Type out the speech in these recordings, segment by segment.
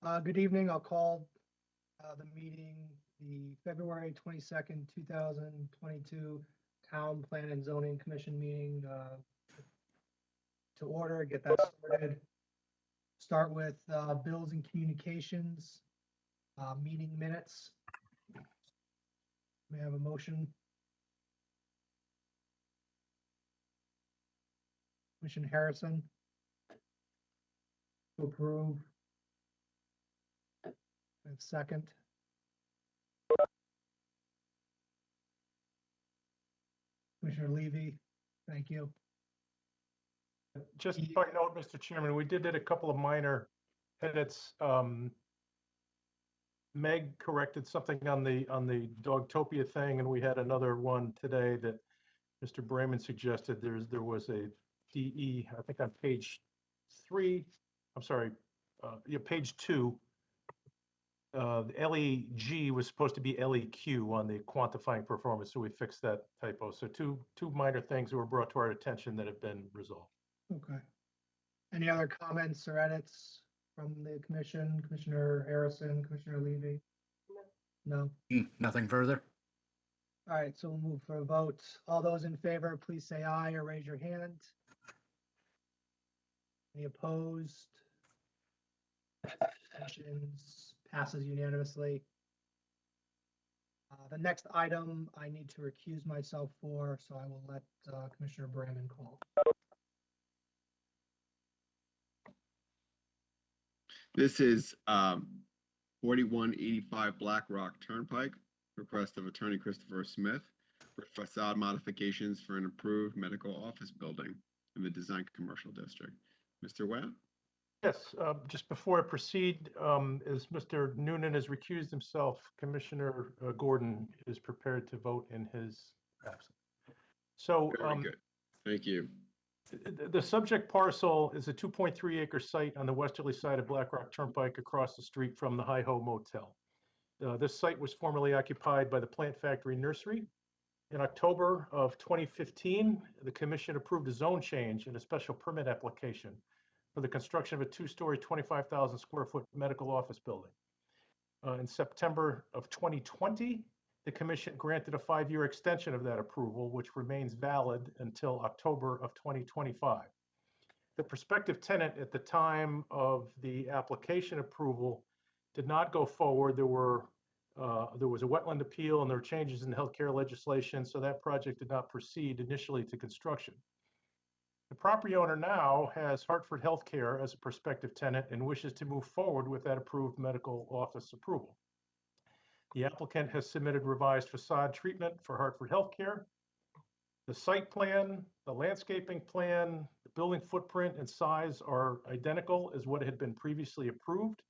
Good evening. I'll call the meeting, the February 22nd, 2022 Town Plan and Zoning Commission meeting to order, get that started. Start with bills and communications, meeting minutes. May I have a motion? Commissioner Harrison. To approve. And second. Commissioner Levy, thank you. Just by note, Mr. Chairman, we did a couple of minor edits. Meg corrected something on the Dogtopia thing, and we had another one today that Mr. Brayman suggested. There was a DE, I think on page 3. I'm sorry, page 2. The LEG was supposed to be LEQ on the quantifying performance, so we fixed that typo. So two minor things that were brought to our attention that have been resolved. Okay. Any other comments or edits from the commission? Commissioner Harrison, Commissioner Levy? No. Nothing further. All right, so we'll move for a vote. All those in favor, please say aye or raise your hand. Any opposed? Abstentions? Passes unanimously. The next item I need to recuse myself for, so I will let Commissioner Brayman call. This is 4185 Black Rock Turnpike, request of Attorney Christopher Smith for facade modifications for an improved medical office building in the Design Commercial District. Mr. Webb? Yes, just before I proceed, as Mr. Noonan has recused himself, Commissioner Gordon is prepared to vote in his absence. So, very good. Thank you. The subject parcel is a 2.3 acre site on the westerly side of Black Rock Turnpike across the street from the Hi-Ho Motel. This site was formerly occupied by the Plant Factory Nursery. In October of 2015, the commission approved a zone change and a special permit application for the construction of a 2-story, 25,000 square foot medical office building. In September of 2020, the commission granted a 5-year extension of that approval, which remains valid until October of 2025. The prospective tenant at the time of the application approval did not go forward. There was a wetland appeal and there were changes in healthcare legislation, so that project did not proceed initially to construction. The property owner now has Hartford Healthcare as a prospective tenant and wishes to move forward with that approved medical office approval. The applicant has submitted revised facade treatment for Hartford Healthcare. The site plan, the landscaping plan, the building footprint and size are identical as what had been previously approved.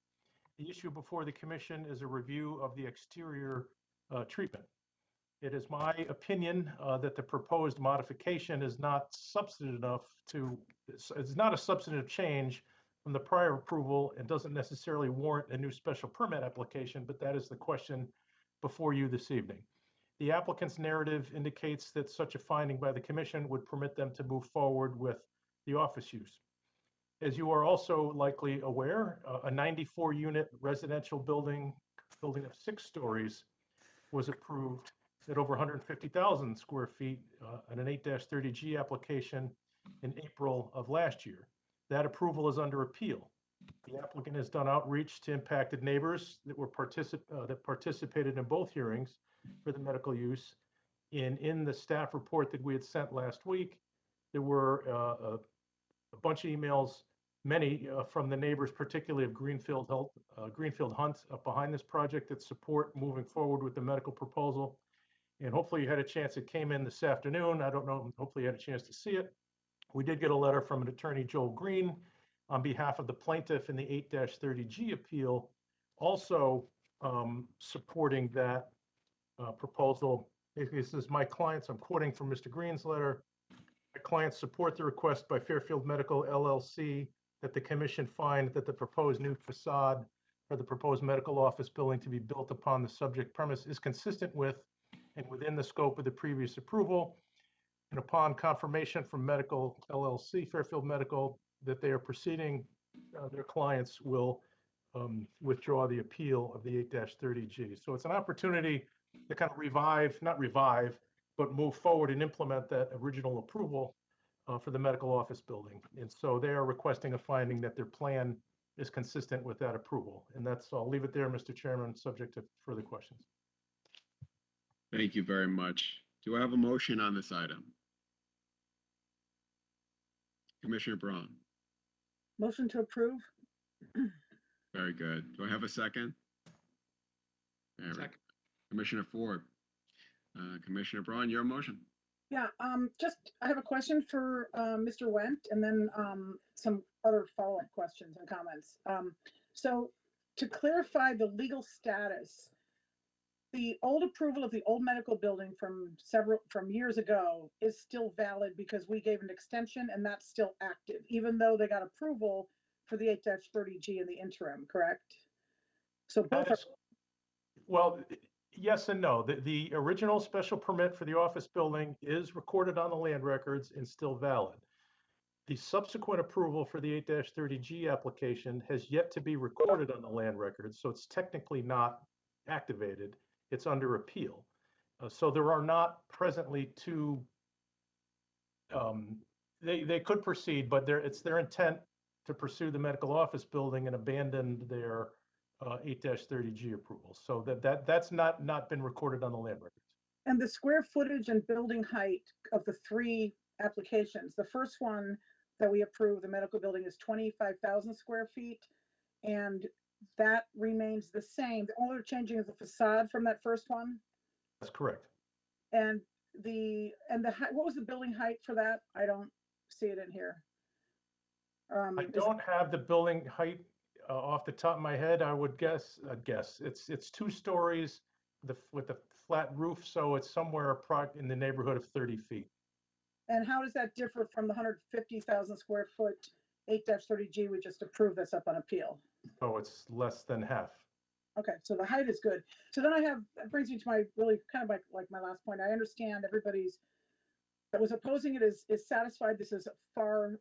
The issue before the commission is a review of the exterior treatment. It is my opinion that the proposed modification is not substantive enough to, it's not a substantive change from the prior approval and doesn't necessarily warrant a new special permit application, but that is the question before you this evening. The applicant's narrative indicates that such a finding by the commission would permit them to move forward with the office use. As you are also likely aware, a 94-unit residential building of 6 stories was approved at over 150,000 square feet on an 8-30G application in April of last year. That approval is under appeal. The applicant has done outreach to impacted neighbors that were participated in both hearings for the medical use. In the staff report that we had sent last week, there were a bunch of emails, many from the neighbors, particularly of Greenfield Hunt up behind this project, that support moving forward with the medical proposal. And hopefully you had a chance. It came in this afternoon. I don't know, hopefully you had a chance to see it. We did get a letter from an attorney, Joel Green, on behalf of the plaintiff in the 8-30G appeal, also supporting that proposal. This is my clients. I'm quoting from Mr. Green's letter. My clients support the request by Fairfield Medical LLC that the commission find that the proposed new facade for the proposed medical office building to be built upon the subject premise is consistent with and within the scope of the previous approval. And upon confirmation from Medical LLC, Fairfield Medical, that they are proceeding, their clients will withdraw the appeal of the 8-30G. So it's an opportunity to kind of not revive, but move forward and implement that original approval for the medical office building. And so they are requesting a finding that their plan is consistent with that approval. And I'll leave it there, Mr. Chairman, subject to further questions. Thank you very much. Do I have a motion on this item? Commissioner Braun. Motion to approve? Very good. Do I have a second? There we go. Commissioner Ford. Commissioner Braun, your motion. Yeah, I have a question for Mr. Wendt and then some other follow-up questions and comments. So to clarify the legal status, the old approval of the old medical building from years ago is still valid because we gave an extension and that's still active, even though they got approval for the 8-30G in the interim, correct? So both are. Well, yes and no. The original special permit for the office building is recorded on the land records and still valid. The subsequent approval for the 8-30G application has yet to be recorded on the land records, so it's technically not activated. It's under appeal. So there are not presently two, they could proceed, but it's their intent to pursue the medical office building and abandon their 8-30G approval. So that's not been recorded on the land records. And the square footage and building height of the three applications, the first one that we approved, the medical building, is 25,000 square feet. And that remains the same. The only changing is the facade from that first one. That's correct. And what was the building height for that? I don't see it in here. I don't have the building height off the top of my head. I'd guess it's 2 stories with a flat roof, so it's somewhere in the neighborhood of 30 feet. And how does that differ from the 150,000 square foot 8-30G we just approved that's up on appeal? Oh, it's less than half. Okay, so the height is good. So then that brings me to my really kind of like my last point. I understand everybody's that was opposing it is satisfied. This is a far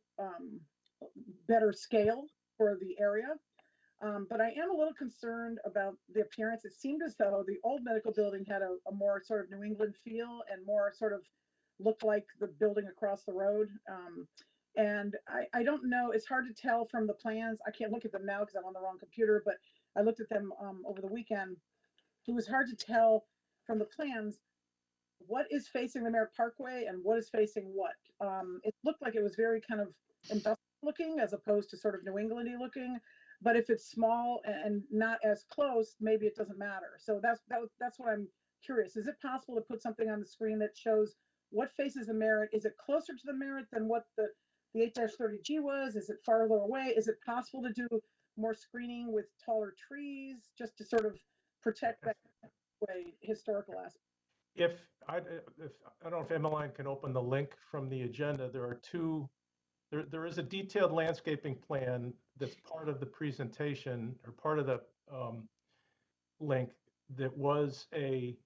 better scale for the area. But I am a little concerned about the appearance. It seemed as though the old medical building had a more sort of New England feel and more sort of looked like the building across the road. And I don't know, it's hard to tell from the plans. I can't look at them now because I'm on the wrong computer, but I looked at them over the weekend. It was hard to tell from the plans what is facing the Merritt Parkway and what is facing what. It looked like it was very kind of industrial looking as opposed to sort of New Englandy looking. But if it's small and not as close, maybe it doesn't matter. So that's what I'm curious. Is it possible to put something on the screen that shows what faces the Merritt? Is it closer to the Merritt than what the 8-30G was? Is it farther away? Is it possible to do more screening with taller trees just to sort of protect that way historical aspect? I don't know if Emmeline can open the link from the agenda. There is a detailed landscaping plan that's part of the presentation or part of the link that was a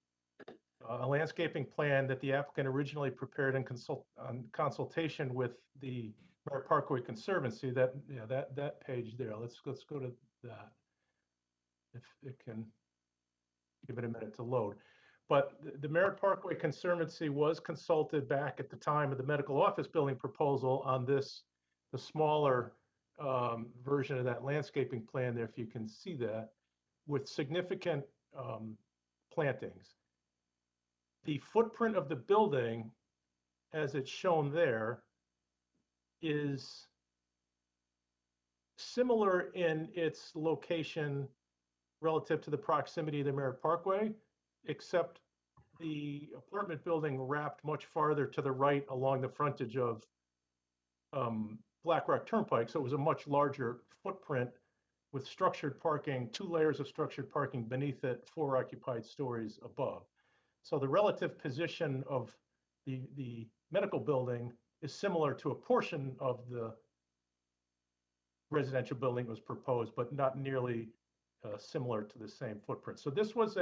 landscaping plan that the applicant originally prepared in consultation with the Merritt Parkway Conservancy. That page there. Let's go to that. If it can give it a minute to load. But the Merritt Parkway Conservancy was consulted back at the time of the medical office building proposal on the smaller version of that landscaping plan there, if you can see that, with significant plantings. The footprint of the building, as it's shown there, is similar in its location relative to the proximity of the Merritt Parkway, except the apartment building wrapped much farther to the right along the frontage of Black Rock Turnpike. So it was a much larger footprint with structured parking, 2 layers of structured parking beneath it, 4 occupied stories above. So the relative position of the medical building is similar to a portion of the residential building that was proposed, but not nearly similar to the same footprint. So this was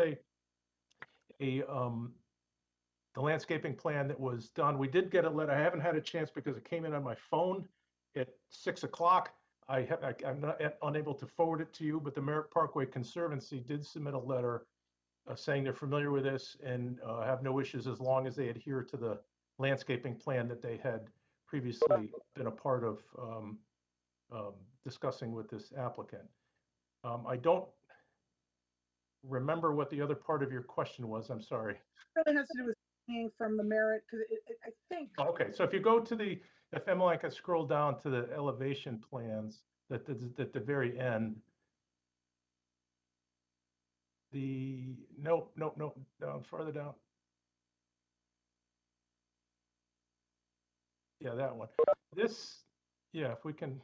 the landscaping plan that was done. We did get a letter. I haven't had a chance because it came in on my phone at 6 o'clock. I'm not unable to forward it to you, but the Merritt Parkway Conservancy did submit a letter saying they're familiar with this and have no issues as long as they adhere to the landscaping plan that they had previously been a part of discussing with this applicant. I don't remember what the other part of your question was. I'm sorry. It really has to do with seeing from the Merit, because I think, Okay, so if you go to the, if Emily can scroll down to the elevation plans at the very end, nope, down, farther down. Yeah, that one. This, yeah, if we can,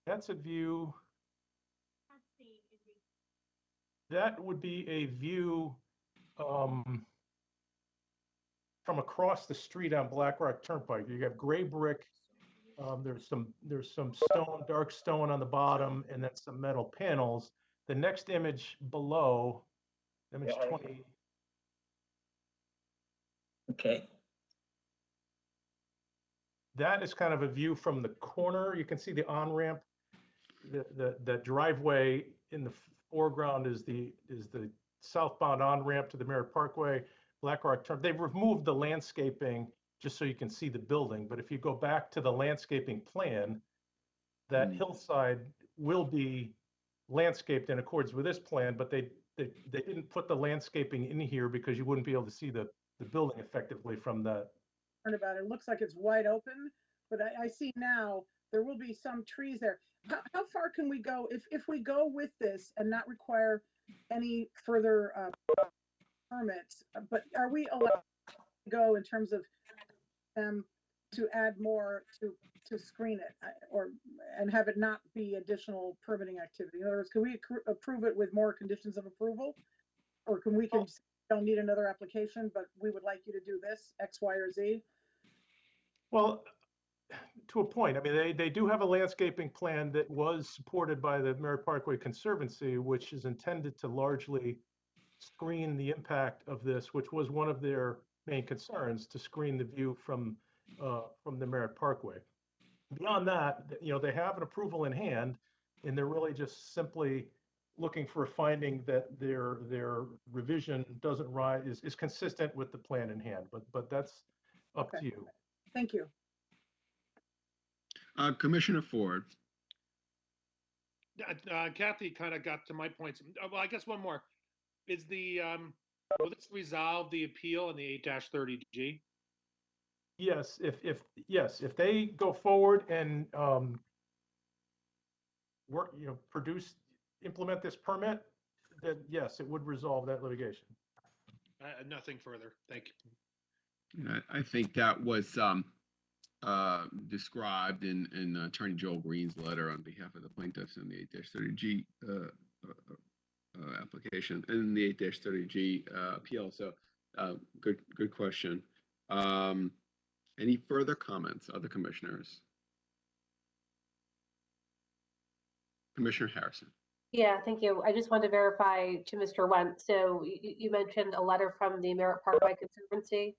that's a view. That would be a view from across the street on Black Rock Turnpike. You have gray brick. There's some stone, dark stone on the bottom, and then some metal panels. The next image below, image 20. Okay. That is kind of a view from the corner. You can see the on-ramp. The driveway in the foreground is the southbound on-ramp to the Merritt Parkway, Black Rock Turn. They've removed the landscaping just so you can see the building. But if you go back to the landscaping plan, that hillside will be landscaped in accordance with this plan, but they didn't put the landscaping in here because you wouldn't be able to see the building effectively from that. about it looks like it's wide open, but I see now there will be some trees there. How far can we go if we go with this and not require any further permits? But are we allowed to go in terms of to add more to screen it and have it not be additional permitting activity? In other words, can we approve it with more conditions of approval, or can we don't need another application, but we would like you to do this X, Y, or Z? Well, to a point. I mean, they do have a landscaping plan that was supported by the Merritt Parkway Conservancy, which is intended to largely screen the impact of this, which was one of their main concerns, to screen the view from the Merritt Parkway. Beyond that, they have an approval in hand, and they're really just simply looking for a finding that their revision doesn't is consistent with the plan in hand. But that's up to you. Thank you. Commissioner Ford. Kathy kind of got to my points. Well, I guess one more. Is will this resolve the appeal in the 8-30G? Yes, if they go forward and implement this permit, then yes, it would resolve that litigation. Nothing further. Thank you. I think that was described in Attorney Joel Green's letter on behalf of the plaintiffs in the 8-30G application, in the 8-30G appeal. So good question. Any further comments, other commissioners? Commissioner Harrison. Yeah, thank you. I just wanted to verify to Mr. Wentz. So you mentioned a letter from the Merritt Parkway Conservancy,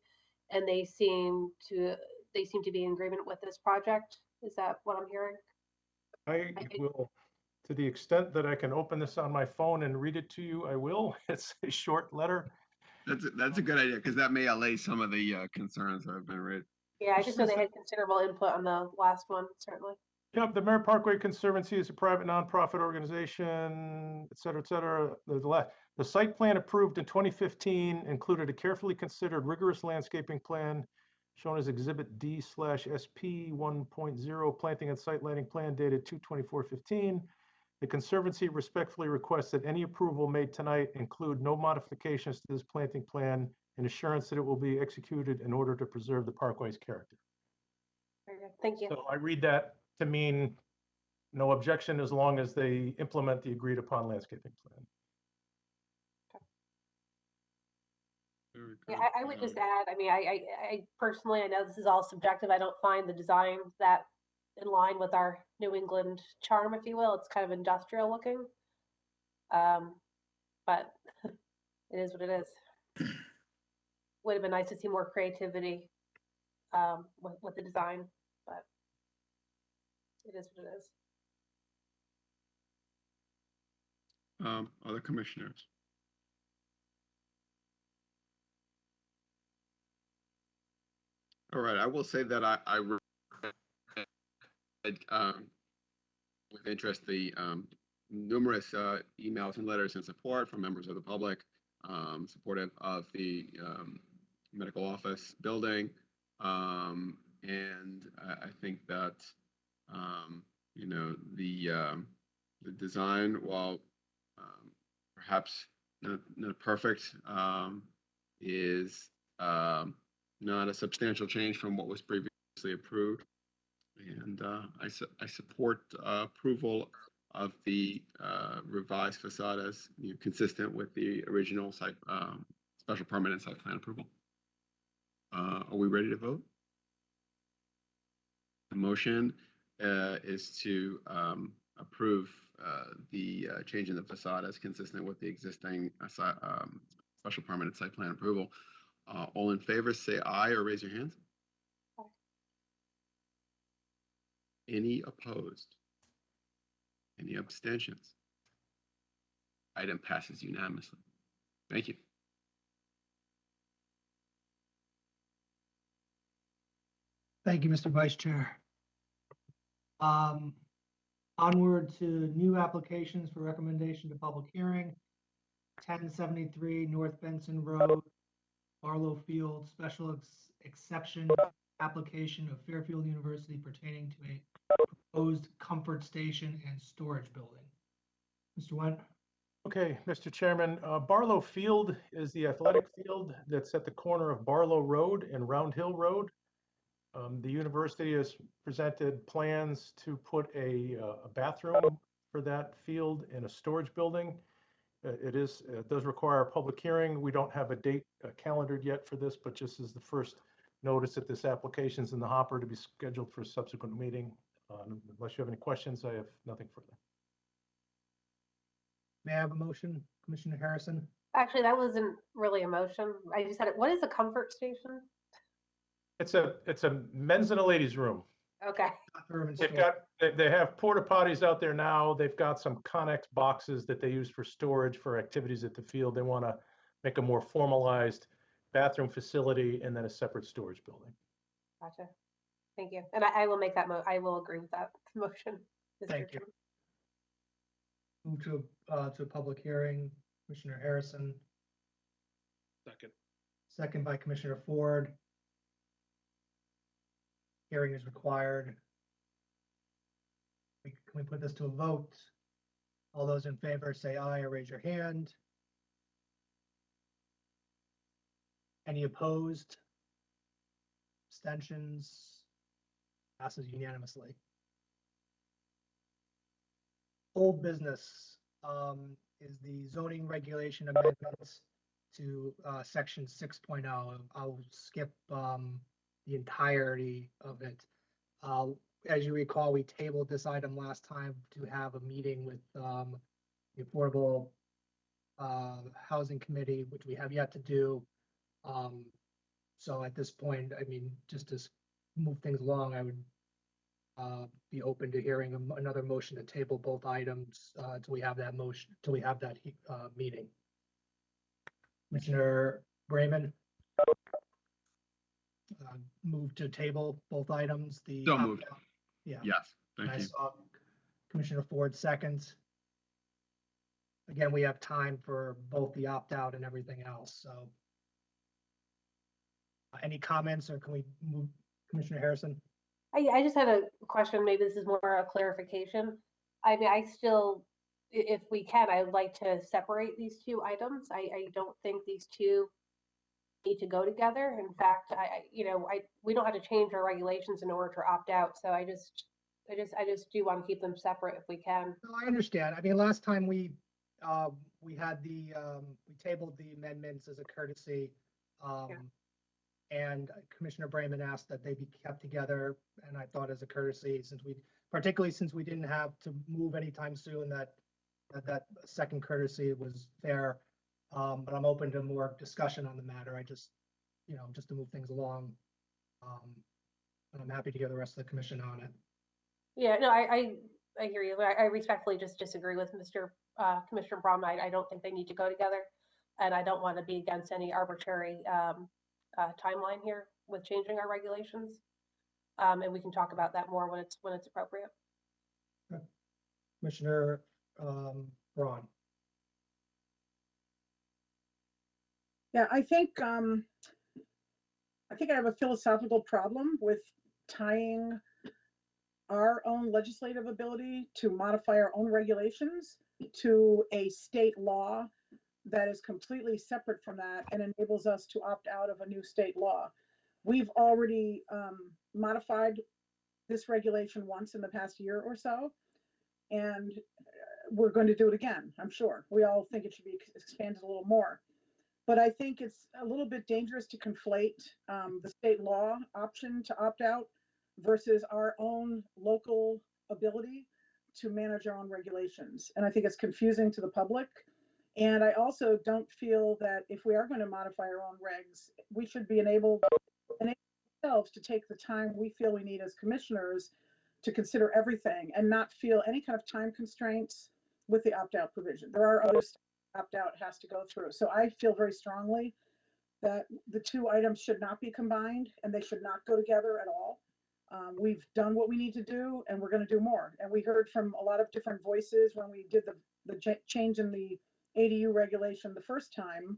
and they seem to be in agreement with this project. Is that what I'm hearing? I will, to the extent that I can open this on my phone and read it to you, I will. It's a short letter. That's a good idea, because that may allay some of the concerns that have been raised. Yeah, I just know they had considerable input on the last one, certainly. Yep, the Merritt Parkway Conservancy is a private nonprofit organization, et cetera, et cetera. The site plan approved in 2015 included a carefully considered rigorous landscaping plan shown as Exhibit D/SP 1.0 planting and site lighting plan dated 2/24/15. The Conservancy respectfully requests that any approval made tonight include no modifications to this planting plan and assurance that it will be executed in order to preserve the Parkway's character. Very good. Thank you. So I read that to mean no objection as long as they implement the agreed upon landscaping plan. Yeah, I would just add, I mean, I personally, I know this is all subjective. I don't find the design that in line with our New England charm, if you will. It's kind of industrial looking. But it is what it is. Would have been nice to see more creativity with the design, but It is what it is. Other commissioners? All right, I will say that I read with interest the numerous emails and letters in support from members of the public, supportive of the medical office building. And I think that, you know, the design, while perhaps not perfect, is not a substantial change from what was previously approved. And I support approval of the revised facade as, you know, consistent with the original site special permit and site plan approval. Are we ready to vote? The motion is to approve the change in the facade as consistent with the existing special permit and site plan approval. All in favor, say aye or raise your hands. Aye. Any opposed? Any abstentions? Item passes unanimously. Thank you. Thank you, Mr. Vice Chair. Onward to new applications for recommendation to public hearing. 1073 North Benson Road, Barlow Field, special exception application of Fairfield University pertaining to a proposed comfort station and storage building. Mr. Went? Okay, Mr. Chairman, Barlow Field is the athletic field that's at the corner of Barlow Road and Round Hill Road. The university has presented plans to put a bathroom for that field in a storage building. It does require a public hearing. We don't have a date calendared yet for this, but just as the first notice that this application's in the hopper to be scheduled for a subsequent meeting. Unless you have any questions, I have nothing further. May I have a motion, Commissioner Harrison? Actually, that wasn't really a motion. I just had it. What is a comfort station? It's a men's and a ladies' room. Okay. Bathroom and They've storage. they have porta potties out there now. They've got some Connex boxes that they use for storage for activities at the field. They want to make a more formalized bathroom facility and then a separate storage building. Gotcha. Thank you. And I will make that I will agree with that motion. Mr. Thank you. Chairman. Move to a public hearing, Commissioner Harrison, Second. second by Commissioner Ford. Hearing is required. Can we put this to a vote? All those in favor say aye or raise your hand. Any opposed? Abstentions? Passes unanimously. Old business is the zoning regulation amendments to section 6.0. I'll skip the entirety of it. As you recall, we tabled this item last time to have a meeting with the Affordable Housing Committee, which we have yet to do. So at this point, I mean, just to move things along, I would be open to hearing another motion to table both items till we have that motion, till we have that meeting. Commissioner Brayman? Move to table both items, the. So moved. Yeah. Yes, And thank I you. saw Commissioner Ford seconds. Again, we have time for both the opt-out and everything else, so. Any comments, or can we move, Commissioner Harrison? I just had a question. Maybe this is more a clarification. I mean, I still, if we can, I would like to separate these two items. I don't think these two need to go together. In fact, we don't have to change our regulations in order to opt out. So I just do want to keep them separate if we can. No, I understand. I mean, last time we had we tabled the amendments as a courtesy. And Commissioner Brayman asked that they be kept together, and I thought as a courtesy, particularly since we didn't have to move anytime soon, that second courtesy was fair. But I'm open to more discussion on the matter. I just, just to move things along. And I'm happy to hear the rest of the commission on it. Yeah, no, I hear you. I respectfully just disagree with Commissioner Braun. I don't think they need to go together. And I don't want to be against any arbitrary timeline here with changing our regulations. And we can talk about that more when it's appropriate. Commissioner Braun. Yeah, I think I have a philosophical problem with tying our own legislative ability to modify our own regulations to a state law that is completely separate from that and enables us to opt out of a new state law. We've already modified this regulation once in the past year or so, and we're going to do it again, I'm sure. We all think it should be expanded a little more. But I think it's a little bit dangerous to conflate the state law option to opt out versus our own local ability to manage our own regulations. And I think it's confusing to the public. And I also don't feel that if we are going to modify our own regs, we should be enabled ourselves to take the time we feel we need as commissioners to consider everything and not feel any kind of time constraints with the opt-out provision. There are other opt-out has to go through. So I feel very strongly that the two items should not be combined and they should not go together at all. We've done what we need to do and we're going to do more. And we heard from a lot of different voices when we did the change in the ADU regulation the first time,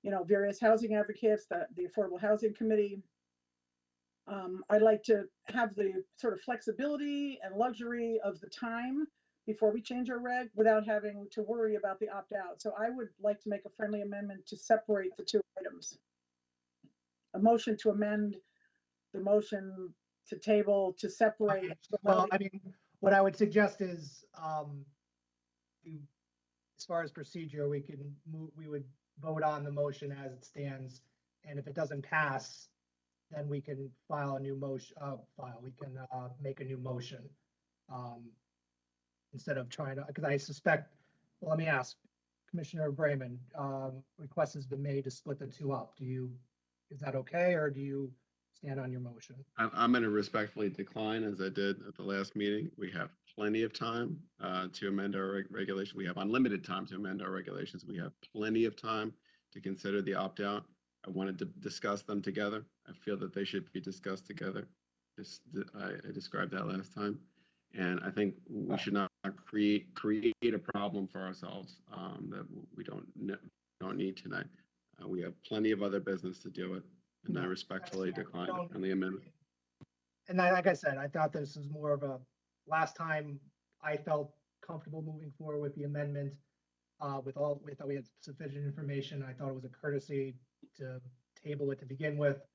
you know, various housing advocates, the Affordable Housing Committee. I'd like to have the sort of flexibility and luxury of the time before we change our reg without having to worry about the opt-out. So I would like to make a friendly amendment to separate the two items. A motion to amend the motion to table to separate. Well, I mean, what I would suggest is, as far as procedure, we would vote on the motion as it stands. And if it doesn't pass, then we can file a new motion, we can make a new motion. Instead of trying to, because I suspect, well, let me ask, Commissioner Brayman, request has been made to split the two up. Is that okay, or do you stand on your motion? I'm going to respectfully decline, as I did at the last meeting. We have plenty of time to amend our regulation. We have unlimited time to amend our regulations. We have plenty of time to consider the opt-out. I wanted to discuss them together. I feel that they should be discussed together. I described that last time. And I think we should not create a problem for ourselves that we don't need tonight. We have plenty of other business to deal with, and I respectfully decline on the amendment. And like I said, I thought this was more of a, last time I felt comfortable moving forward with the amendment. We thought we had sufficient information. I thought it was a courtesy to table it to begin with.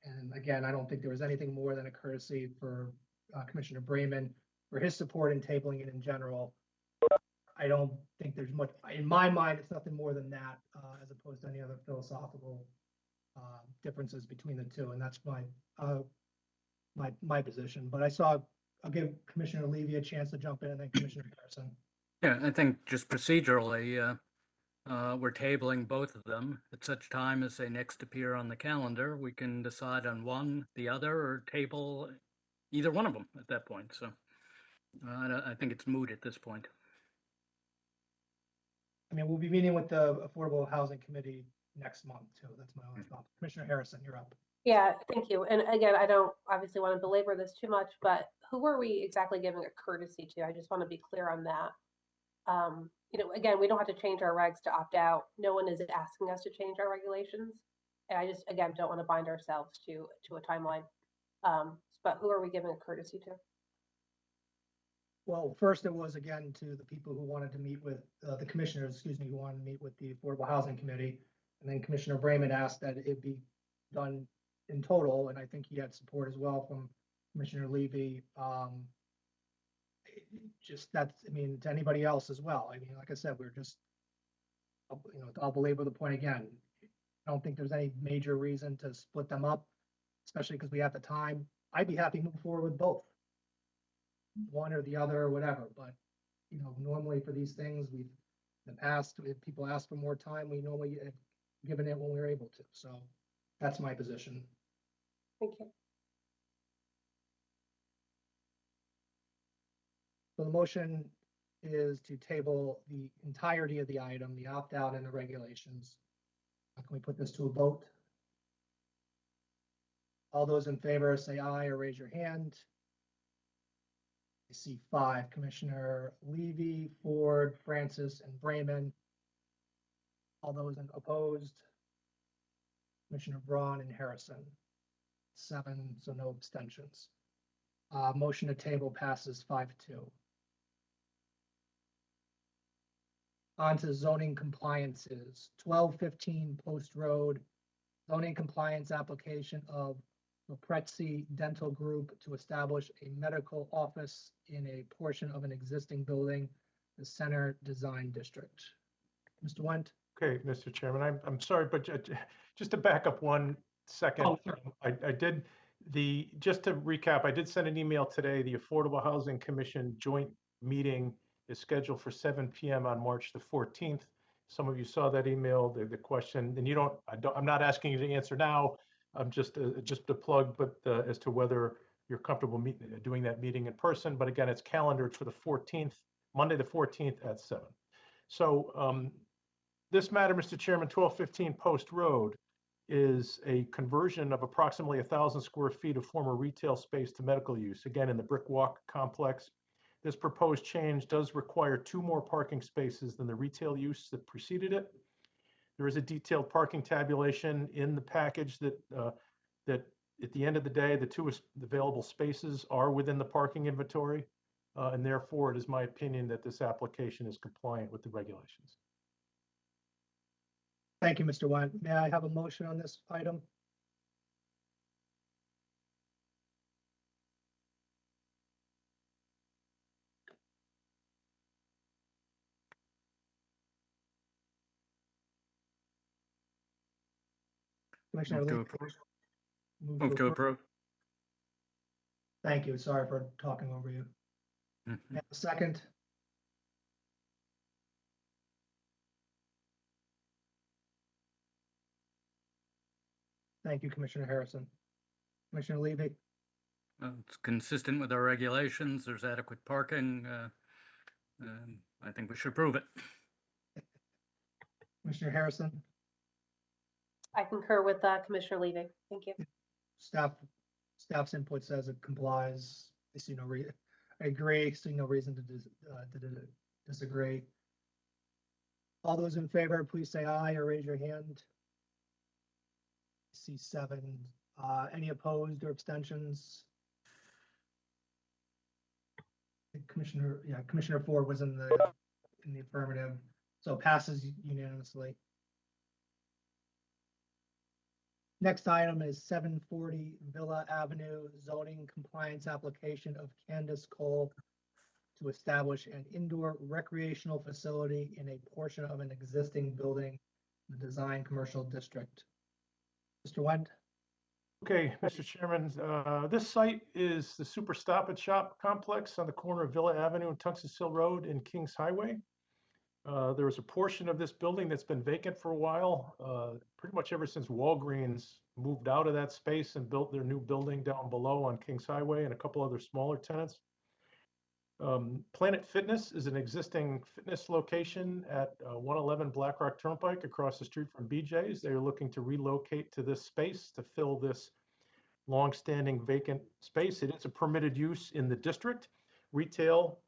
And again, I don't think there was anything more than a courtesy for Commissioner Brayman for his support in tabling it in general. I don't think there's much, in my mind, it's nothing more than that, as opposed to any other philosophical differences between the two. And that's my position. But I'll give Commissioner Levy a chance to jump in, and then Commissioner Harrison. Yeah, I think just procedurally, we're tabling both of them. At such time as they next appear on the calendar, we can decide on one, the other, or table either one of them at that point. So I think it's moot at this point. I mean, we'll be meeting with the Affordable Housing Committee next month too. That's my only thought. Commissioner Harrison, you're up. Yeah, thank you. And again, I don't obviously want to belabor this too much, but who are we exactly giving a courtesy to? I just want to be clear on that. You know, again, we don't have to change our regs to opt out. No one is asking us to change our regulations. And I just, again, don't want to bind ourselves to a timeline. But who are we giving a courtesy to? Well, first it was again to the people who wanted to meet with the commissioners, who wanted to meet with the Affordable Housing Committee. And then Commissioner Brayman asked that it be done in total. And I think he had support as well from Commissioner Levy. Just that's, I mean, to anybody else as well. I mean, like I said, we're just, you know, I'll belabor the point again. I don't think there's any major reason to split them up, especially because we have the time. I'd be happy to move forward with both, one or the other or whatever. But, you know, normally for these things, in the past, if people ask for more time, we normally have given it when we were able to. So that's my position. Thank you. So the motion is to table the entirety of the item, the opt-out and the regulations. Can we put this to a vote? All those in favor say aye or raise your hand. I see 5, Commissioner Levy, Ford, Francis, and Brayman. All those opposed? Commissioner Braun and Harrison. 7, so no abstentions. Motion to table passes 5-2. On to zoning compliances. 1215 Post Road, zoning compliance application of Recreational Dental Group to establish a medical office in a portion of an existing building, the Center Design District. Mr. Wendt? Okay, Mr. Chairman, I'm sorry, but just to back up 1 second. Oh, sure. I did just to recap, I did send an email today. The Affordable Housing Commission joint meeting is scheduled for 7 p.m. on March the 14th. Some of you saw that email, the question, and I'm not asking you to answer now. I'm just a plug, but as to whether you're comfortable doing that meeting in person. But again, it's calendared for the 14th, Monday the 14th at 7. So this matter, Mr. Chairman, 1215 Post Road is a conversion of approximately 1,000 square feet of former retail space to medical use, again, in the Brick Walk complex. This proposed change does require 2 more parking spaces than the retail use that preceded it. There is a detailed parking tabulation in the package that at the end of the day, the 2 available spaces are within the parking inventory. And therefore, it is my opinion that this application is compliant with the regulations. Thank you, Mr. Wendt. May I have a motion on this item? Commissioner Move to Lee? approve. Move Move to approve. Thank you. Sorry for talking over you. Mhm. May I have a second? Thank you, Commissioner Harrison. Commissioner Levy? It's consistent with our regulations. There's adequate parking. I think we should approve it. Commissioner Harrison? I concur with Commissioner Levy. Thank you. Staff's input says it complies. I see no reason. I agree. See no reason to disagree. All those in favor, please say aye or raise your hand. I see 7. Any opposed or abstentions? Commissioner Ford was in the affirmative, so passes unanimously. Next item is 740 Villa Avenue zoning compliance application of Candace Cole to establish an indoor recreational facility in a portion of an existing building in the design commercial district. Mr. Wendt? Okay, Mr. Chairman, this site is the Super Stop and Shop complex on the corner of Villa Avenue and Tungus Hill Road and Kings Highway. There is a portion of this building that's been vacant for a while, pretty much ever since Walgreens moved out of that space and built their new building down below on Kings Highway and a couple other smaller tenants. Planet Fitness is an existing fitness location at 111 Black Rock Turnpike across the street from BJ's. They are looking to relocate to this space to fill this long-standing vacant space. It is a permitted use in the district. Retail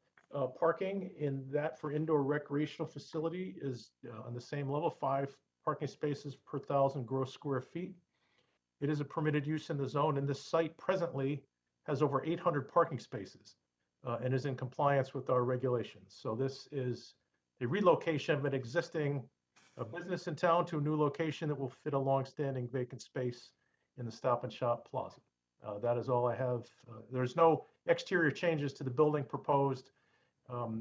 parking in that for indoor recreational facility is on the same level, 5 parking spaces per 1,000 gross square feet. It is a permitted use in the zone, and this site presently has over 800 parking spaces and is in compliance with our regulations. So this is a relocation of an existing business in town to a new location that will fit a long-standing vacant space in the Stop and Shop Plaza. That is all I have. There's no exterior changes to the building proposed.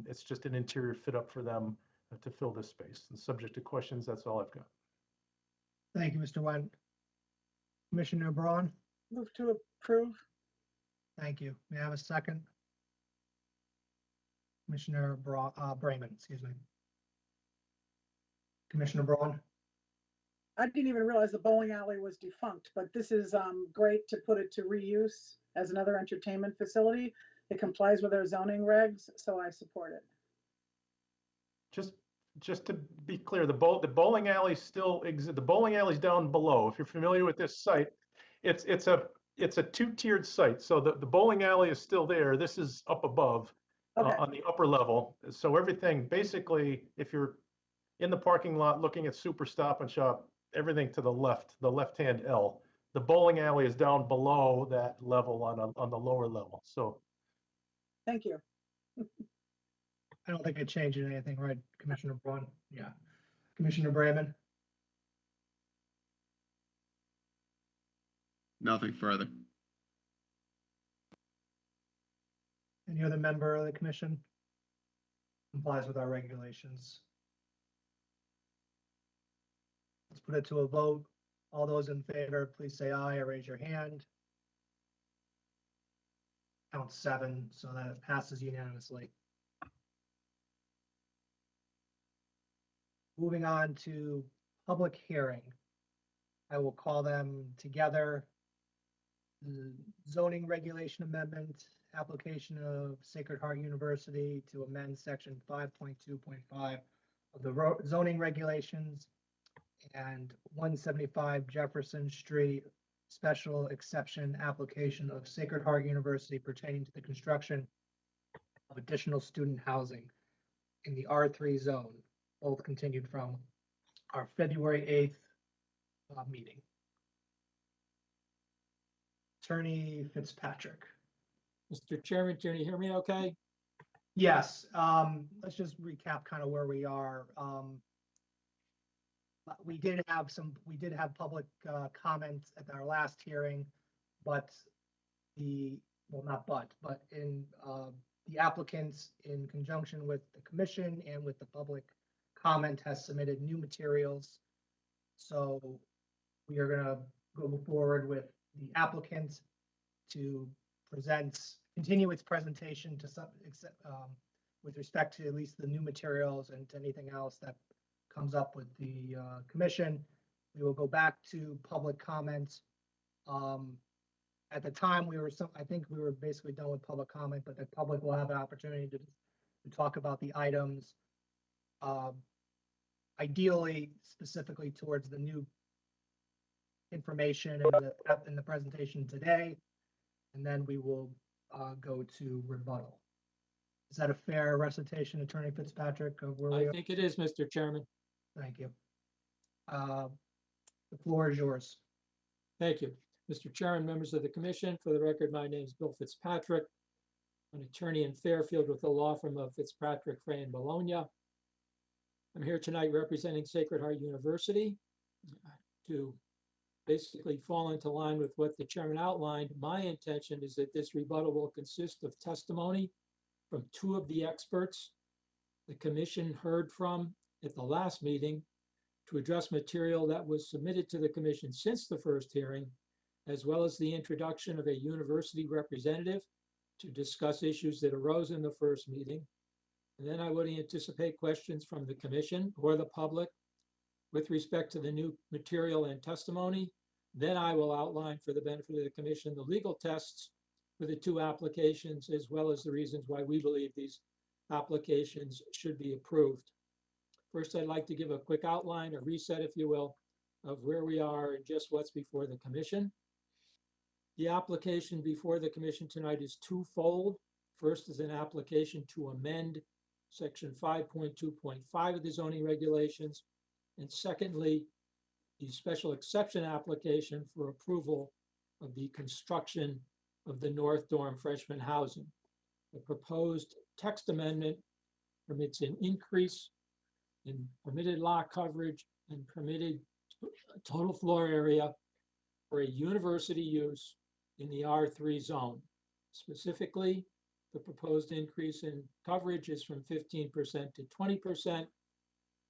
It's just an interior fit up for them to fill this space. And subject to questions, that's all I've got. Thank you, Mr. Wendt. Commissioner Braun? Move to approve. Thank you. May I have a second? Commissioner Brayman, excuse me. Commissioner Braun? I didn't even realize the bowling alley was defunct, but this is great to put it to reuse as another entertainment facility. It complies with our zoning regs, so I support it. Just to be clear, the bowling alley still the bowling alley's down below. If you're familiar with this site, it's a two-tiered site. So the bowling alley is still there. This is up above Okay, on the upper level. So everything, basically, if you're in the parking lot looking at Super Stop and Shop, everything to the left-hand L. The bowling alley is down below that level on the lower level. So thank you. I don't think I changed anything, right, Commissioner Braun? Yeah. Commissioner Brayman? Nothing further. Any other member of the commission? Complies with our regulations. Let's put it to a vote. All those in favor, please say aye or raise your hand. Count 7, so that it passes unanimously. Moving on to public hearing. I will call them together. The zoning regulation amendment, application of Sacred Heart University to amend section 5.2.5 of the zoning regulations, and 175 Jefferson Street special exception application of Sacred Heart University pertaining to the construction of additional student housing in the R3 zone, both continued from our February 8th meeting. Attorney Fitzpatrick. Mr. Chairman, can you hear me okay? Yes, let's just recap kind of where we are. We did have public comments at our last hearing, but but in the applicants, in conjunction with the commission and with the public comment, has submitted new materials. So we are gonna go forward with the applicant to continue its presentation to some extent, with respect to at least the new materials and to anything else that comes up with the commission. We will go back to public comments. At the time, I think we were basically done with public comment, but the public will have an opportunity to talk about the items, ideally specifically towards the new information in the presentation today, and then we will go to rebuttal. Is that a fair recitation, Attorney Fitzpatrick, of where we I are? think it is, Mr. Chairman. Thank you. The floor is yours. Thank you. Mr. Chairman, members of the commission, for the record, my name is Bill Fitzpatrick. I'm an attorney in Fairfield with the law firm of Fitzpatrick, Frey and Bologna. I'm here tonight representing Sacred Heart University to basically fall into line with what the chairman outlined. My intention is that this rebuttal will consist of testimony from 2 of the experts the commission heard from at the last meeting to address material that was submitted to the commission since the first hearing, as well as the introduction of a university representative to discuss issues that arose in the first meeting. And then I would anticipate questions from the commission or the public with respect to the new material and testimony. Then I will outline, for the benefit of the commission, the legal tests for the 2 applications, as well as the reasons why we believe these applications should be approved. First, I'd like to give a quick outline, a reset, if you will, of where we are and just what's before the commission. The application before the commission tonight is twofold. First is an application to amend section 5.2.5 of the zoning regulations. And secondly, the special exception application for approval of the construction of the North Dorm freshman housing. The proposed text amendment permits an increase in permitted lot coverage and permitted total floor area for a university use in the R3 zone. Specifically, the proposed increase in coverage is from 15% to 20%,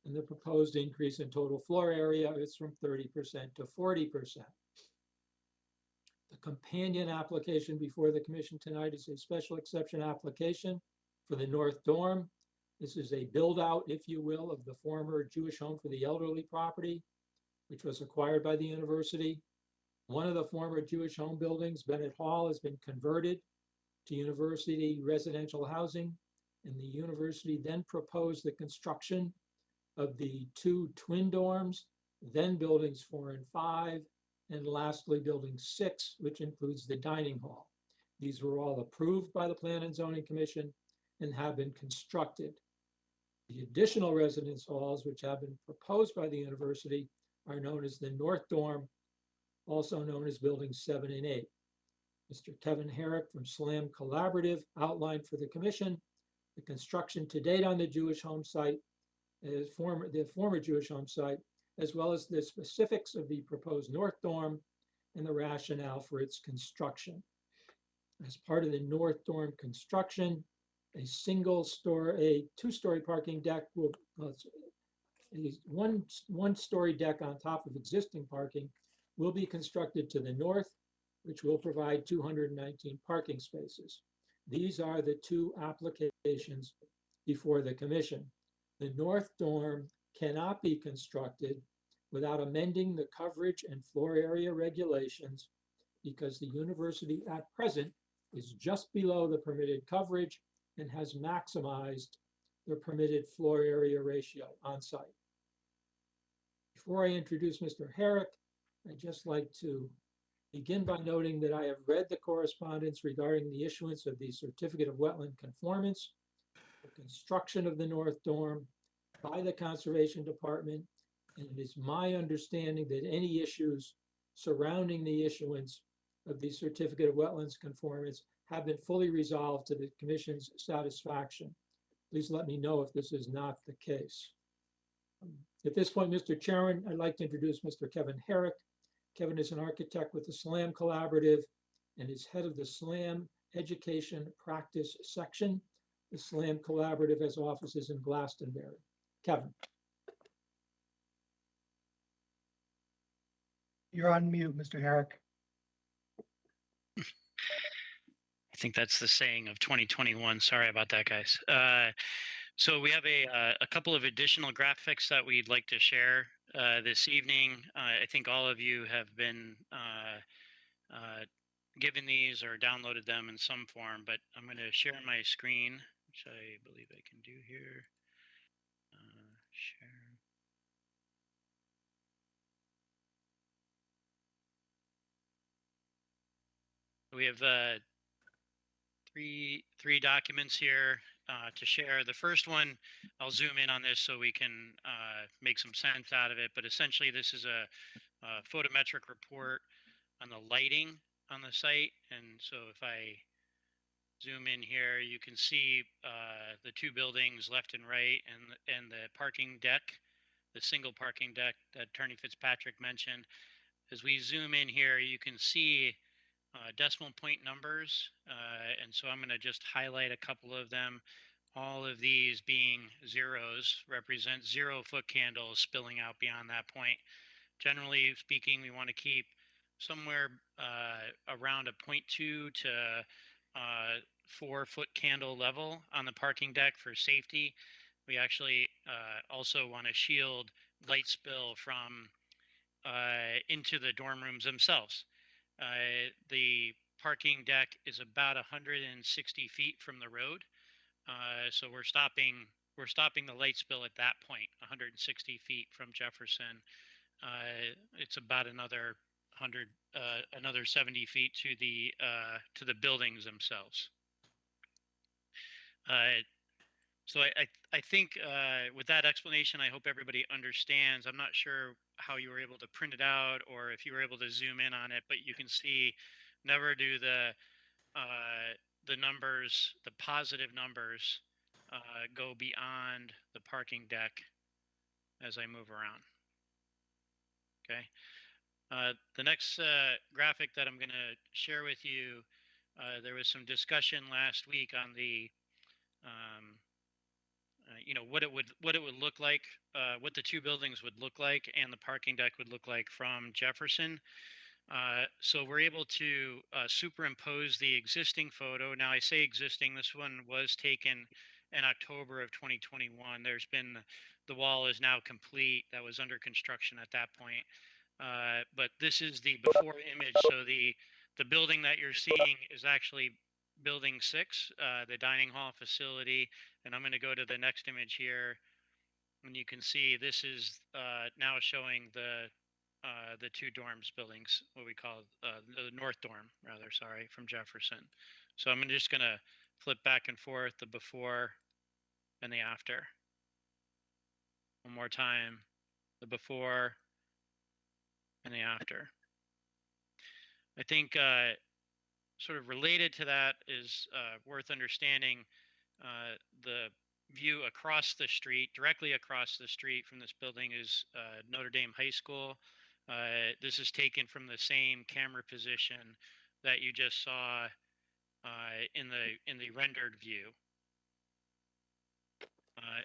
and the proposed increase in total floor area is from 30% to 40%. The companion application before the commission tonight is a special exception application for the North Dorm. This is a build out, if you will, of the former Jewish home for the elderly property, which was acquired by the university. One of the former Jewish home buildings, Bennett Hall, has been converted to university residential housing, and the university then proposed the construction of the 2 twin dorms, then buildings 4 and 5, and lastly building 6, which includes the dining hall. These were all approved by the Plan and Zoning Commission and have been constructed. The additional residence halls, which have been proposed by the university, are known as the North Dorm, also known as buildings 7 and 8. Mr. Kevin Herrick from SLAM Collaborative outlined for the commission the construction to date on the Jewish home site, the former Jewish home site, as well as the specifics of the proposed North Dorm and the rationale for its construction. As part of the North Dorm construction, a two-story parking deck will, a one-story deck on top of existing parking will be constructed to the north, which will provide 219 parking spaces. These are the 2 applications before the commission. The North Dorm cannot be constructed without amending the coverage and floor area regulations because the university at present is just below the permitted coverage and has maximized the permitted floor area ratio on site. Before I introduce Mr. Herrick, I'd just like to begin by noting that I have read the correspondence regarding the issuance of the Certificate of Wetland Conformance, the construction of the North Dorm by the Conservation Department, and it is my understanding that any issues surrounding the issuance of the Certificate of Wetlands Conformance have been fully resolved to the Commission's satisfaction. Please let me know if this is not the case. At this point, Mr. Chairman, I'd like to introduce Mr. Kevin Herrick. Kevin is an architect with the SLAM Collaborative and is head of the SLAM Education Practice Section. The SLAM Collaborative has offices in Glastonbury. Kevin. You're on mute, Mr. Herrick. I think that's the saying of 2021. Sorry about that, guys. So we have a couple of additional graphics that we'd like to share this evening. I think all of you have been given these or downloaded them in some form, but I'm going to share my screen, which I believe I can do here. Share. We have three documents here to share. The first one, I'll zoom in on this so we can make some sense out of it. But essentially, this is a photometric report on the lighting on the site. And so if I zoom in here, you can see the 2 buildings left and right, and the parking deck, the single parking deck that Attorney Fitzpatrick mentioned. As we zoom in here, you can see decimal point numbers, and so I'm going to just highlight a couple of them. All of these being zeros represent 0-foot candles spilling out beyond that point. Generally speaking, we want to keep somewhere around a 0.2 to 4-foot candle level on the parking deck for safety. We actually also want to shield light spill from into the dorm rooms themselves. The parking deck is about 160 feet from the road, so we're stopping the light spill at that point, 160 feet from Jefferson. It's about another 70 feet to the buildings themselves. So I think with that explanation, I hope everybody understands. I'm not sure how you were able to print it out or if you were able to zoom in on it, but you can see never do the numbers, the positive numbers, go beyond the parking deck as I move around. Okay. The next graphic that I'm going to share with you, there was some discussion last week on the what it would look like, what the 2 buildings would look like, and the parking deck would look like from Jefferson. So we're able to superimpose the existing photo. Now I say existing, this one was taken in October of 2021. There's been, the wall is now complete. That was under construction at that point. But this is the before image. So the building that you're seeing is actually Building 6, the dining hall facility, and I'm going to go to the next image here. And you can see this is now showing the 2 dorms buildings, what we call the North Dorm, rather, sorry, from Jefferson. So I'm just going to flip back and forth, the before and the after. One more time, the before and the after. I think sort of related to that is worth understanding the view across the street, directly across the street from this building is Notre Dame High School. This is taken from the same camera position that you just saw in the rendered view.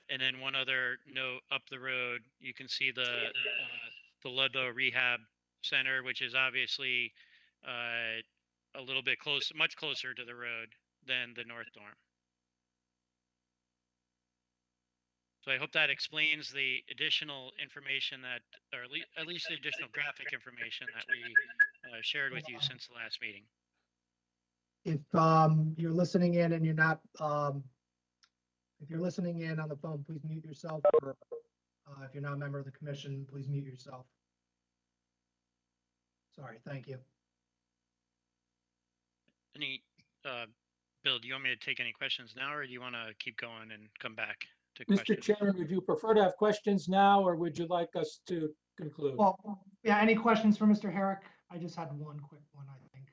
And then one other note up the road, you can see the Ludlow Rehab Center, which is obviously a little bit close, much closer to the road than the North Dorm. So I hope that explains the additional information that, or at least the additional graphic information that we shared with you since the last meeting. If you're listening in and you're not, if you're listening in on the phone, please mute yourself. Or if you're not a member of the commission, please mute yourself. Sorry, thank you. Any, Bill, do you want me to take any questions now, or do you want to keep going and come back to Mr. questions? Chairman, would you prefer to have questions now, or would you like us to conclude? Well, yeah, any questions for Mr. Herrick? I just had one quick one, I think.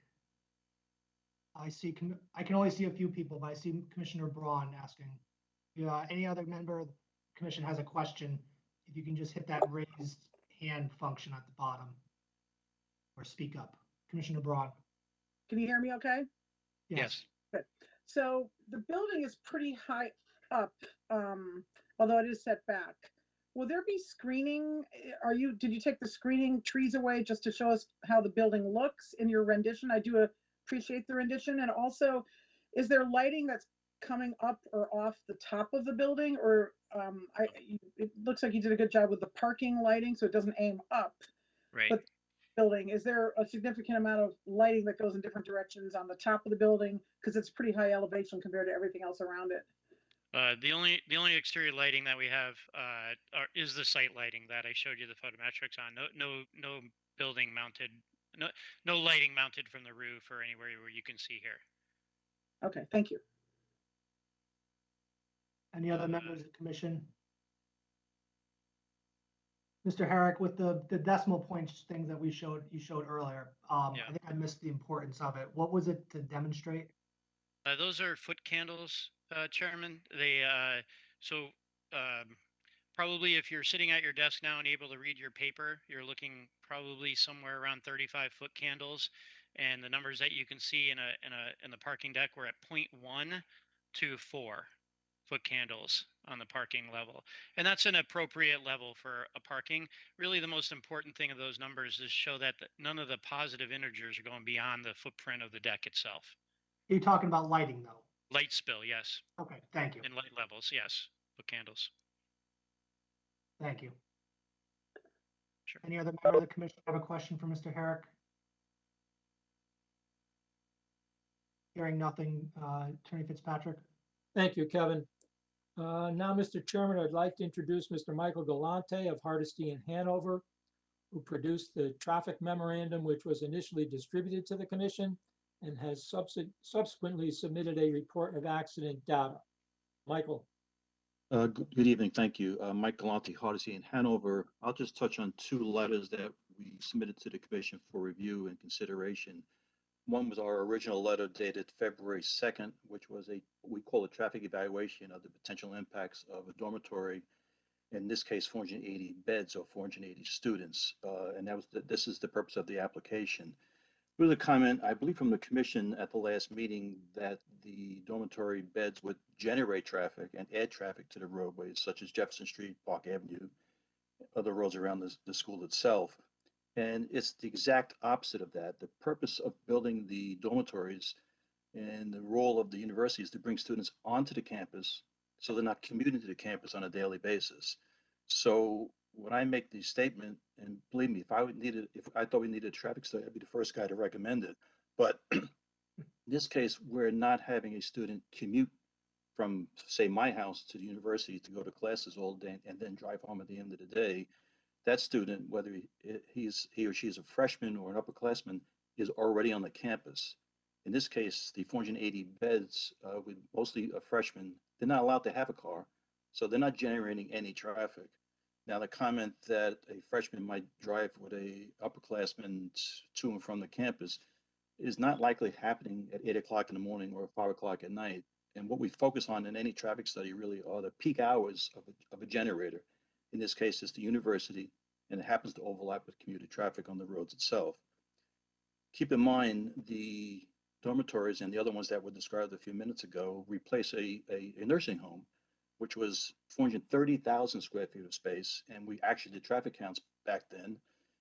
I can only see a few people, but I see Commissioner Braun asking. Yeah, any other member of the commission has a question, if you can just hit that raised hand function at the bottom or speak up. Commissioner Braun. Can you hear me okay? Yes. Good. So the building is pretty high up, although it is set back. Will there be screening? Did you take the screening trees away just to show us how the building looks in your rendition? I do appreciate the rendition. And also, is there lighting that's coming up or off the top of the building? Or it looks like you did a good job with the parking lighting, so it doesn't aim up. Right. But building, is there a significant amount of lighting that goes in different directions on the top of the building? Because it's pretty high elevation compared to everything else around it. The only exterior lighting that we have is the site lighting that I showed you the photometrics on. No building mounted, no lighting mounted from the roof or anywhere where you can see here. Okay, thank you. Any other members of the commission? Mr. Herrick, with the decimal points things that you showed earlier, Yeah. I think I missed the importance of it. What was it to demonstrate? Those are foot candles, Chairman. They probably if you're sitting at your desk now and able to read your paper, you're looking probably somewhere around 35 foot candles, and the numbers that you can see in the parking deck were at 0.1 to 4 foot candles on the parking level, and that's an appropriate level for a parking. Really, the most important thing of those numbers is show that none of the positive integers are going beyond the footprint of the deck itself. You're talking about lighting though. Light spill, yes. Okay, thank you. And light levels, yes. Foot candles. Thank you. Sure. Any other member of the commission have a question for Mr. Herrick? Hearing nothing, Attorney Fitzpatrick. Thank you, Kevin. Now, Mr. Chairman, I'd like to introduce Mr. Michael Galante of Hardesty in Hanover, who produced the traffic memorandum, which was initially distributed to the commission and has subsequently submitted a report of accident data. Michael. Good evening, thank you. Mike Galante, Hardesty in Hanover. I'll just touch on 2 letters that we submitted to the commission for review and consideration. One was our original letter dated February 2nd, which was we call a traffic evaluation of the potential impacts of a dormitory, in this case 480 beds or 480 students, and this is the purpose of the application. There was a comment, I believe, from the commission at the last meeting that the dormitory beds would generate traffic and add traffic to the roadways, such as Jefferson Street, Park Avenue, other roads around the school itself. And it's the exact opposite of that. The purpose of building the dormitories and the role of the university is to bring students onto the campus so they're not commuting to the campus on a daily basis. So when I make the statement, and believe me, if I thought we needed a traffic study, I'd be the first guy to recommend it. But In this case, we're not having a student commute from, say, my house to the university to go to classes all day and then drive home at the end of the day. That student, whether he or she is a freshman or an upperclassman, is already on the campus. In this case, the 480 beds with mostly a freshman, they're not allowed to have a car, so they're not generating any traffic. Now, the comment that a freshman might drive with a upperclassman to and from the campus is not likely happening at 8 o'clock in the morning or 5 o'clock at night. And what we focus on in any traffic study really are the peak hours of a generator. In this case, it's the university, and it happens to overlap with commuter traffic on the roads itself. Keep in mind, the dormitories and the other ones that were described a few minutes ago replace a nursing home, which was 430,000 square feet of space, and we actually did traffic counts back then.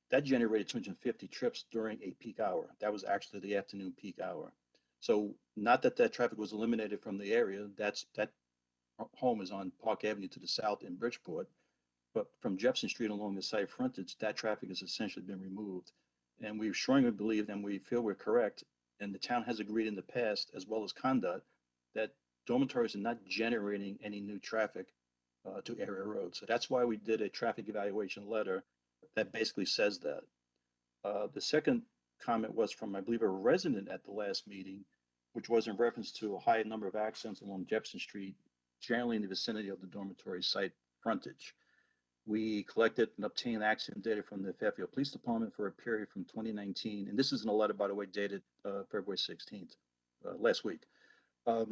That generated 250 trips during a peak hour. That was actually the afternoon peak hour. So not that that traffic was eliminated from the area. That home is on Park Avenue to the south in Bridgeport, but from Jefferson Street along the site frontage, that traffic has essentially been removed. And we strongly believe, and we feel we're correct, and the town has agreed in the past, as well as Conduct, that dormitories are not generating any new traffic to area roads. So that's why we did a traffic evaluation letter that basically says that. The second comment was from, I believe, a resident at the last meeting, which was in reference to a high number of accidents along Jefferson Street, generally in the vicinity of the dormitory site frontage. We collected and obtained accident data from the Fairfield Police Department for a period from 2019, and this is in a letter, by the way, dated February 16th, last week. A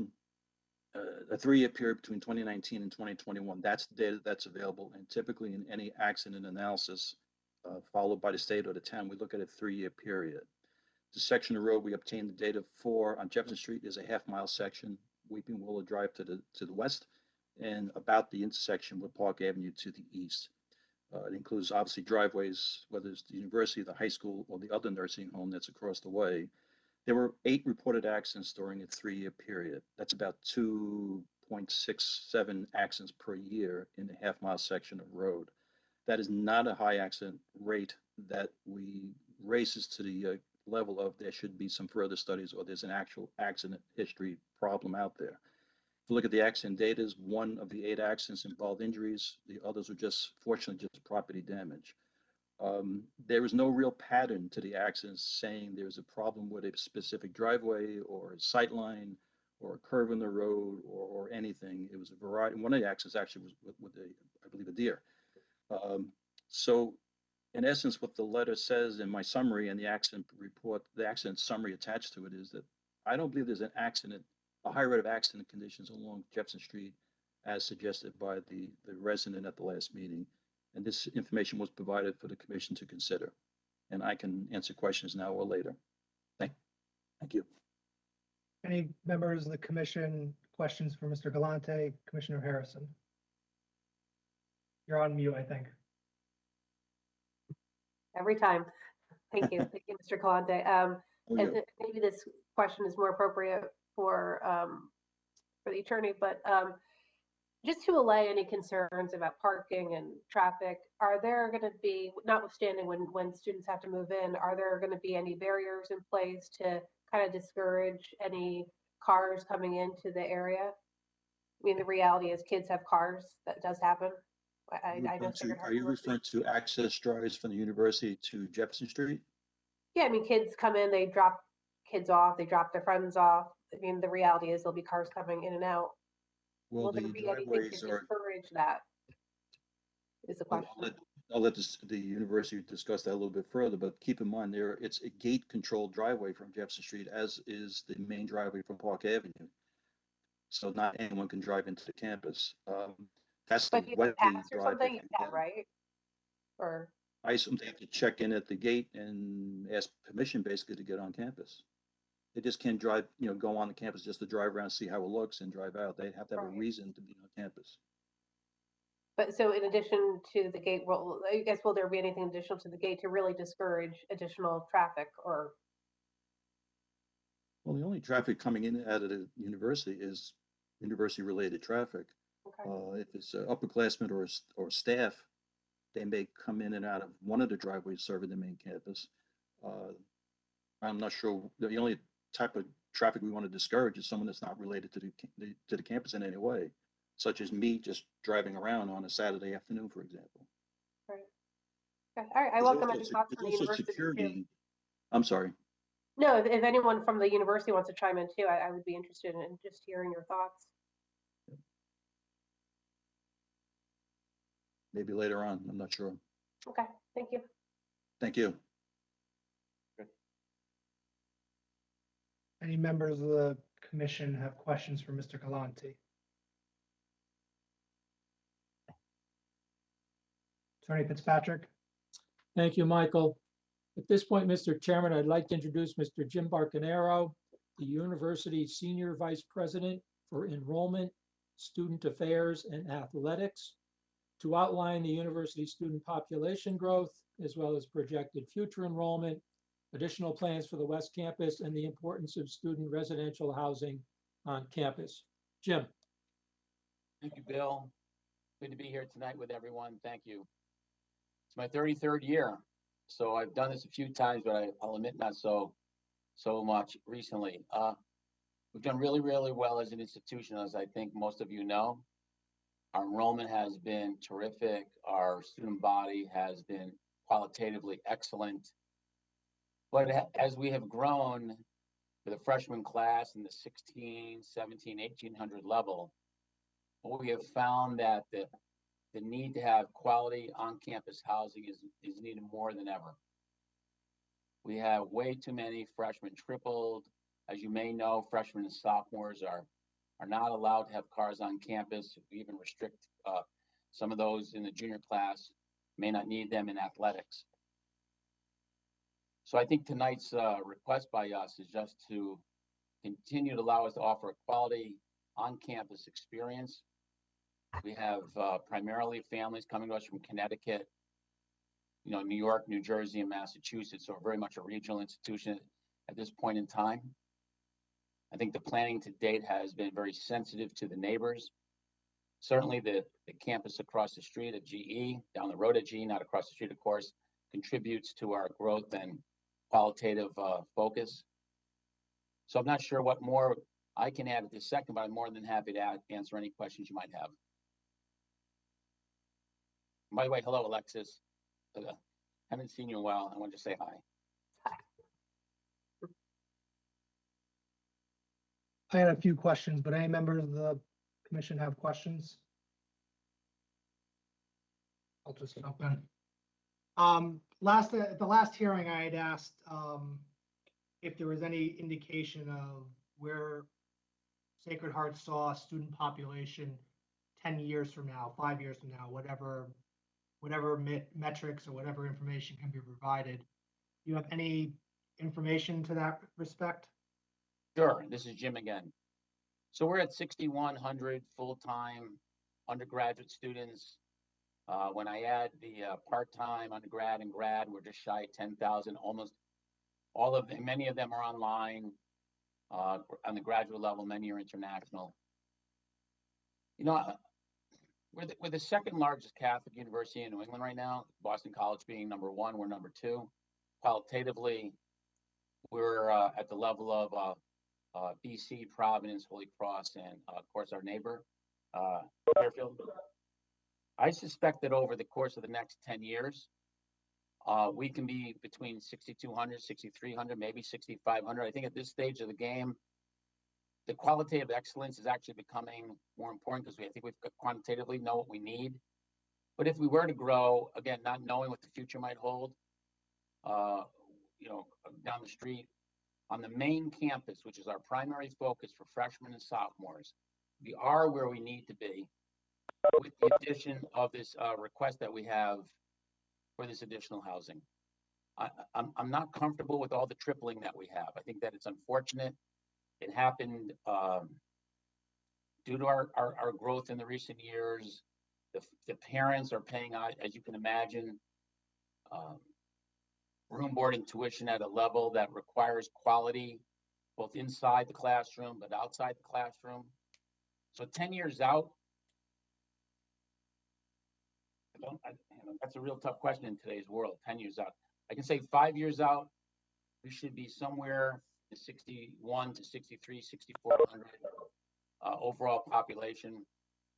3-year period between 2019 and 2021. That's the data that's available, and typically in any accident analysis followed by the state or the town, we look at a 3-year period. The section of road we obtained the data for on Jefferson Street is a half-mile section, Weeping Willow Drive to the west, and about the intersection with Park Avenue to the east. It includes obviously driveways, whether it's the university, the high school, or the other nursing home that's across the way. There were 8 reported accidents during a 3-year period. That's about 2.67 accidents per year in a half-mile section of road. That is not a high accident rate that we raises to the level of there should be some further studies or there's an actual accident history problem out there. If you look at the accident data, 1 of the 8 accidents involved injuries. The others were just, fortunately, just property damage. There is no real pattern to the accidents saying there's a problem with a specific driveway or a sight line or a curve in the road or anything. It was a variety. One of the accidents actually was with I believe, a deer. So in essence, what the letter says in my summary and the accident report, the accident summary attached to it is that I don't believe there's an accident, a high rate of accident conditions along Jefferson Street as suggested by the resident at the last meeting. And this information was provided for the commission to consider. And I can answer questions now or later. Thank you. Any members of the commission, questions for Mr. Galante, Commissioner Harrison? You're on mute, I think. Every time. Thank you. Thank you, Mr. Galante. And maybe this question is more appropriate for the attorney, but just to allay any concerns about parking and traffic, are there going to be, notwithstanding when students have to move in, are there going to be any barriers in place to kind of discourage any cars coming into the area? I mean, the reality is kids have cars. That does happen. I know. Are you referring to access drives from the university to Jefferson Street? Yeah, I mean, kids come in, they drop kids off, they drop their friends off. I mean, the reality is there'll be cars coming in and out. Well, Will there be anything to discourage that? Is the question. I'll let the university discuss that a little bit further, but keep in mind it's a gate-controlled driveway from Jefferson Street, as is the main driveway from Park Avenue. So not anyone can drive into the campus. That's but the if you Wesley pass or drive. something, you can, right? Or I assume they have to check in at the gate and ask permission basically to get on campus. They just can't drive, go on the campus just to drive around, see how it looks and drive out. They have to have a reason to be on campus. But so in addition to the gate, well, I guess, will there be anything additional to the gate to really discourage additional traffic or? Well, the only traffic coming in and out of the university is university-related traffic. Okay. If it's upperclassmen or staff, they may come in and out of one of the driveways serving the main campus. I'm not sure. The only type of traffic we want to discourage is someone that's not related to the campus in any way, such as me just driving around on a Saturday afternoon, for example. Right. Okay. All right. I There's welcome also any se- thoughts there's from the also university too. security. I'm sorry. No, if anyone from the university wants to chime in too, I would be interested in just hearing your thoughts. Maybe later on. I'm not sure. Okay. Thank you. Thank you. Any members of the commission have questions for Mr. Galante? Attorney Fitzpatrick? Thank you, Michael. At this point, Mr. Chairman, I'd like to introduce Mr. Jim Barcanero, the University Senior Vice President for Enrollment, Student Affairs, and Athletics, to outline the university student population growth, as well as projected future enrollment, additional plans for the West Campus, and the importance of student residential housing on campus. Jim. Thank you, Bill. Good to be here tonight with everyone. Thank you. It's my 33rd year, so I've done this a few times, but I'll admit not so much recently. We've done really, really well as an institution, as I think most of you know. Our enrollment has been terrific. Our student body has been qualitatively excellent. But as we have grown for the freshman class in the 16, 17, 1800 level, we have found that the need to have quality on-campus housing is needed more than ever. We have way too many freshmen tripled. As you may know, freshmen and sophomores are not allowed to have cars on campus. We even restrict some of those in the junior class, may not need them in athletics. So I think tonight's request by us is just to continue to allow us to offer a quality on-campus experience. We have primarily families coming to us from Connecticut, New York, New Jersey, and Massachusetts, so very much a regional institution at this point in time. I think the planning to date has been very sensitive to the neighbors. Certainly the campus across the street at GE, down the road at GE, not across the street, of course, contributes to our growth and qualitative focus. So I'm not sure what more I can add at this second, but I'm more than happy to answer any questions you might have. By the way, hello, Alexis. Haven't seen you in a while. I want to say hi. I had a few questions, but any members of the commission have questions? I'll just jump in. At the last hearing, I had asked if there was any indication of where Sacred Heart saw a student population 10 years from now, 5 years from now, whatever metrics or whatever information can be provided. Do you have any information to that respect? Sure, this is Jim again. So we're at 6,100 full-time undergraduate students. When I add the part-time undergrad and grad, we're just shy of 10,000. Almost all of them, many of them are online on the graduate level, many are international. We're the second largest Catholic university in New England right now, Boston College being number one, we're number two. Qualitatively, we're at the level of BC, Providence, Holy Cross, and of course our neighbor, Fairfield. I suspect that over the course of the next 10 years, we can be between 6,200, 6,300, maybe 6,500. I think at this stage of the game, the qualitative excellence is actually becoming more important because I think we've quantitatively know what we need. But if we were to grow, again, not knowing what the future might hold, down the street, on the main campus, which is our primary focus for freshmen and sophomores, we are where we need to be with the addition of this request that we have for this additional housing. I'm not comfortable with all the tripling that we have. I think that it's unfortunate. It happened due to our growth in the recent years. The parents are paying, as you can imagine, room board and tuition at a level that requires quality, both inside the classroom, but outside the classroom. So 10 years out, that's a real tough question in today's world, 10 years out. I can say 5 years out, we should be somewhere the 61 to 63, 6,400 overall population.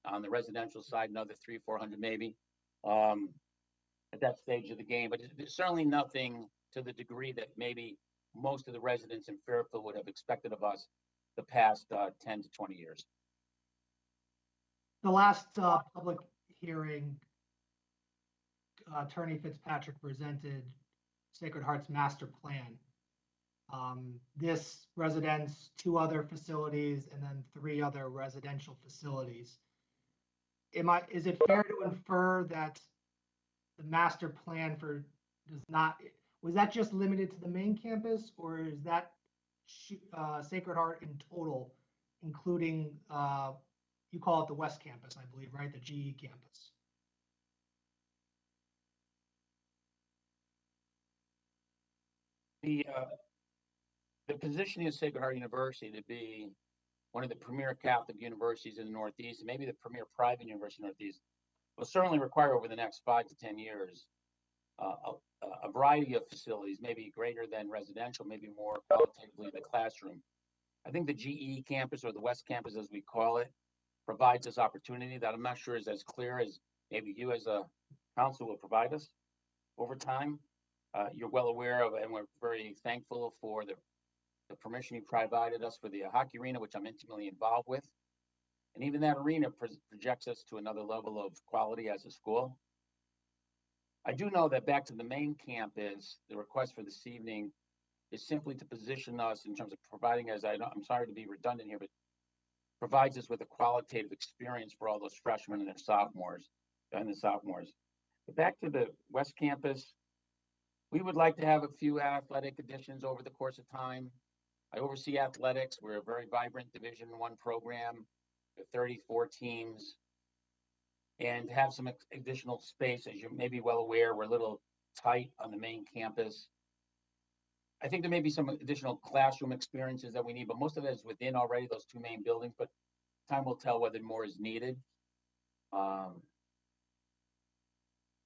On the residential side, another 300, 400 maybe at that stage of the game. But there's certainly nothing to the degree that maybe most of the residents in Fairfield would have expected of us the past 10 to 20 years. The last public hearing, Attorney Fitzpatrick presented Sacred Heart's master plan. This residents 2 other facilities and then 3 other residential facilities. Is it fair to infer that the master plan was that just limited to the main campus, or is that Sacred Heart in total, including, you call it the West Campus, I believe, right? The GE campus. The positioning of Sacred Heart University to be one of the premier Catholic universities in the Northeast, and maybe the premier private university in the Northeast, will certainly require over the next 5 to 10 years a variety of facilities, maybe greater than residential, maybe more qualitatively the classroom. I think the GE campus, or the West Campus as we call it, provides this opportunity that I'm not sure is as clear as maybe you as a council will provide us over time. You're well aware of, and we're very thankful for the permission you provided us for the hockey arena, which I'm intimately involved with. And even that arena projects us to another level of quality as a school. I do know that back to the main campus, the request for this evening is simply to position us in terms of providing, I'm sorry to be redundant here, but provides us with a qualitative experience for all those freshmen and their sophomores. But back to the West Campus, we would like to have a few athletic additions over the course of time. I oversee athletics. We're a very vibrant Division I program with 34 teams. And have some additional space, as you may be well aware, we're a little tight on the main campus. I think there may be some additional classroom experiences that we need, but most of it is within already those 2 main buildings, but time will tell whether more is needed.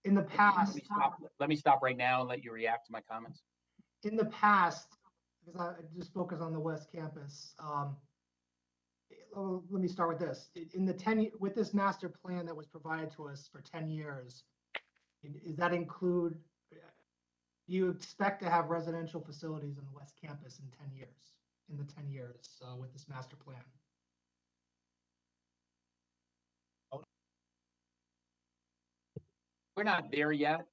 In the past, let me stop right now and let you react to my comments. In the past, because I just focus on the West Campus, let me start with this. In the with this master plan that was provided to us for 10 years, does that include, do you expect to have residential facilities in the West Campus in 10 years, with this master plan? We're not there yet.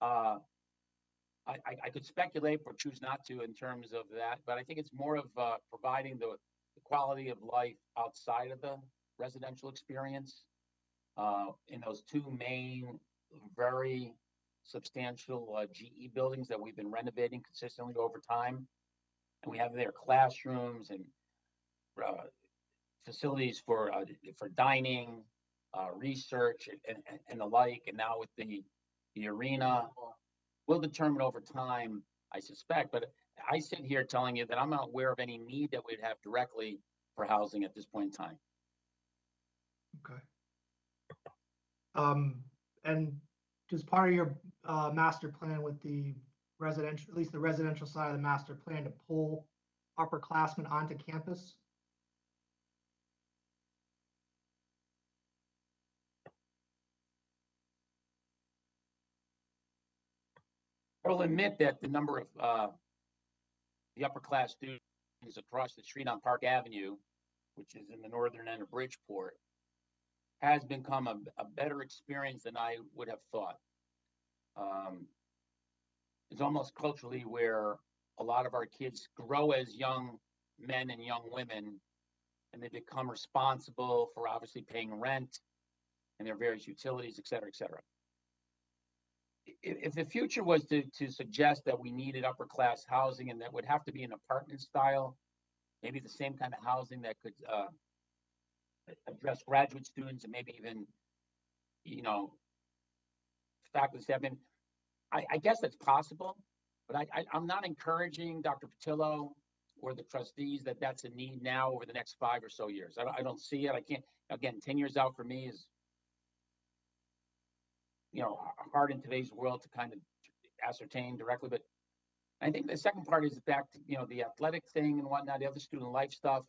I could speculate or choose not to in terms of that, but I think it's more of providing the quality of life outside of the residential experience in those 2 main, very substantial GE buildings that we've been renovating consistently over time. And we have their classrooms and facilities for dining, research, and the like. And now with the arena, we'll determine over time, I suspect. But I sit here telling you that I'm not aware of any need that we'd have directly for housing at this point in time. Okay. And just part of your master plan with the residential, at least the residential side of the master plan, to pull upperclassmen onto campus? I will admit that the number of the upper class students across the street on Park Avenue, which is in the northern end of Bridgeport, has become a better experience than I would have thought. It's almost culturally where a lot of our kids grow as young men and young women, and they become responsible for obviously paying rent and their various utilities, et cetera, et cetera. If the future was to suggest that we needed upper class housing, and that would have to be an apartment style, maybe the same kind of housing that could address graduate students and maybe even, faculty staff, I guess that's possible, but I'm not encouraging Dr. Patillo or the trustees that that's a need now over the next 5 or so years. I don't see it. I can't, again, 10 years out for me is, hard in today's world to kind of ascertain directly, but I think the second part is back to, the athletic thing and whatnot, the other student life stuff.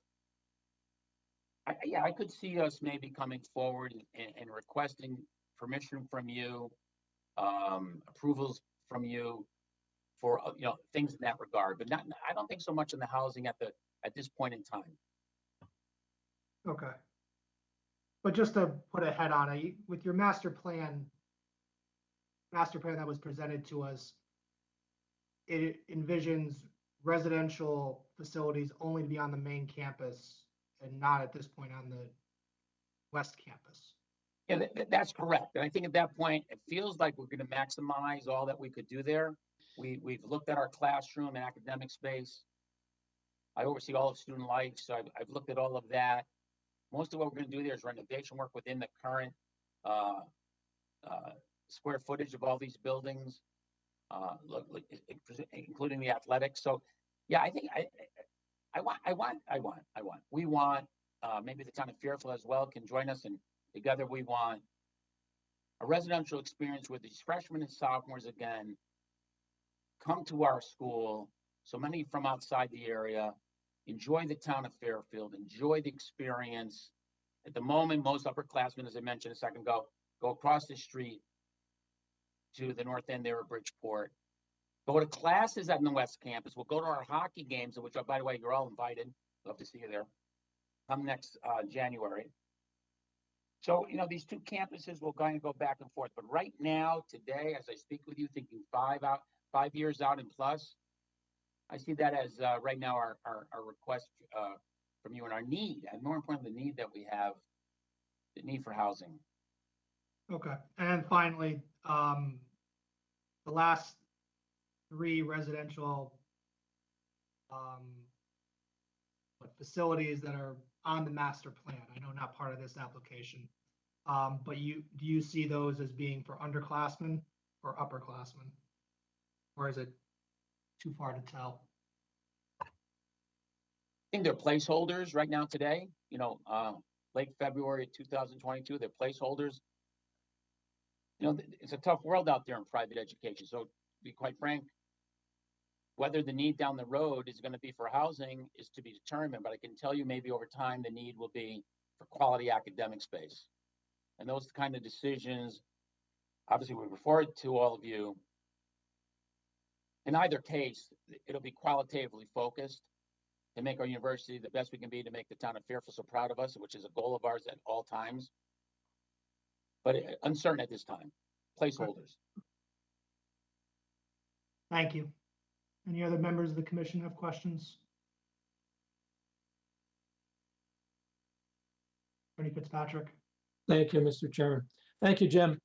Yeah, I could see us maybe coming forward and requesting permission from you, approvals from you for, things in that regard, but I don't think so much in the housing at this point in time. Okay. But just to put a head on it, with your master plan that was presented to us, it envisions residential facilities only to be on the main campus and not at this point on the west campus. Yeah, that's correct. And I think at that point, it feels like we're going to maximize all that we could do there. We've looked at our classroom and academic space. I oversee all of student life, so I've looked at all of that. Most of what we're going to do there is renovation work within the current square footage of all these buildings, including the athletics. So, yeah, I think we want, maybe the town of Fairfield as well can join us, and together we want a residential experience where these freshmen and sophomores again come to our school. So many from outside the area enjoy the town of Fairfield, enjoy the experience. At the moment, most upperclassmen, as I mentioned a second ago, go across the street to the north end there of Bridgeport, go to classes on the West Campus. We'll go to our hockey games, which, by the way, you're all invited. Love to see you there. Come next January. So, these two campuses will kind of go back and forth. But right now, today, as I speak with you, thinking 5 years out and plus, I see that as right now our request from you and our need, and more importantly, the need that we have, the need for housing. Okay. And finally, the last 3 residential facilities that are on the master plan, I know not part of this application, but do you see those as being for underclassmen or upperclassmen? Or is it too far to tell? I think they're placeholders right now today, late February 2022, they're placeholders. It's a tough world out there in private education. So to be quite frank, whether the need down the road is going to be for housing is to be determined, but I can tell you maybe over time, the need will be for quality academic space. And those kind of decisions, obviously we refer it to all of you. In either case, it'll be qualitatively focused to make our university the best we can be, to make the town of Fairfield so proud of us, which is a goal of ours at all times. But uncertain at this time, placeholders. Thank you. Any other members of the commission have questions? Attorney Fitzpatrick. Thank you, Mr. Chairman. Thank you, Jim.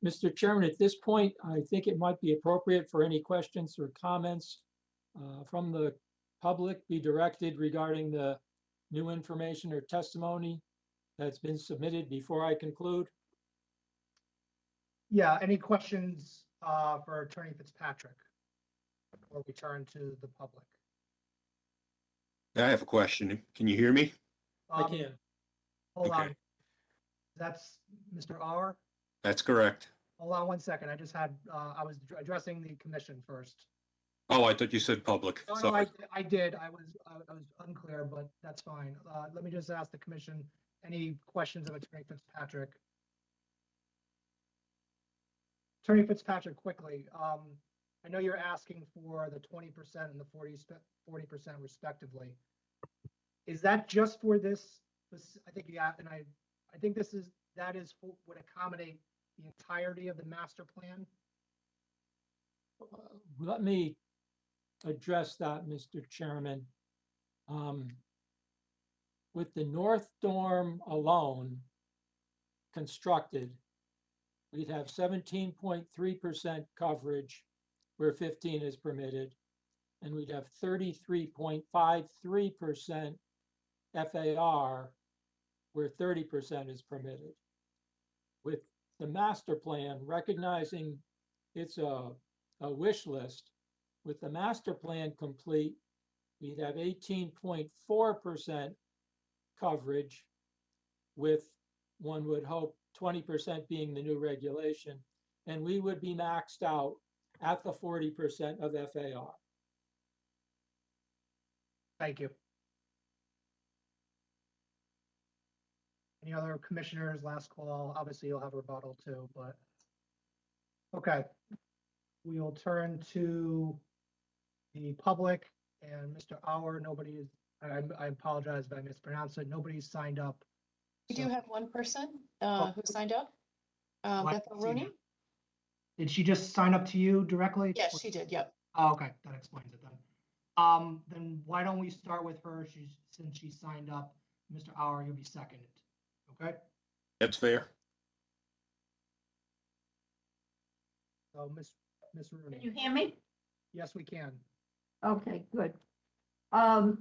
Mr. Chairman, at this point, I think it might be appropriate for any questions or comments from the public be directed regarding the new information or testimony that's been submitted before I conclude. Yeah, any questions for Attorney Fitzpatrick before we turn to the public? I have a question. Can you hear me? I can. Hold Okay. on. That's Mr. Auer? That's correct. Hold on one second. I just had, I was addressing the commission first. Oh, I thought you said public. No, Sorry. I did. I was unclear, but that's fine. Let me just ask the commission, any questions of Attorney Fitzpatrick? Attorney Fitzpatrick, quickly. I know you're asking for the 20% and the 40% respectively. Is that just for this? I think I think that would accommodate the entirety of the master plan. Let me address that, Mr. Chairman. With the North Dorm alone constructed, we'd have 17.3% coverage where 15 is permitted, and we'd have 33.53% FAR where 30% is permitted. With the master plan, recognizing it's a wish list, with the master plan complete, we'd have 18.4% coverage, with, one would hope, 20% being the new regulation, and we would be maxed out at the 40% of FAR. Thank you. Any other commissioners, last call? Obviously, you'll have a rebuttal too, but. Okay. We'll turn to the public and Mr. Auer. Nobody is, I apologize if I mispronounced it. Nobody's signed up. We So- do have one person Oh. who signed up, Why Bethel don't you see Rooney. her? Did she just sign up to you directly? Yes, she did. Yep. Oh, okay, that explains it then. Then why don't we start with her? Since she signed up, Mr. Auer, you'll be seconded. Okay, That's fair. so Miss Can Rooney. you hear me? Yes, we can. Okay, good. I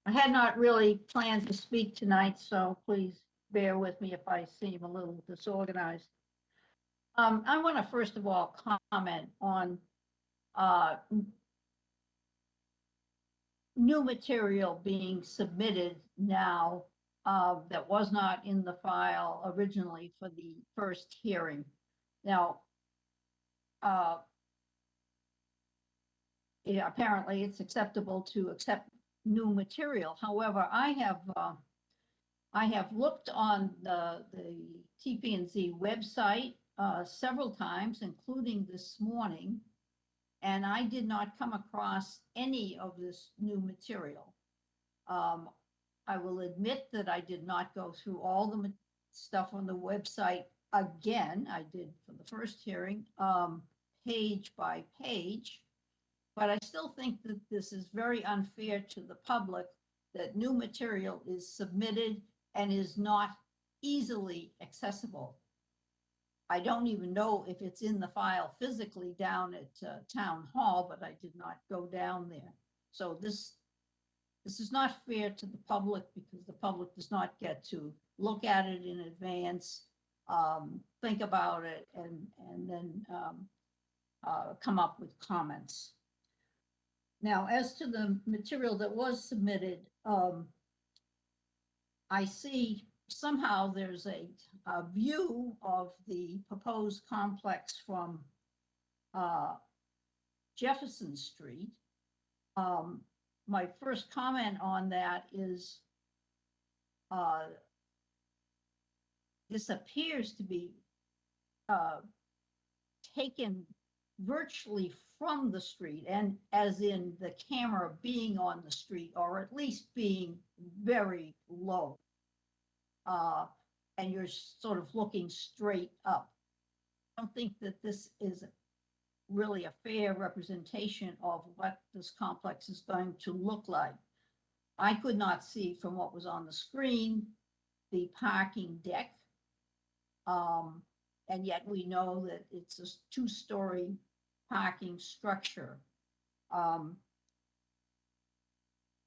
had not really planned to speak tonight, so please bear with me if I seem a little disorganized. I want to first of all comment on new material being submitted now that was not in the file originally for the first hearing. Now, yeah, apparently it's acceptable to accept new material. However, I have looked on the TPZ website several times, including this morning, and I did not come across any of this new material. I will admit that I did not go through all the stuff on the website again. I did for the first hearing, page by page. But I still think that this is very unfair to the public that new material is submitted and is not easily accessible. I don't even know if it's in the file physically down at Town Hall, but I did not go down there. So this is not fair to the public because the public does not get to look at it in advance, think about it, and then come up with comments. Now, as to the material that was submitted, I see somehow there's a view of the proposed complex from Jefferson Street. My first comment on that is this appears to be taken virtually from the street, and as in the camera being on the street, or at least being very low. And you're sort of looking straight up. I don't think that this is really a fair representation of what this complex is going to look like. I could not see from what was on the screen the parking deck. And yet we know that it's a two-story parking structure.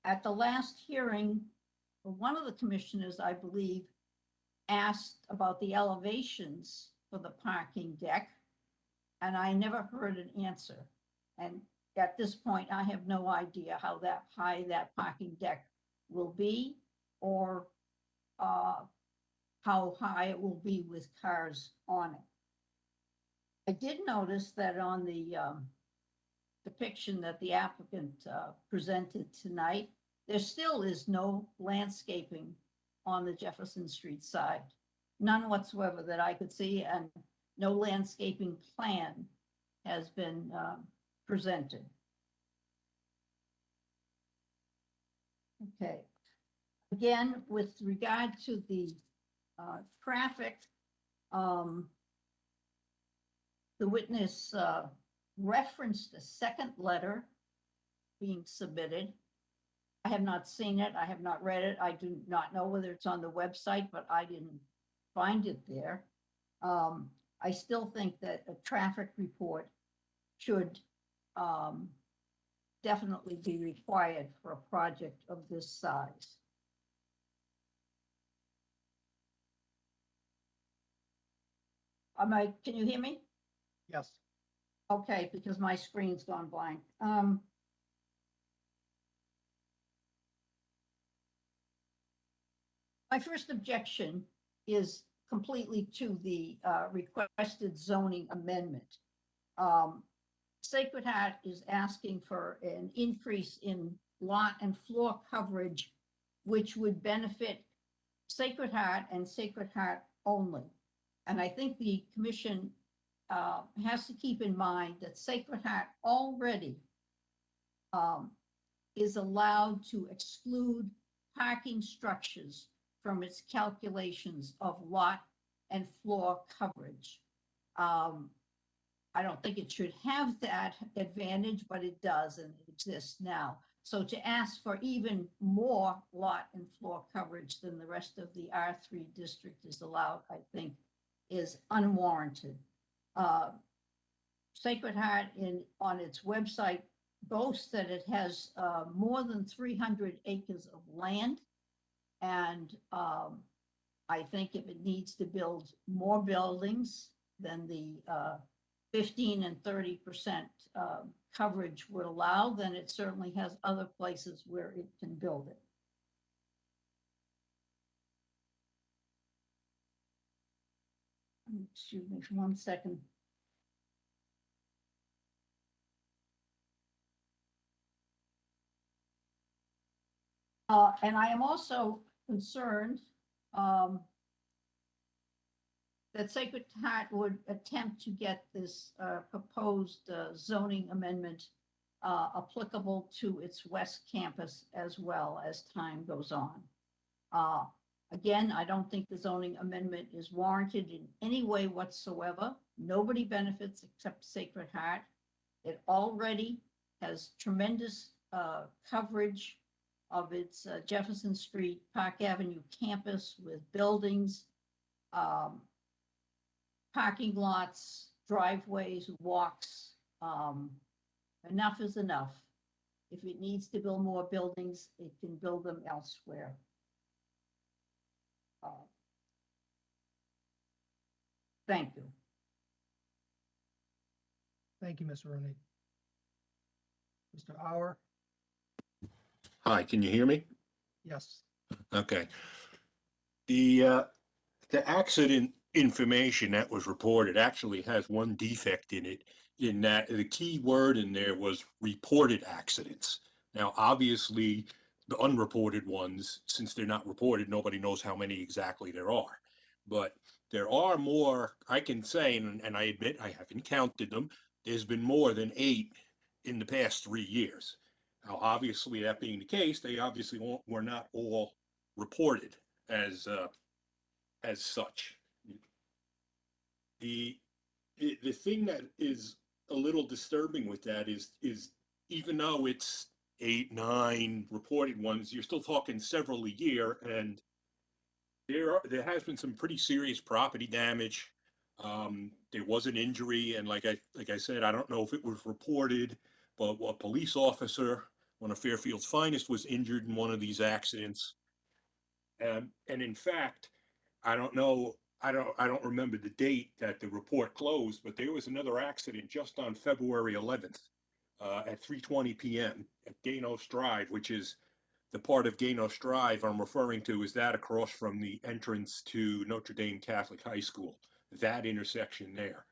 At the last hearing, one of the commissioners, I believe, asked about the elevations for the parking deck, and I never heard an answer. And at this point, I have no idea how high that parking deck will be, or how high it will be with cars on it. I did notice that on the depiction that the applicant presented tonight, there still is no landscaping on the Jefferson Street side. None whatsoever that I could see, and no landscaping plan has been presented. Okay. Again, with regard to the traffic, the witness referenced a second letter being submitted. I have not seen it. I have not read it. I do not know whether it's on the website, but I didn't find it there. I still think that a traffic report should definitely be required for a project of this size. Can you hear me? Yes. Okay, because my screen's gone blank. My first objection is completely to the requested zoning amendment. Sacred Heart is asking for an increase in lot and floor coverage, which would benefit Sacred Heart and Sacred Heart only. And I think the commission has to keep in mind that Sacred Heart already is allowed to exclude parking structures from its calculations of lot and floor coverage. I don't think it should have that advantage, but it does, and it exists now. So to ask for even more lot and floor coverage than the rest of the R3 district is allowed, I think, is unwarranted. Sacred Heart on its website boasts that it has more than 300 acres of land. And I think if it needs to build more buildings than the 15 and 30% coverage would allow, then it certainly has other places where it can build it. Excuse me for 1 second. And I am also concerned that Sacred Heart would attempt to get this proposed zoning amendment applicable to its west campus as well as time goes on. Again, I don't think the zoning amendment is warranted in any way whatsoever. Nobody benefits except Sacred Heart. It already has tremendous coverage of its Jefferson Street, Park Avenue campus with buildings, parking lots, driveways, walks. Enough is enough. If it needs to build more buildings, it can build them elsewhere. Thank you. Thank you, Ms. Rooney. Mr. Auer? Hi, can you hear me? Yes. Okay. The accident information that was reported actually has one defect in it, in that the key word in there was reported accidents. Now, obviously, the unreported ones, since they're not reported, nobody knows how many exactly there are. But there are more, I can say, and I admit I haven't counted them, there's been more than 8 in the past 3 years. Now, obviously, that being the case, they obviously were not all reported as such. The thing that is a little disturbing with that is even though it's 8, 9 reported ones, you're still talking several a year, and there has been some pretty serious property damage. There was an injury, and like I said, I don't know if it was reported, but a police officer, one of Fairfield's finest, was injured in one of these accidents. And in fact, I don't remember the date that the report closed, but there was another accident just on February 11th at 3:20 p.m. at Ganos Drive, which is the part of Ganos Drive I'm referring to is that across from the entrance to Notre Dame Catholic High School, that intersection there.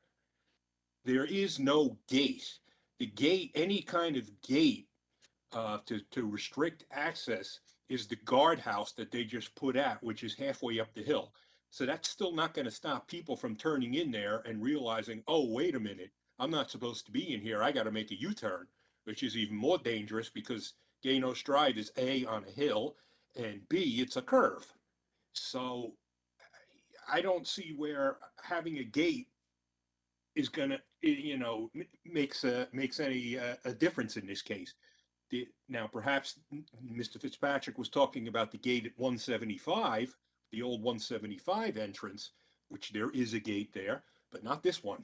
There is no gate. The gate, any kind of gate to restrict access is the guardhouse that they just put out, which is halfway up the hill. So that's still not going to stop people from turning in there and realizing, oh, wait a minute, I'm not supposed to be in here. I got to make a U-turn, which is even more dangerous because Ganos Drive is A, on a hill, and B, it's a curve. So I don't see where having a gate is going to, makes any a difference in this case. Now, perhaps Mr. Fitzpatrick was talking about the gate at 175, the old 175 entrance, which there is a gate there, but not this one.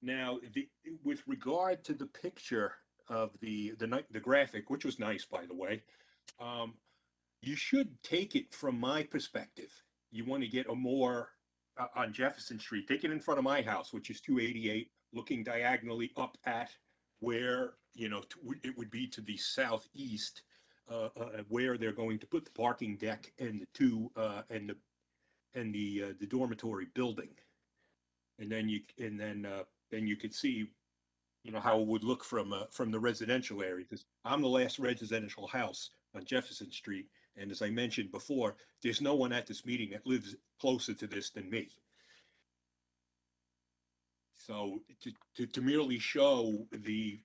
Now, with regard to the picture of the graphic, which was nice, by the way, you should take it from my perspective. You want to get a more on Jefferson Street, take it in front of my house, which is 288, looking diagonally up at where, it would be to the southeast, where they're going to put the parking deck and the dormitory building. And then you could see you know, how it would look from the residential area, because I'm the last residential house on Jefferson Street. And as I mentioned before, there's no one at this meeting that lives closer to this than me. So to merely show the,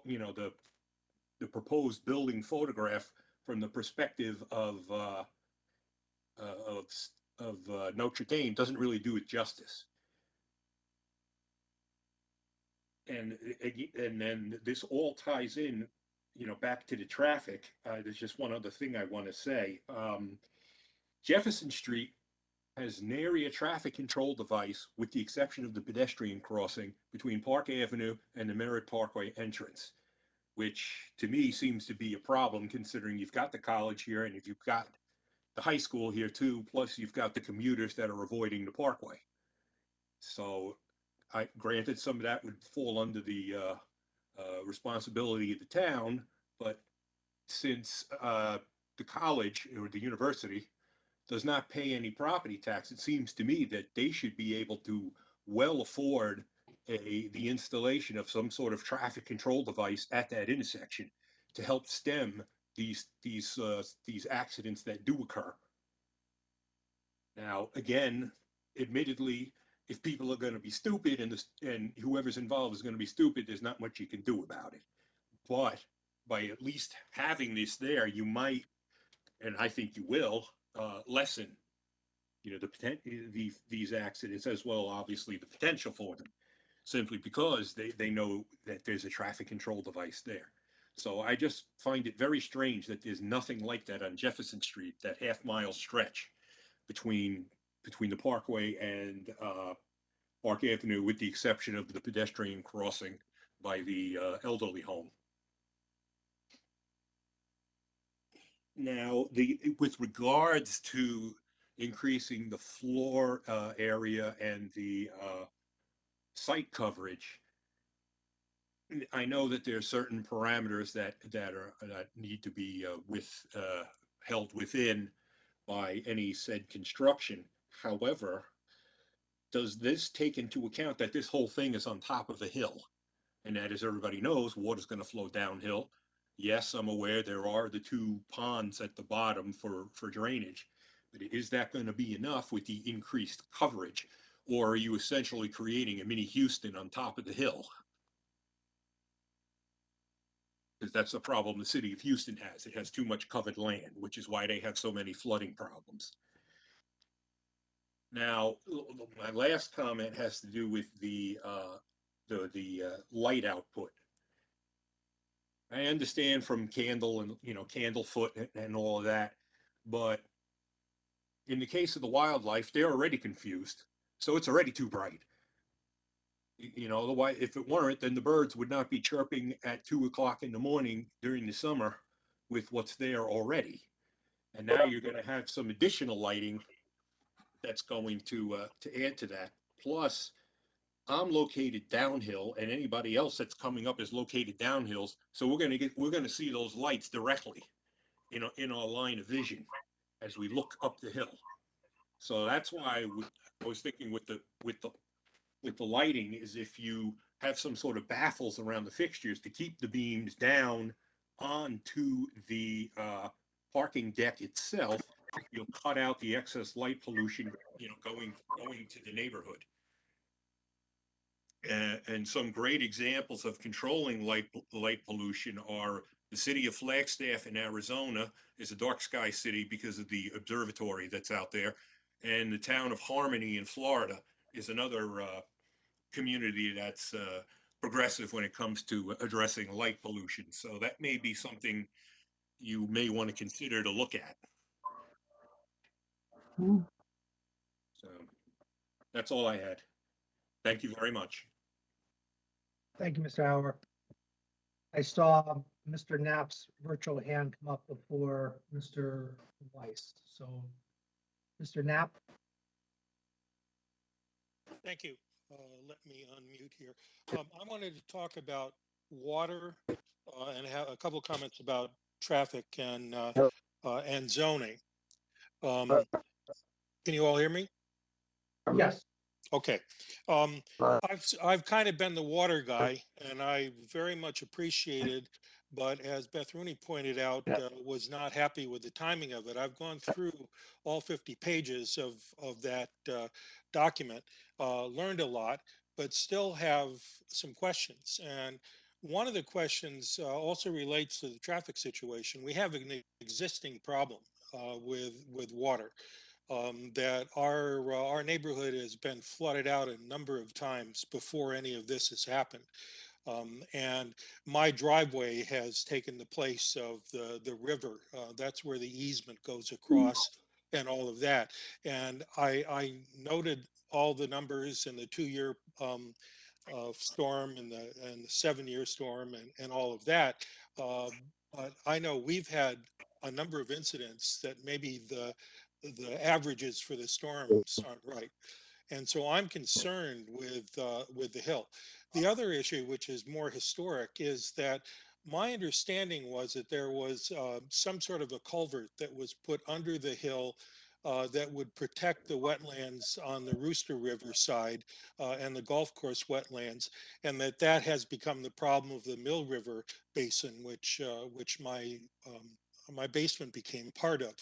you know, the proposed building photograph from the perspective of Notre Dame doesn't really do it justice. And then this all ties in, you know, back to the traffic. There's just one other thing I want to say. Jefferson Street has nary a traffic control device, with the exception of the pedestrian crossing between Park Avenue and the Merritt Parkway entrance, which to me seems to be a problem, considering you've got the college here and if you've got the high school here too, plus you've got the commuters that are avoiding the Parkway. So granted, some of that would fall under the responsibility of the town, but since the college or the university does not pay any property tax, it seems to me that they should be able to well afford the installation of some sort of traffic control device at that intersection to help stem these accidents that do occur. Now, again, admittedly, if people are going to be stupid and whoever's involved is going to be stupid, there's not much you can do about it. But by at least having this there, you might, and I think you will, lessen, you know, these accidents, as well, obviously, the potential for them, simply because they know that there's a traffic control device there. So I just find it very strange that there's nothing like that on Jefferson Street, that half-mile stretch between the Parkway and Park Avenue, with the exception of the pedestrian crossing by the elderly home. Now, with regards to increasing the floor area and the site coverage, I know that there are certain parameters that need to be held within by any said construction. However, does this take into account that this whole thing is on top of a hill, and that, as everybody knows, water's going to flow downhill? Yes, I'm aware there are the two ponds at the bottom for drainage, but is that going to be enough with the increased coverage? Or are you essentially creating a mini Houston on top of the hill? Because that's the problem the city of Houston has. It has too much covered land, which is why they have so many flooding problems. Now, my last comment has to do with the light output. I understand from candle and, you know, candle foot and all of that, but in the case of the wildlife, they're already confused, so it's already too bright. You know, otherwise, if it weren't, then the birds would not be chirping at 2 o'clock in the morning during the summer with what's there already. And now you're going to have some additional lighting that's going to add to that. Plus, I'm located downhill, and anybody else that's coming up is located downhills. So we're going to see those lights directly in our line of vision as we look up the hill. So that's why I was thinking with the lighting, is if you have some sort of baffles around the fixtures to keep the beams down onto the parking deck itself, you'll cut out the excess light pollution, you know, going to the neighborhood. And some great examples of controlling light pollution are the city of Flagstaff in Arizona is a dark sky city because of the observatory that's out there. And the town of Harmony in Florida is another community that's progressive when it comes to addressing light pollution. So that may be something you may want to consider to look at. So that's all I had. Thank you very much. Thank you, Mr. Hauer. I saw Mr. Knapp's virtual hand come up before Mr. Weiss. So, Mr. Knapp. Thank you. Let me unmute here. I wanted to talk about water and have a couple of comments about traffic and zoning. Can you all hear me? Yes. Okay. I've kind of been the water guy, and I very much appreciated, but as Beth Rooney pointed out, was not happy with the timing of it. I've gone through all 50 pages of that document, learned a lot, but still have some questions. And one of the questions also relates to the traffic situation. We have an existing problem with water. That our neighborhood has been flooded out a number of times before any of this has happened. And my driveway has taken the place of the river. That's where the easement goes across and all of that. And I noted all the numbers in the 2-year storm and the 7-year storm and all of that. But I know we've had a number of incidents that maybe the averages for the storms aren't right. And so I'm concerned with the hill. The other issue, which is more historic, is that my understanding was that there was some sort of a culvert that was put under the hill that would protect the wetlands on the Rooster River side and the golf course wetlands, and that has become the problem of the Mill River Basin, which my basement became part of.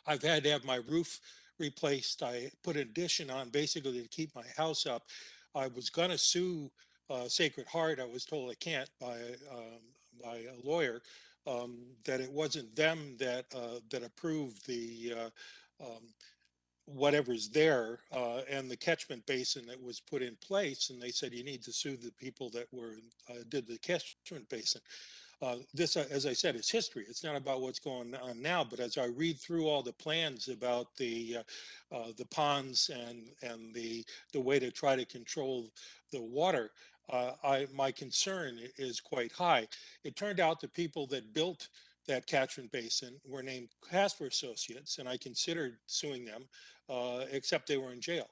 I've had to have my roof replaced. I put an addition on basically to keep my house up. I was going to sue Sacred Heart. I was told I can't by a lawyer, that it wasn't them that approved the whatever's there and the catchment basin that was put in place. And they said you need to sue the people that did the catchment basin. This, as I said, is history. It's not about what's going on now. But as I read through all the plans about the ponds and the way to try to control the water, my concern is quite high. It turned out the people that built that catchment basin were named Casper Associates, and I considered suing them, except they were in jail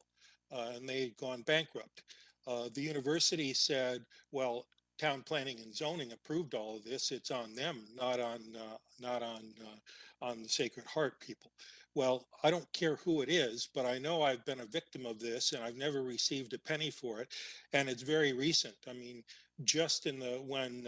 and they had gone bankrupt. The university said, well, town planning and zoning approved all of this. It's on them, not on the Sacred Heart people. Well, I don't care who it is, but I know I've been a victim of this, and I've never received a penny for it. And it's very recent. I mean, just when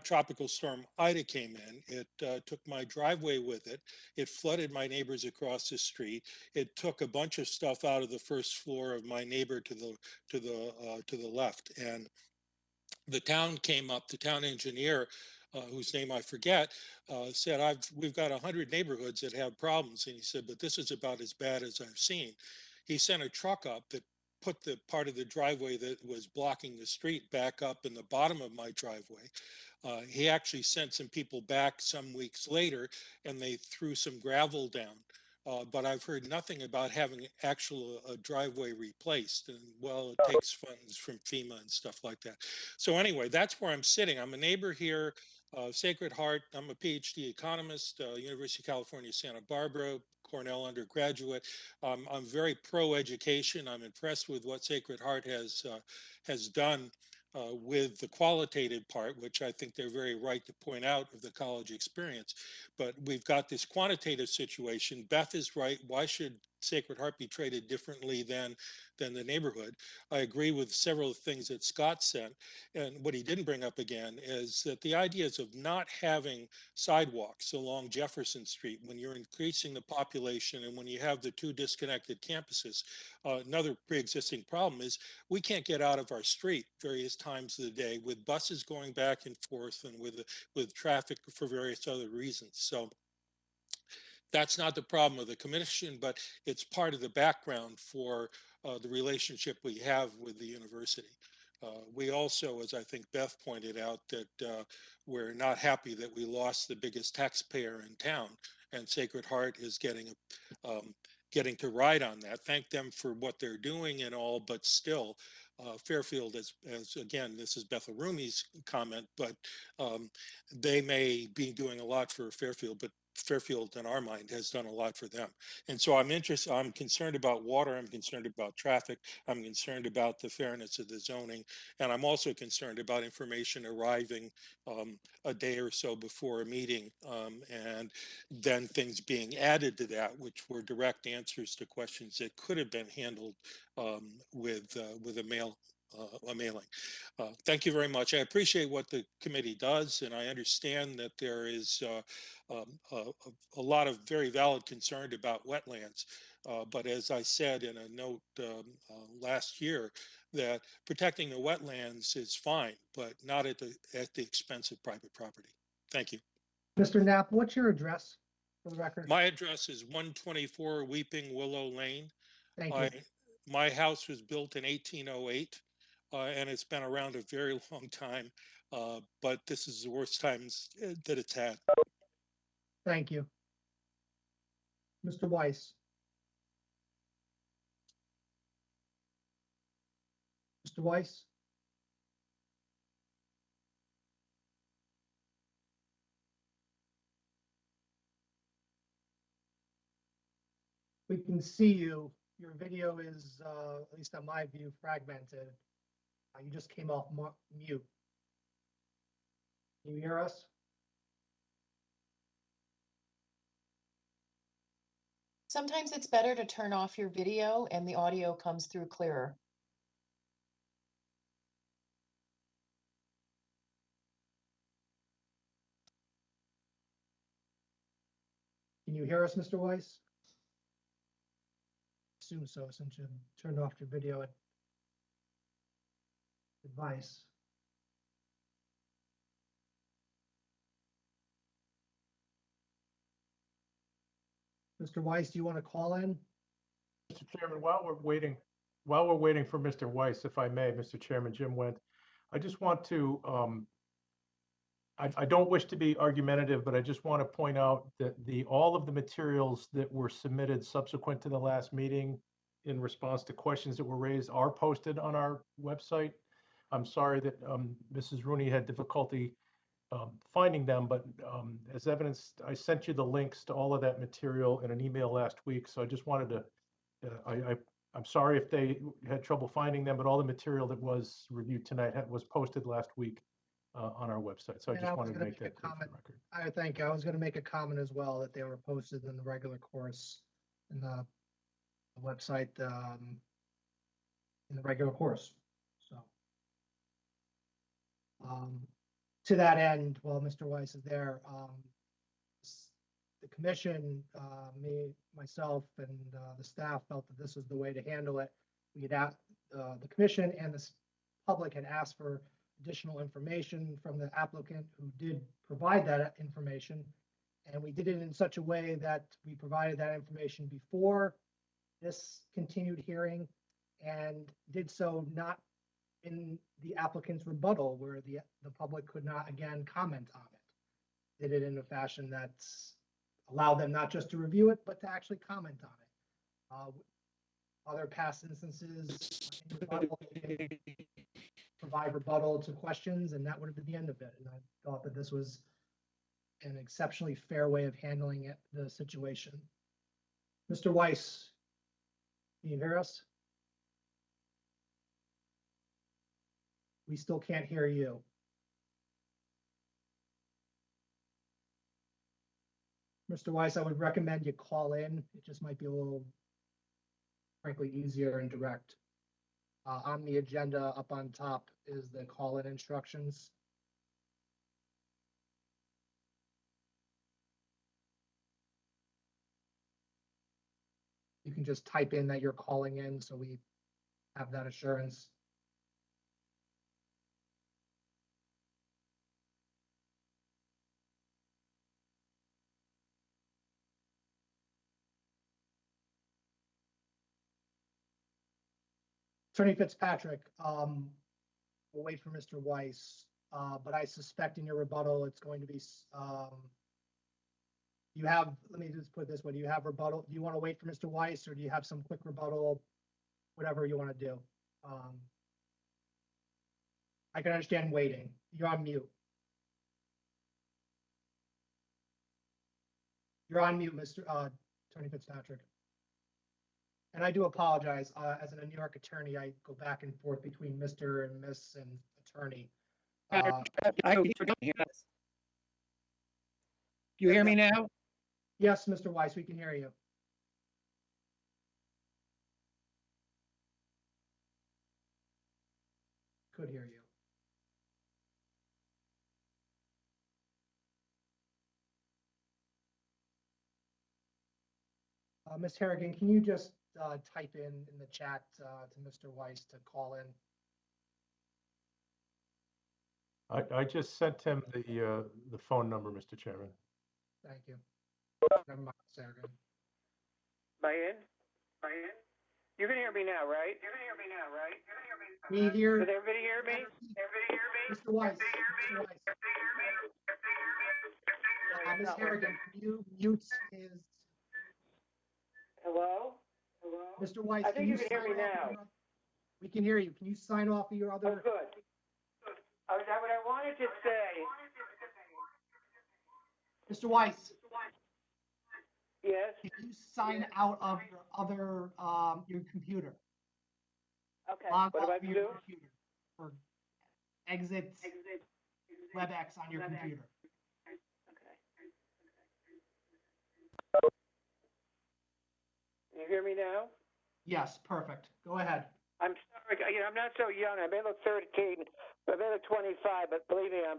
Tropical Storm Ida came in, it took my driveway with it. It flooded my neighbors across the street. It took a bunch of stuff out of the first floor of my neighbor to the left. And the town came up, the town engineer, whose name I forget, said, we've got 100 neighborhoods that have problems. And he said, but this is about as bad as I've seen. He sent a truck up that put the part of the driveway that was blocking the street back up in the bottom of my driveway. He actually sent some people back some weeks later, and they threw some gravel down. But I've heard nothing about having actual driveway replaced. And well, it takes funds from FEMA and stuff like that. So anyway, that's where I'm sitting. I'm a neighbor here, Sacred Heart. I'm a PhD economist, University of California, Santa Barbara, Cornell undergraduate. I'm very pro-education. I'm impressed with what Sacred Heart has done with the qualitative part, which I think they're very right to point out of the college experience. But we've got this quantitative situation. Beth is right. Why should Sacred Heart be treated differently than the neighborhood? I agree with several things that Scott said. And what he didn't bring up again is that the ideas of not having sidewalks along Jefferson Street when you're increasing the population and when you have the two disconnected campuses, another pre-existing problem is we can't get out of our street various times of the day with buses going back and forth and with traffic for various other reasons. So that's not the problem of the commission, but it's part of the background for the relationship we have with the university. We also, as I think Beth pointed out, that we're not happy that we lost the biggest taxpayer in town, and Sacred Heart is getting to ride on that. Thank them for what they're doing and all, but still, Fairfield, as again, this is Beth Arumi's comment, but they may be doing a lot for Fairfield, but Fairfield, in our mind, has done a lot for them. And so I'm concerned about water, I'm concerned about traffic, I'm concerned about the fairness of the zoning, and I'm also concerned about information arriving a day or so before a meeting, and then things being added to that, which were direct answers to questions that could have been handled with a mailing. Thank you very much. I appreciate what the committee does, and I understand that there is a lot of very valid concern about wetlands. But as I said in a note last year, that protecting the wetlands is fine, but not at the expense of private property. Thank you. Mr. Knapp, what's your address for the record? My address is 124 Weeping Willow Lane. Thank you. My house was built in 1808, and it's been around a very long time, but this is the worst times that it's had. Thank you. Mr. Weiss. Mr. Weiss? We can see you. Your video is, at least on my view, fragmented. You just came off mute. Can you hear us? Sometimes it's better to turn off your video and the audio comes through clearer. Can you hear us, Mr. Weiss? Assume so, since you turned off your video advice. Mr. Weiss, do you want to call in? Mr. Chairman, while we're waiting for Mr. Weiss, if I may, Mr. Chairman, Jim Wendt, I just want to, I don't wish to be argumentative, but I just want to point out that all of the materials that were submitted subsequent to the last meeting in response to questions that were raised are posted on our website. I'm sorry that Mrs. Rooney had difficulty finding them, but as evidenced, I sent you the links to all of that material in an email last week. So I just wanted to, I'm sorry if they had trouble finding them, but all the material that was reviewed tonight was posted last week on our website. So I just wanted to make that clear for the record. I thank you. I was going to make a comment as well that they were posted in the regular course in the website in the regular course. So to that end, while Mr. Weiss is there, the commission, myself, and the staff felt that this was the way to handle it. We had asked, the commission and the public had asked for additional information from the applicant, who did provide that information. And we did it in such a way that we provided that information before this continued hearing, and did so not in the applicant's rebuttal, where the public could not again comment on it. Did it in a fashion that's allowed them not just to review it, but to actually comment on it. Other past instances, provide rebuttal to questions, and that would have been the end of it. And I thought that this was an exceptionally fair way of handling it, the situation. Mr. Weiss, can you hear us? We still can't hear you. Mr. Weiss, I would recommend you call in. It just might be a little, frankly, easier and direct. On the agenda up on top is the call-in instructions. You can just type in that you're calling in so we have that assurance. Attorney Fitzpatrick, we'll wait for Mr. Weiss, but I suspect in your rebuttal, it's going to be, you have, let me just put it this way, do you have rebuttal? Do you want to wait for Mr. Weiss, or do you have some quick rebuttal, whatever you want to do? I can understand waiting. You're on mute. You're on mute, Attorney Fitzpatrick. And I do apologize. As a New York attorney, I go back and forth between Mr. and Miss and attorney. You hear me now? Yes, Mr. Weiss, we can hear you. Could hear you. Ms. Harrigan, can you just type in the chat to Mr. Weiss to call in? I just sent him the phone number, Mr. Chairman. Thank you. Never mind, Ms. Harrigan. Diane? You can hear me now, right? Can you hear? Does everybody hear me? Mr. Weiss, Mr. Weiss. Ms. Harrigan, can you mute his? Hello? Mr. Weiss, I think you can hear sign me off now. your- We can hear you. Can you sign off of your Oh, other? good. What I wanted to say, Mr. Weiss, yes, can you sign out of your other, your computer? okay, Log what do I off have to your do? computer or exit WebEx on your computer. You hear me now? Yes, perfect. Go ahead. I'm sorry, I'm not so young. I may look 13, I may look 25, but believe me, I'm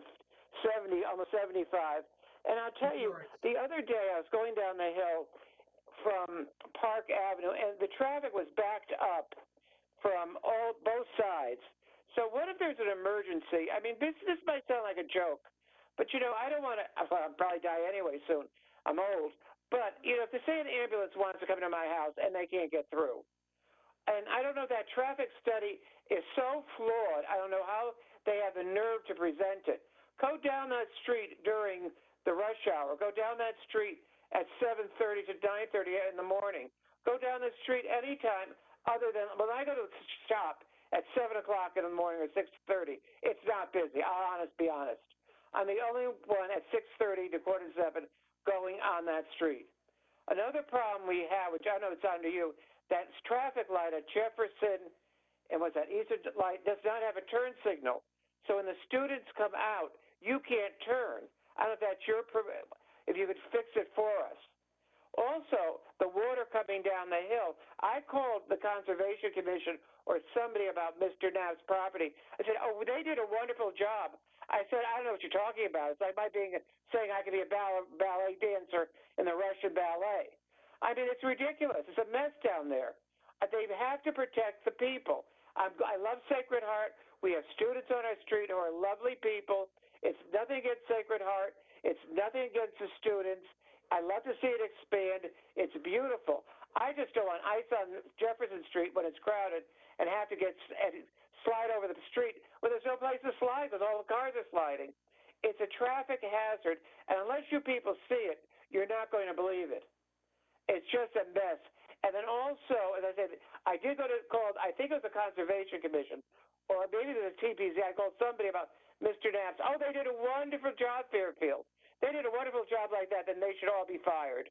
70, almost 75. And I'll tell you, the other day I was going down the hill from Park Avenue, and the traffic was backed up from both sides. So what if there's an emergency? I mean, this might sound like a joke, but I don't want to. I'll probably die anyway soon. I'm old. But if they say an ambulance wants to come into my house and they can't get through, and I don't know, that traffic study is so flawed. I don't know how they have the nerve to present it. Go down that street during the rush hour. Go down that street at 7:30 to 9:30 in the morning. Go down the street anytime other than when I go to shop at 7 o'clock in the morning or 6:30. It's not busy. I'll be honest. I'm the only one at 6:30 to 6:45 going on that street. Another problem we have, which I know it's on to you, that traffic light at Jefferson and what's that, Eastern Light, does not have a turn signal. So when the students come out, you can't turn. I don't know if that's if you could fix it for us. Also, the water coming down the hill. I called the Conservation Commission or somebody about Mr. Knapp's property. I said, oh, they did a wonderful job. I said, I don't know what you're talking about. It's like my saying I could be a ballet dancer in the Russian ballet. I mean, it's ridiculous. It's a mess down there. They have to protect the people. I love Sacred Heart. We have students on our street who are lovely people. It's nothing against Sacred Heart. It's nothing against the students. I love to see it expand. It's beautiful. I just don't want ice on Jefferson Street when it's crowded and have to slide over the street when there's no place to slide because all the cars are sliding. It's a traffic hazard, and unless you people see it, you're not going to believe it. It's just a mess. And then also, as I said, I did I think it was the Conservation Commission, or maybe the TPZ. I called somebody about Mr. Knapp's. Oh, they did a wonderful job, Fairfield. They did a wonderful job like that, then they should all be fired.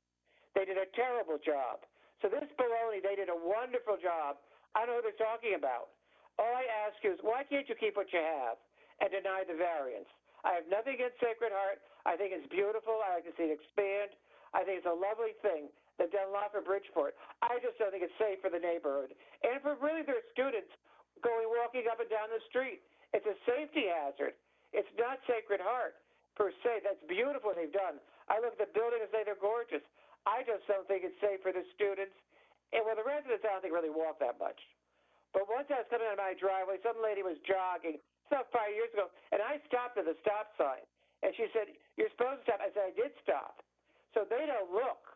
They did a terrible job. So this baloney, they did a wonderful job. I know who they're talking about. All I ask you is, why can't you keep what you have and deny the variance? I have nothing against Sacred Heart. I think it's beautiful. I like to see it expand. I think it's a lovely thing. They've done a lot for Bridgeport. I just don't think it's safe for the neighborhood. And for really their students walking up and down the street. It's a safety hazard. It's not Sacred Heart per se. That's beautiful what they've done. I look at the building and say they're gorgeous. I just don't think it's safe for the students. And the residents, I don't think really walk that much. But once I was coming out of my driveway, some lady was jogging, about 5 years ago, and I stopped at the stop sign. And she said, you're supposed to stop. I said, I did stop. So they don't look.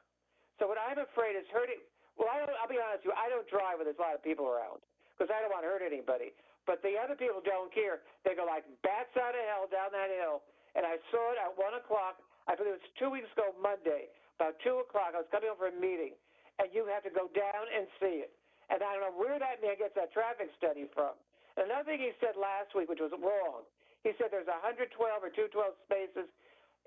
So what I'm afraid is hurting. Well, I'll be honest with you, I don't drive when there's a lot of people around because I don't want to hurt anybody. But the other people don't care. They go like bats out of hell down that hill. And I saw it at 1 o'clock. I believe it was 2 weeks ago, Monday, about 2 o'clock. I was coming home for a meeting, and you have to go down and see it. And I don't know where that man gets that traffic study from. And another thing he said last week, which was wrong, he said there's 112 or 212 spaces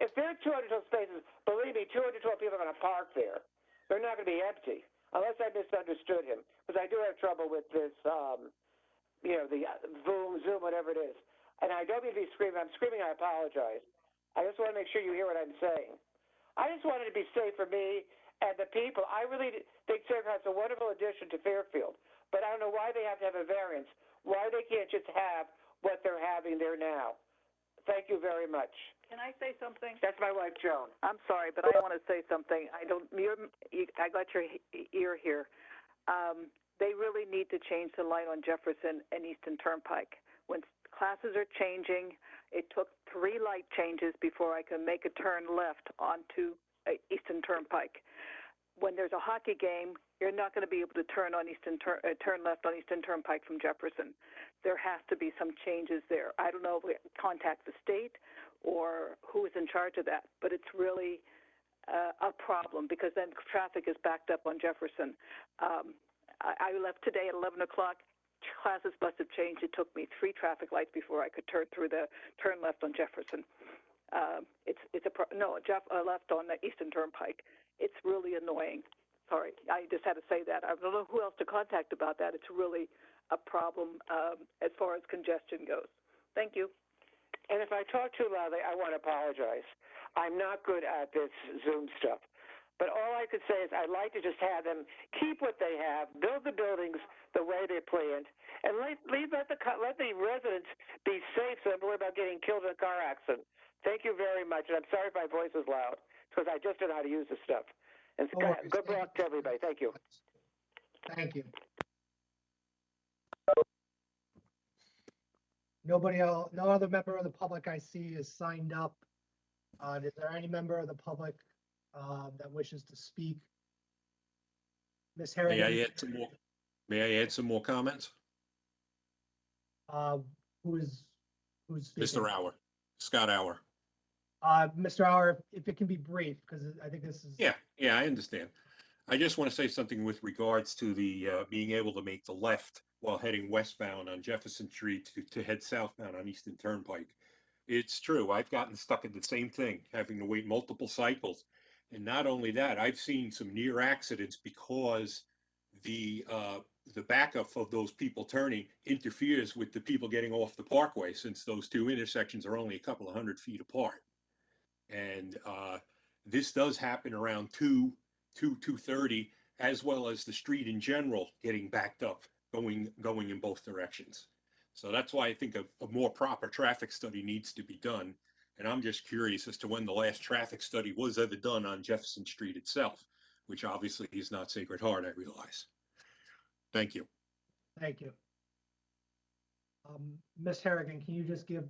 if there are 212 spaces, believe me, 212 people are going to park there. They're not going to be empty, unless I misunderstood him, because I do have trouble with this, you know, the Zoom, whatever it is. And I don't mean to be screaming. I'm screaming. I apologize. I just want to make sure you hear what I'm saying. I just wanted to be safe for me and the people. I really think Fairfield's a wonderful addition to Fairfield, but I don't know why they have to have a variance. Why they can't just have what they're having there now. Thank you very much. Can I say something? That's my wife, Joan. I'm sorry, but I want to say something. I got your ear here. They really need to change the light on Jefferson and Eastern Turnpike. When classes are changing, it took 3 light changes before I could make a turn left onto Eastern Turnpike. When there's a hockey game, you're not going to be able to turn left on Eastern Turnpike from Jefferson. There has to be some changes there. I don't know if we contact the state or who is in charge of that, but it's really a problem because then traffic is backed up on Jefferson. I left today at 11 o'clock. Classes must have changed. It took me 3 traffic lights before I could turn left on Jefferson. Left on the Eastern Turnpike. It's really annoying. Sorry, I just had to say that. I don't know who else to contact about that. It's really a problem as far as congestion goes. Thank you. And if I talk too loudly, I want to apologize. I'm not good at this Zoom stuff. But all I could say is I'd like to just have them keep what they have, build the buildings the way they planned, and let the residents be safe so they don't worry about getting killed in a car accident. Thank you very much, and I'm sorry if my voice is loud, because I just don't know how to use this stuff. And good luck to everybody. Thank you. Thank you. Nobody else, no other member of the public I see is signed up. Is there any member of the public that wishes to speak? Ms. Harrigan? May I add some more comments? Who's speaking? Mr. Auer, Scott Auer. Mr. Auer, if it can be brief, because I think this is. Yeah, I understand. I just want to say something with regards to the being able to make the left while heading westbound on Jefferson Street to head southbound on Eastern Turnpike. It's true. I've gotten stuck in the same thing, having to wait multiple cycles. And not only that, I've seen some near accidents because the backup of those people turning interferes with the people getting off the Parkway, since those 2 intersections are only a couple of 100 feet apart. And this does happen around 2:30, as well as the street in general getting backed up, going in both directions. So that's why I think a more proper traffic study needs to be done. And I'm just curious as to when the last traffic study was ever done on Jefferson Street itself, which obviously is not Sacred Heart, I realize. Thank you. Thank you. Ms. Harrigan, can you just give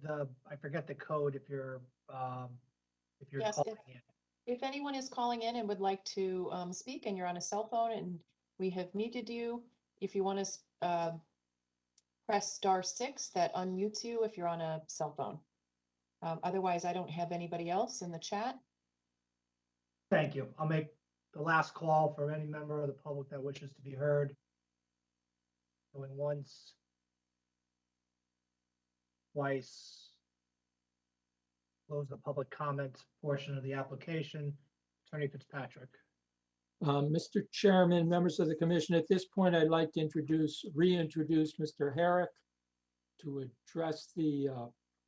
I forget the code if you're Yes, calling in. If anyone is calling in and would like to speak and you're on a cell phone and we have muted you, if you want to press *6, that unmutes you if you're on a cell phone. Otherwise, I don't have anybody else in the chat. Thank you. I'll make the last call for any member of the public that wishes to be heard. Going once, twice. Close the public comment portion of the application. Attorney Fitzpatrick. Mr. Chairman, members of the commission, at this point, I'd like to reintroduce Mr. Herrick to address the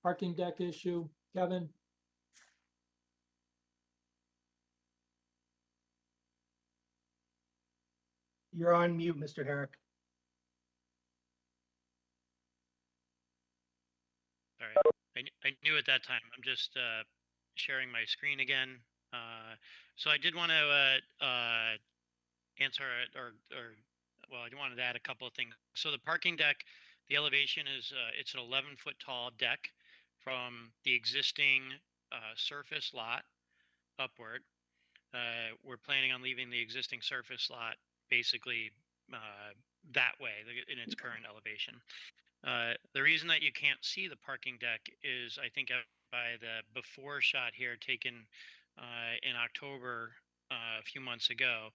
parking deck issue. Kevin? You're on mute, Mr. Herrick. Sorry, I knew at that time. I'm just sharing my screen again. So I did want to answer well, I wanted to add a couple of things. So the parking deck, the elevation is it's an 11-foot tall deck from the existing surface lot upward. We're planning on leaving the existing surface lot basically that way in its current elevation. The reason that you can't see the parking deck is, I think, by the before shot here taken in October a few months ago.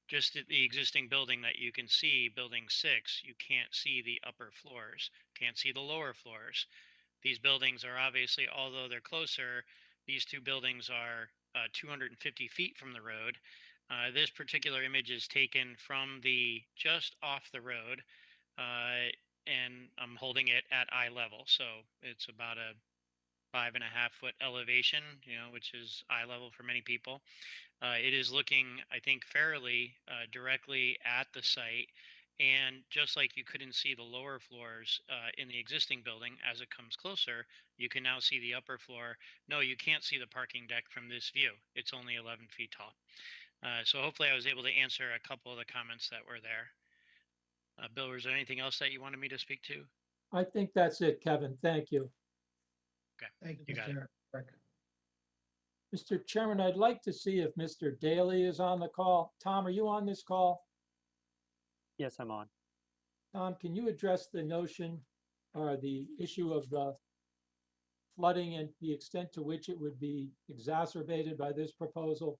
Just the existing building that you can see, building 6, you can't see the upper floors, can't see the lower floors. These buildings are obviously, although they're closer, these two buildings are 250 feet from the road. This particular image is taken from the just off the road, and I'm holding it at eye level. So it's about a 5.5 foot elevation, which is eye level for many people. It is looking, I think, fairly directly at the site. And just like you couldn't see the lower floors in the existing building, as it comes closer, you can now see the upper floor. No, you can't see the parking deck from this view. It's only 11 feet tall. So hopefully I was able to answer a couple of the comments that were there. Bill, was there anything else that you wanted me to speak to? I think that's it, Kevin. Thank you. Okay. Thank you, got it. Mr. Rick. Mr. Chairman, I'd like to see if Mr. Daly is on the call. Tom, are you on this call? Yes, I'm on. Tom, can you address the notion or the issue of the flooding and the extent to which it would be exacerbated by this proposal?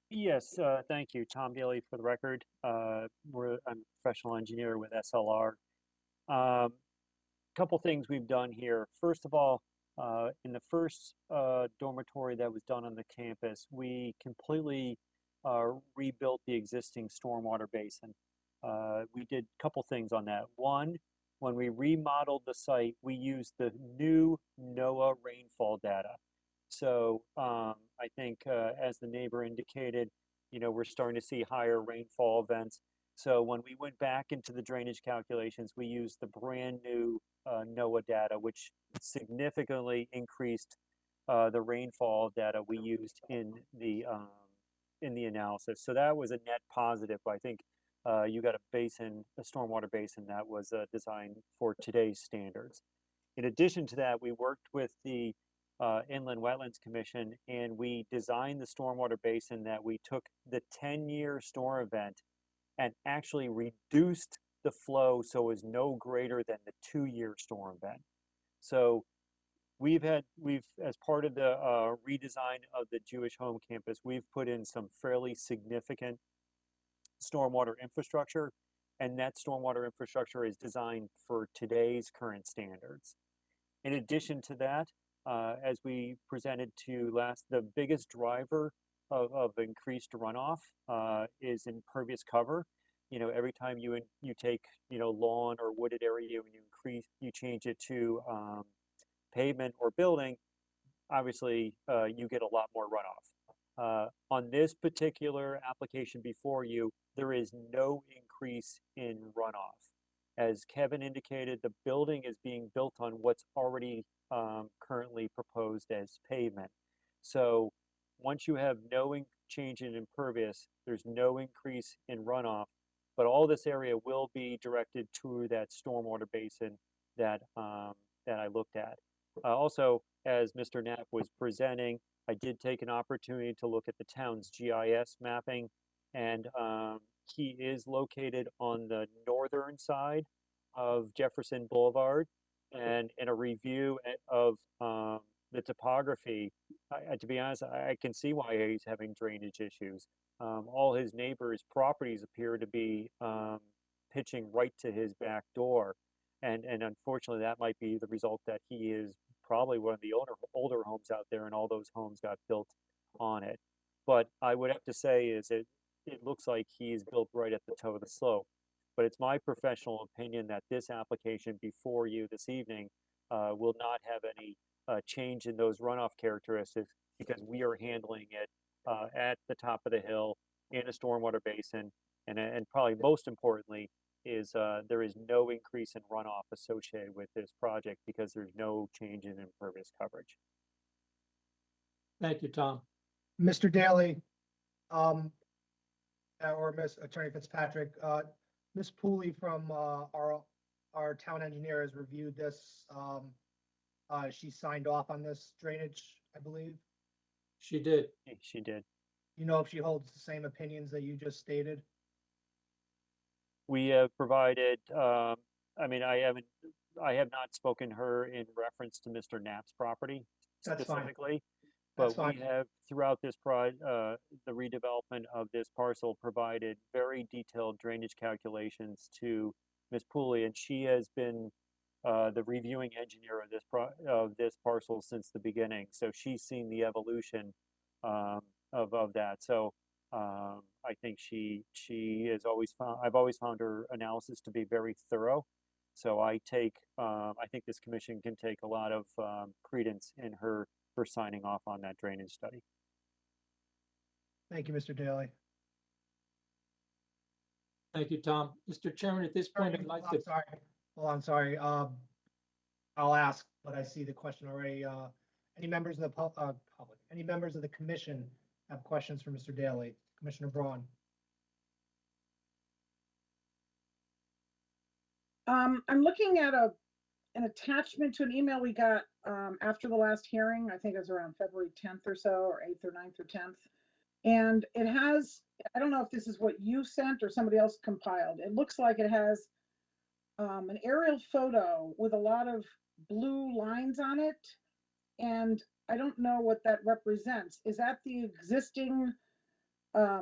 Yes, thank you. Tom Daly for the record. I'm a professional engineer with SLR. Couple things we've done here. First of all, in the first dormitory that was done on the campus, we completely rebuilt the existing stormwater basin. We did a couple things on that. One, when we remodeled the site, we used the new NOAA rainfall data. So I think as the neighbor indicated, we're starting to see higher rainfall events. So when we went back into the drainage calculations, we used the brand new NOAA data, which significantly increased the rainfall data we used in the analysis. So that was a net positive. I think you got a stormwater basin that was designed for today's standards. In addition to that, we worked with the Inland Wetlands Commission, and we designed the stormwater basin that we took the 10-year storm event and actually reduced the flow so it was no greater than the 2-year storm event. So we've as part of the redesign of the Jewish home campus, we've put in some fairly significant stormwater infrastructure, and that stormwater infrastructure is designed for today's current standards. In addition to that, as we presented to the biggest driver of increased runoff is impervious cover. Every time you take lawn or wooded area and you change it to pavement or building, obviously you get a lot more runoff. On this particular application before you, there is no increase in runoff. As Kevin indicated, the building is being built on what's already currently proposed as pavement. So once you have no change in impervious, there's no increase in runoff, but all this area will be directed to that stormwater basin that I looked at. Also, as Mr. Knapp was presenting, I did take an opportunity to look at the town's GIS mapping, and he is located on the northern side of Jefferson Boulevard. And in a review of the topography, to be honest, I can see why he's having drainage issues. All his neighbors' properties appear to be pitching right to his back door. And unfortunately, that might be the result that he is probably one of the older homes out there, and all those homes got built on it. But I would have to say is it looks like he's built right at the toe of the slope. But it's my professional opinion that this application before you this evening will not have any change in those runoff characteristics, because we are handling it at the top of the hill in a stormwater basin. And probably most importantly is there is no increase in runoff associated with this project because there's no change in impervious coverage. Thank you, Tom. Mr. Daly, or Ms. Attorney Fitzpatrick, Ms. Pooley from our town engineer has reviewed this. She signed off on this drainage, I believe. She did. She did. You know if she holds the same opinions that you just stated? We have provided, I have not spoken to her in reference to Mr. Knapp's property specifically. But we have, throughout this the redevelopment of this parcel, provided very detailed drainage calculations to Ms. Pooley, and she has been the reviewing engineer of this parcel since the beginning. So she's seen the evolution of that. So I think she has always found, I've always found her analysis to be very thorough. So I think this commission can take a lot of credence in her signing off on that drainage study. Thank you, Mr. Daly. Thank you, Tom. Mr. Chairman, at this point, I'd like to. Sorry. Hold on, sorry. I'll ask, but I see the question already. Any members of the public, any members of the commission have questions for Mr. Daly? Commissioner Braun. I'm looking at an attachment to an email we got after the last hearing. I think it was around February 10th or so, or 8th or 9th or 10th. And it has, I don't know if this is what you sent or somebody else compiled. It looks like it has an aerial photo with a lot of blue lines on it. And I don't know what that represents. Is that the existing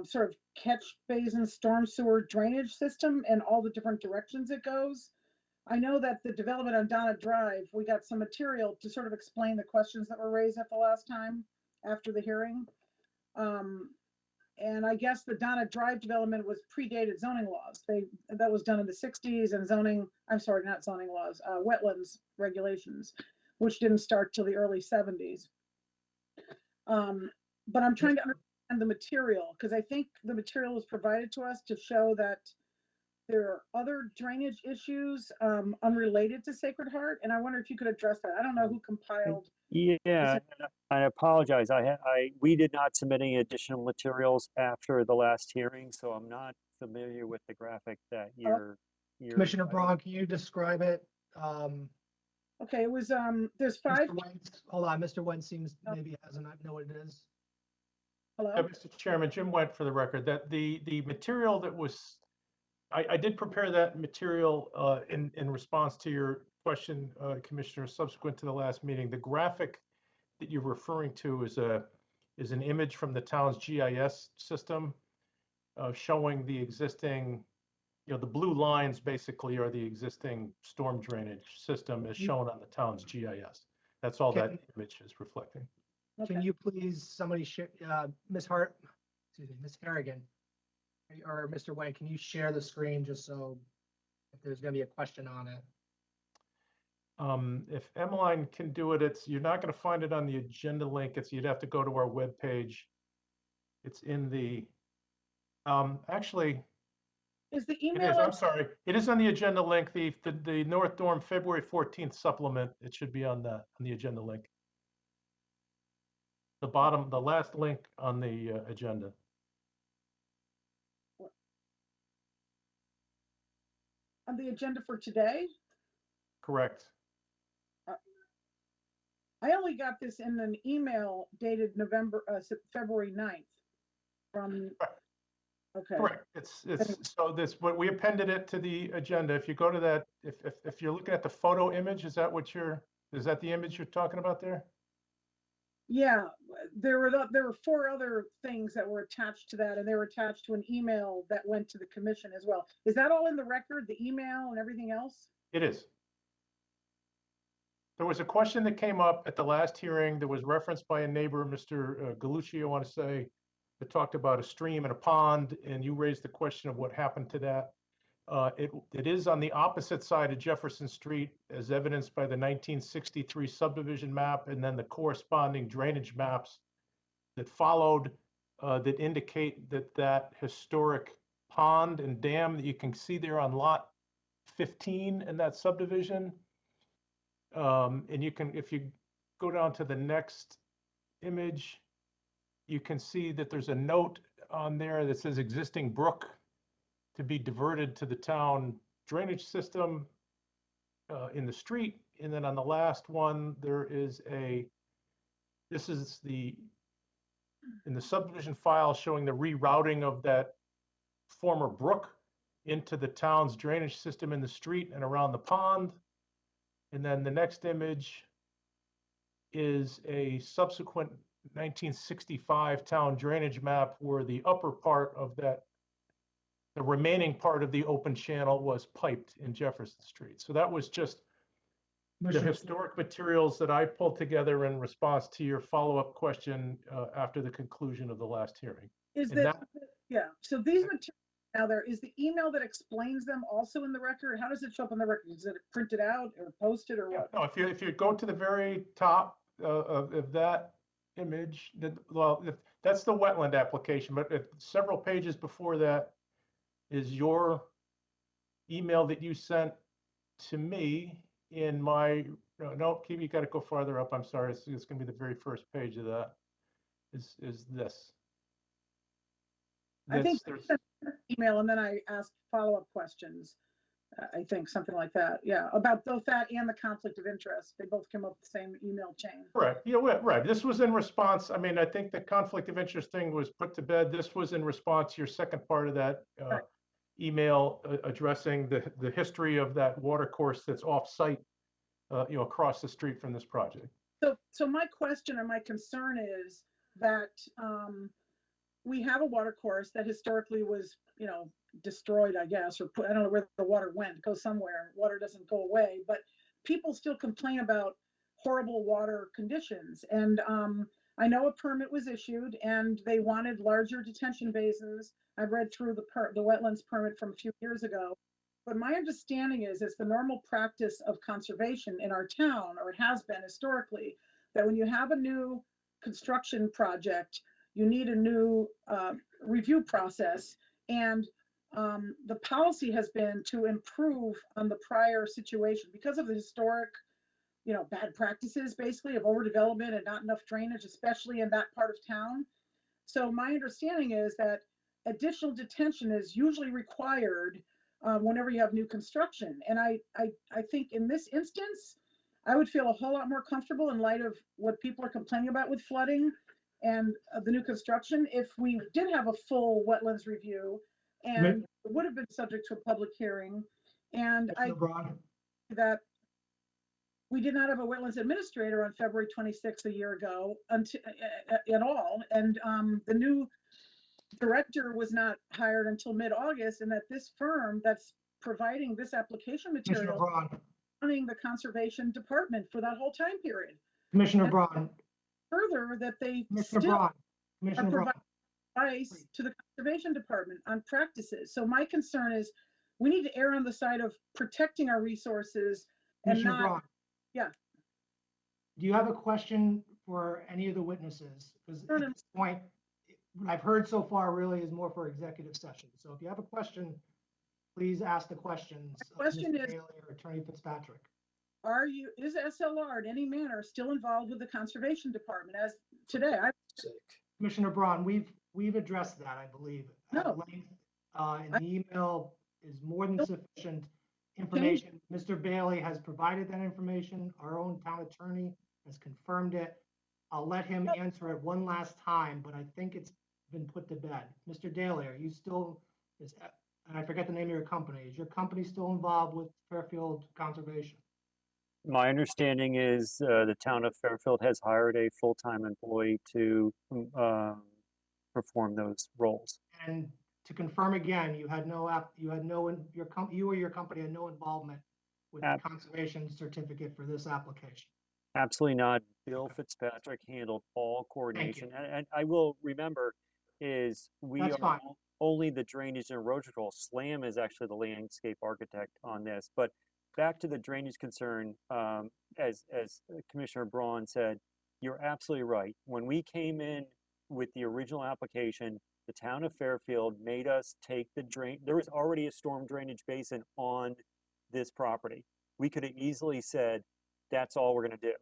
sort of catch basin storm sewer drainage system and all the different directions it goes? I know that the development on Donna Drive, we got some material to sort of explain the questions that were raised at the last time after the hearing. And I guess the Donna Drive development was predated zoning laws. That was done in the 60s, and zoning, I'm sorry, not zoning laws, wetlands regulations, which didn't start till the early 70s. But I'm trying to understand the material, because I think the material was provided to us to show that there are other drainage issues unrelated to Sacred Heart, and I wonder if you could address that. I don't know who compiled. Yeah, I apologize. We did not submit any additional materials after the last hearing, so I'm not familiar with the graphic that you're. Commissioner Braun, can you describe it? Okay, it was there's 5. Hold on, Mr. Wentz seems maybe doesn't know what it is. Hello, Mr. Chairman, Jim Went for the record. That the material that was, I did prepare that material in response to your question, Commissioner, subsequent to the last meeting. The graphic that you're referring to is an image from the town's GIS system showing the existing, the blue lines basically are the existing storm drainage system as shown on the town's GIS. That's all that image is reflecting. Can you please, somebody share, Ms. Harrigan, or Mr. Wayne, can you share the screen just so if there's going to be a question on it? If Emmeline can do it, you're not going to find it on the agenda link. You'd have to go to our webpage. It's in the, actually, is the it email? is, I'm sorry. It is on the agenda link, the North Dorm February 14th supplement. It should be on the agenda link. The bottom, the last link on the agenda. On the agenda for today? Correct. I only got this in an email dated February 9th from, okay. Correct. So but we appended it to the agenda. If you go to that, if you're looking at the photo image, is that the image you're talking about there? Yeah, there were 4 other things that were attached to that, and they were attached to an email that went to the commission as well. Is that all in the record, the email and everything else? It is. There was a question that came up at the last hearing that was referenced by a neighbor, Mr. Galucci, I want to say, that talked about a stream and a pond, and you raised the question of what happened to that. It is on the opposite side of Jefferson Street, as evidenced by the 1963 subdivision map and then the corresponding drainage maps that followed that indicate that historic pond and dam that you can see there on lot 15 in that subdivision. And you can, if you go down to the next image, you can see that there's a note on there that says existing brook to be diverted to the town drainage system in the street. And then on the last one, there is this is in the subdivision file showing the rerouting of that former brook into the town's drainage system in the street and around the pond. And then the next image is a subsequent 1965 town drainage map where the upper part of that, the remaining part of the open channel was piped in Jefferson Street. So that was just the Commissioner- historic materials that I pulled together in response to your follow-up question after the conclusion of the last hearing. Is And that, yeah, so these materials, now there, is the email that explains them also in the record? How does it show up in the record? Is it printed out or posted or what? No, if you go to the very top of that image, that's the wetland application, but several pages before that is your email that you sent to me in my, no, you got to go farther up. I'm sorry. It's going to be the very first page of that. Is this. I think There's- email and then I asked follow-up questions. I think something like that. Yeah, about both that and the conflict of interest. They both came up the same email chain. Right. Yeah, right. This was in response. I mean, I think the conflict of interest thing was put to bed. This was in response to your second part of that email addressing the history of that water course that's off-site, across the street from this project. So my question or my concern is that we have a water course that historically was, destroyed, I guess, or I don't know where the water went, go somewhere. Water doesn't go away, but people still complain about horrible water conditions. And I know a permit was issued and they wanted larger detention basins. I've read through the wetlands permit from a few years ago. But my understanding is it's the normal practice of conservation in our town, or it has been historically, that when you have a new construction project, you need a new review process. And the policy has been to improve on the prior situation because of the historic, bad practices, basically, of overdevelopment and not enough drainage, especially in that part of town. So my understanding is that additional detention is usually required whenever you have new construction. And I think in this instance, I would feel a whole lot more comfortable in light of what people are complaining about with flooding and the new construction if we did have a full wetlands review and it would have been subject to a public hearing. And that we did not have a wetlands administrator on February 26th a year ago until at all. And the new director was not hired until mid-August, and that this firm that's providing this application material running the conservation department for that whole time period. Commissioner Braun. Further, that they Commissioner still Braun. are Commissioner Braun. providing advice to the conservation department on practices. So my concern is we need to err on the side of protecting our resources and Commissioner not, Braun. yeah. Do you have a question for any of the witnesses? Because at this point, what I've heard so far really is more for executive session. So if you have a question, please ask the questions. My question Mr. is- Bailey or Attorney Fitzpatrick. Is SLR in any manner still involved with the conservation department as today? Commissioner Braun, we've addressed that, I believe. at No. length. And the email is more than sufficient information. Mr. Bailey has provided that information. Our own town attorney has confirmed it. I'll let him answer it one last time, but I think it's been put to bed. Mr. Daly, are you still, and I forget the name of your company, is your company still involved with Fairfield Conservation? My understanding is the town of Fairfield has hired a full-time employee to perform those roles. And to confirm again, you or your company had no involvement with the conservation certificate for this application? Absolutely not. Bill Fitzpatrick handled all coordination. And I will remember is we That's are fine. only the drainage and erosion control. SLAM is actually the landscape architect on this. But back to the drainage concern, as Commissioner Braun said, you're absolutely right. When we came in with the original application, the town of Fairfield made us take the drain. There was already a storm drainage basin on this property. We could have easily said, that's all we're going to do.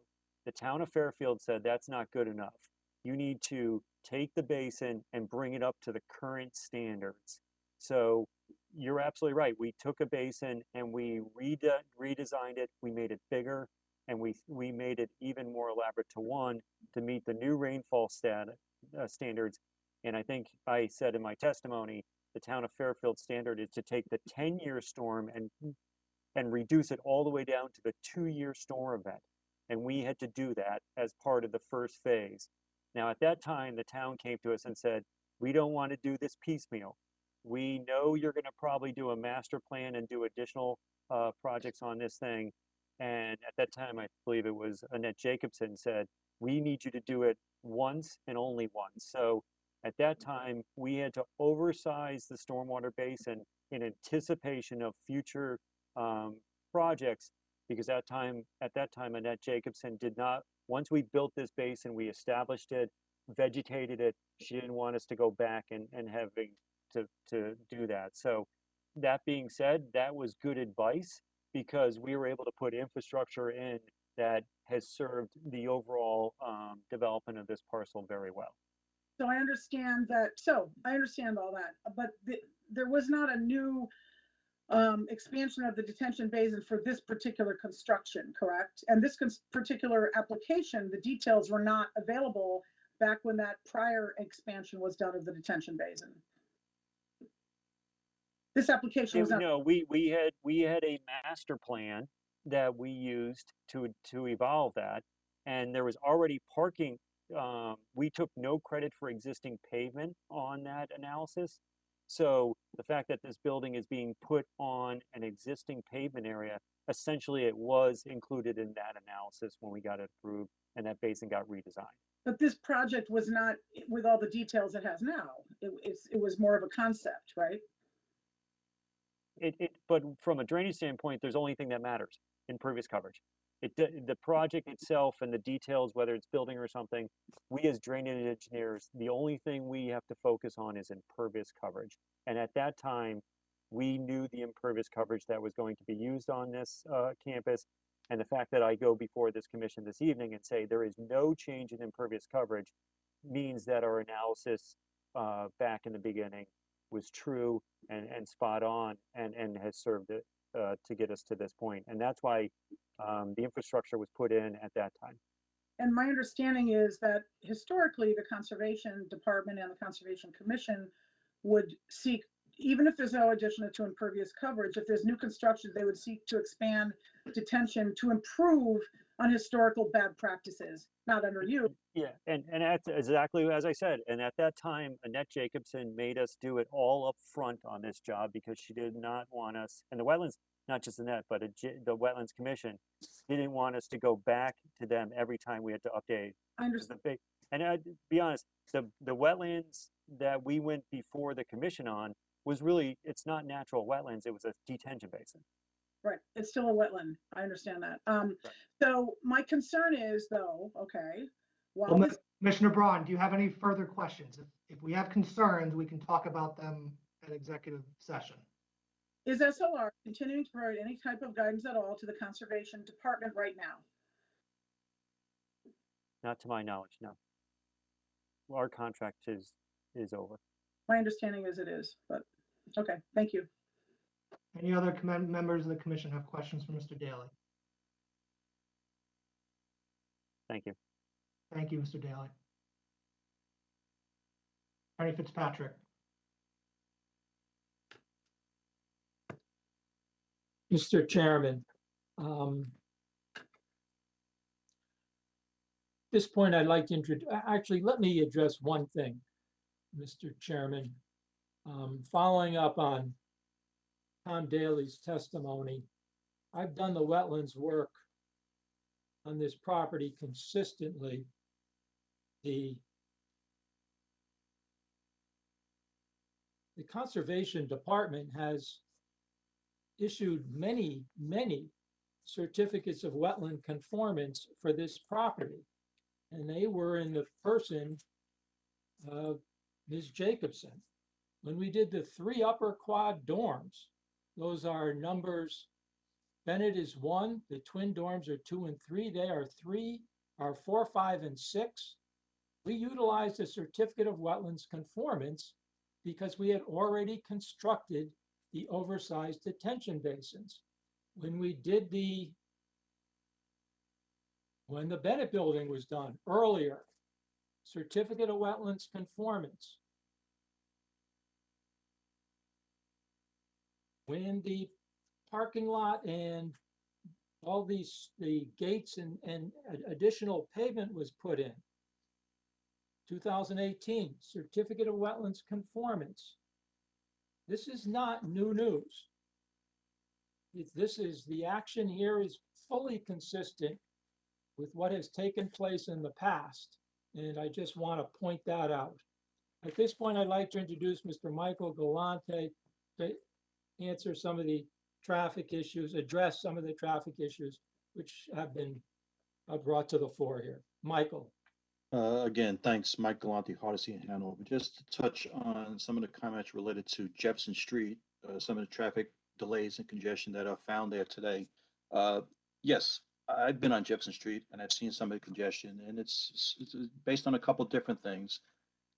The town of Fairfield said, that's not good enough. You need to take the basin and bring it up to the current standards. So you're absolutely right. We took a basin and we redesigned it. We made it bigger and we made it even more elaborate to meet the new rainfall standards. And I think I said in my testimony, the town of Fairfield standard is to take the 10-year storm and reduce it all the way down to the 2-year storm event. And we had to do that as part of the first phase. Now, at that time, the town came to us and said, we don't want to do this piecemeal. We know you're going to probably do a master plan and do additional projects on this thing. And at that time, I believe it was Annette Jacobson said, we need you to do it once and only once. So at that time, we had to oversize the stormwater basin in anticipation of future projects, because at that time, Annette Jacobson did not, once we built this basin, we established it, vegetated it, she didn't want us to go back and having to do that. So that being said, that was good advice, because we were able to put infrastructure in that has served the overall development of this parcel very well. So I understand that, I understand all that, but there was not a new expansion of the detention basin for this particular construction, correct? And this particular application, the details were not available back when that prior expansion was done of the detention basin. This application was not. No, we had a master plan that we used to evolve that, and there was already parking. We took no credit for existing pavement on that analysis. So the fact that this building is being put on an existing pavement area, essentially it was included in that analysis when we got it approved, and that basin got redesigned. But this project was not with all the details it has now. It was more of a concept, right? But from a drainage standpoint, there's only thing that matters: impervious coverage. The project itself and the details, whether it's building or something, we as drainage engineers, the only thing we have to focus on is impervious coverage. And at that time, we knew the impervious coverage that was going to be used on this campus. And the fact that I go before this commission this evening and say there is no change in impervious coverage means that our analysis back in the beginning was true and spot on and has served it to get us to this point. And that's why the infrastructure was put in at that time. And my understanding is that historically, the Conservation Department and the Conservation Commission would seek, even if there's no addition to impervious coverage, if there's new construction, they would seek to expand detention to improve on historical bad practices, not under you. Yeah, and that's exactly as I said. And at that time, Annette Jacobson made us do it all up front on this job, because she did not want us, and the wetlands, not just Annette, but the Wetlands Commission didn't want us to go back to them every time we had to update. I understand. And I'd be honest, the wetlands that we went before the commission on was really, it's not natural wetlands, it was a detention basin. Right, it's still a wetland. I understand that. So my concern is though, okay, while Well, this, Commissioner Braun, do you have any further questions? If we have concerns, we can talk about them at executive session. is SLR continuing to provide any type of guidance at all to the Conservation Department right now? Not to my knowledge, no. Our contract is over. My understanding is it is, but okay, thank you. Any other members of the commission have questions for Mr. Daly? Thank you. Thank you, Mr. Daly. Attorney Fitzpatrick. Mr. Chairman, at this point, I'd like to introduce, actually, let me address one thing, Mr. Chairman. Following up on Tom Daly's testimony, I've done the wetlands work on this property consistently. The Conservation Department has issued many certificates of wetland conformance for this property. And they were in the person of Ms. Jacobson. When we did the 3 upper quad dorms, those are numbers, Bennett is 1, the twin dorms are 2 and 3, they are 4, 5, and 6. We utilized a certificate of wetlands conformance because we had already constructed the oversized detention basins. When the Bennett building was done earlier, certificate of wetlands conformance. When the parking lot and all the gates and additional pavement was put in, 2018, certificate of wetlands conformance. This is not new news. This is, the action here is fully consistent with what has taken place in the past. And I just want to point that out. At this point, I'd like to introduce Mr. Michael Galante to answer some of the traffic issues, address some of the traffic issues which have been brought to the fore here. Michael. Again, thanks, Mike Galante, Hardesty in Hanover. Just to touch on some of the comments related to Jefferson Street, some of the traffic delays and congestion that are found there today. Yes, I've been on Jefferson Street and I've seen some of the congestion, and it's based on a couple different things.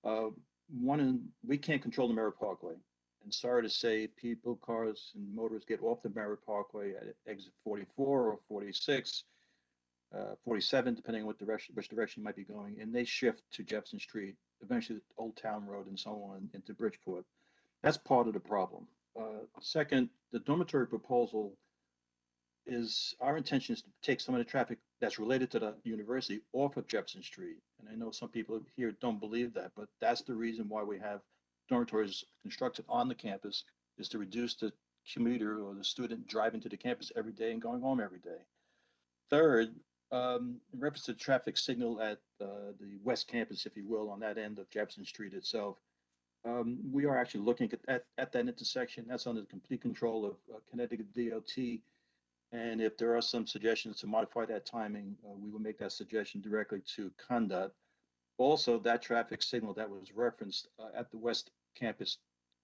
One, we can't control the Merritt Parkway. And sorry to say, people, cars, and motorists get off the Merritt Parkway at exit 44 or 46. 47, depending on which direction you might be going, and they shift to Jefferson Street, eventually Old Town Road, and so on into Bridgeport. That's part of the problem. Second, the dormitory proposal is, our intention is to take some of the traffic that's related to the university off of Jefferson Street. And I know some people here don't believe that, but that's the reason why we have dormitories constructed on the campus, is to reduce the commuter or the student driving to the campus every day and going home every day. Third, in reference to the traffic signal at the West Campus, if you will, on that end of Jefferson Street itself, we are actually looking at that intersection. That's under the complete control of Connecticut DOT. And if there are some suggestions to modify that timing, we will make that suggestion directly to CONDOT. Also, that traffic signal that was referenced at the West Campus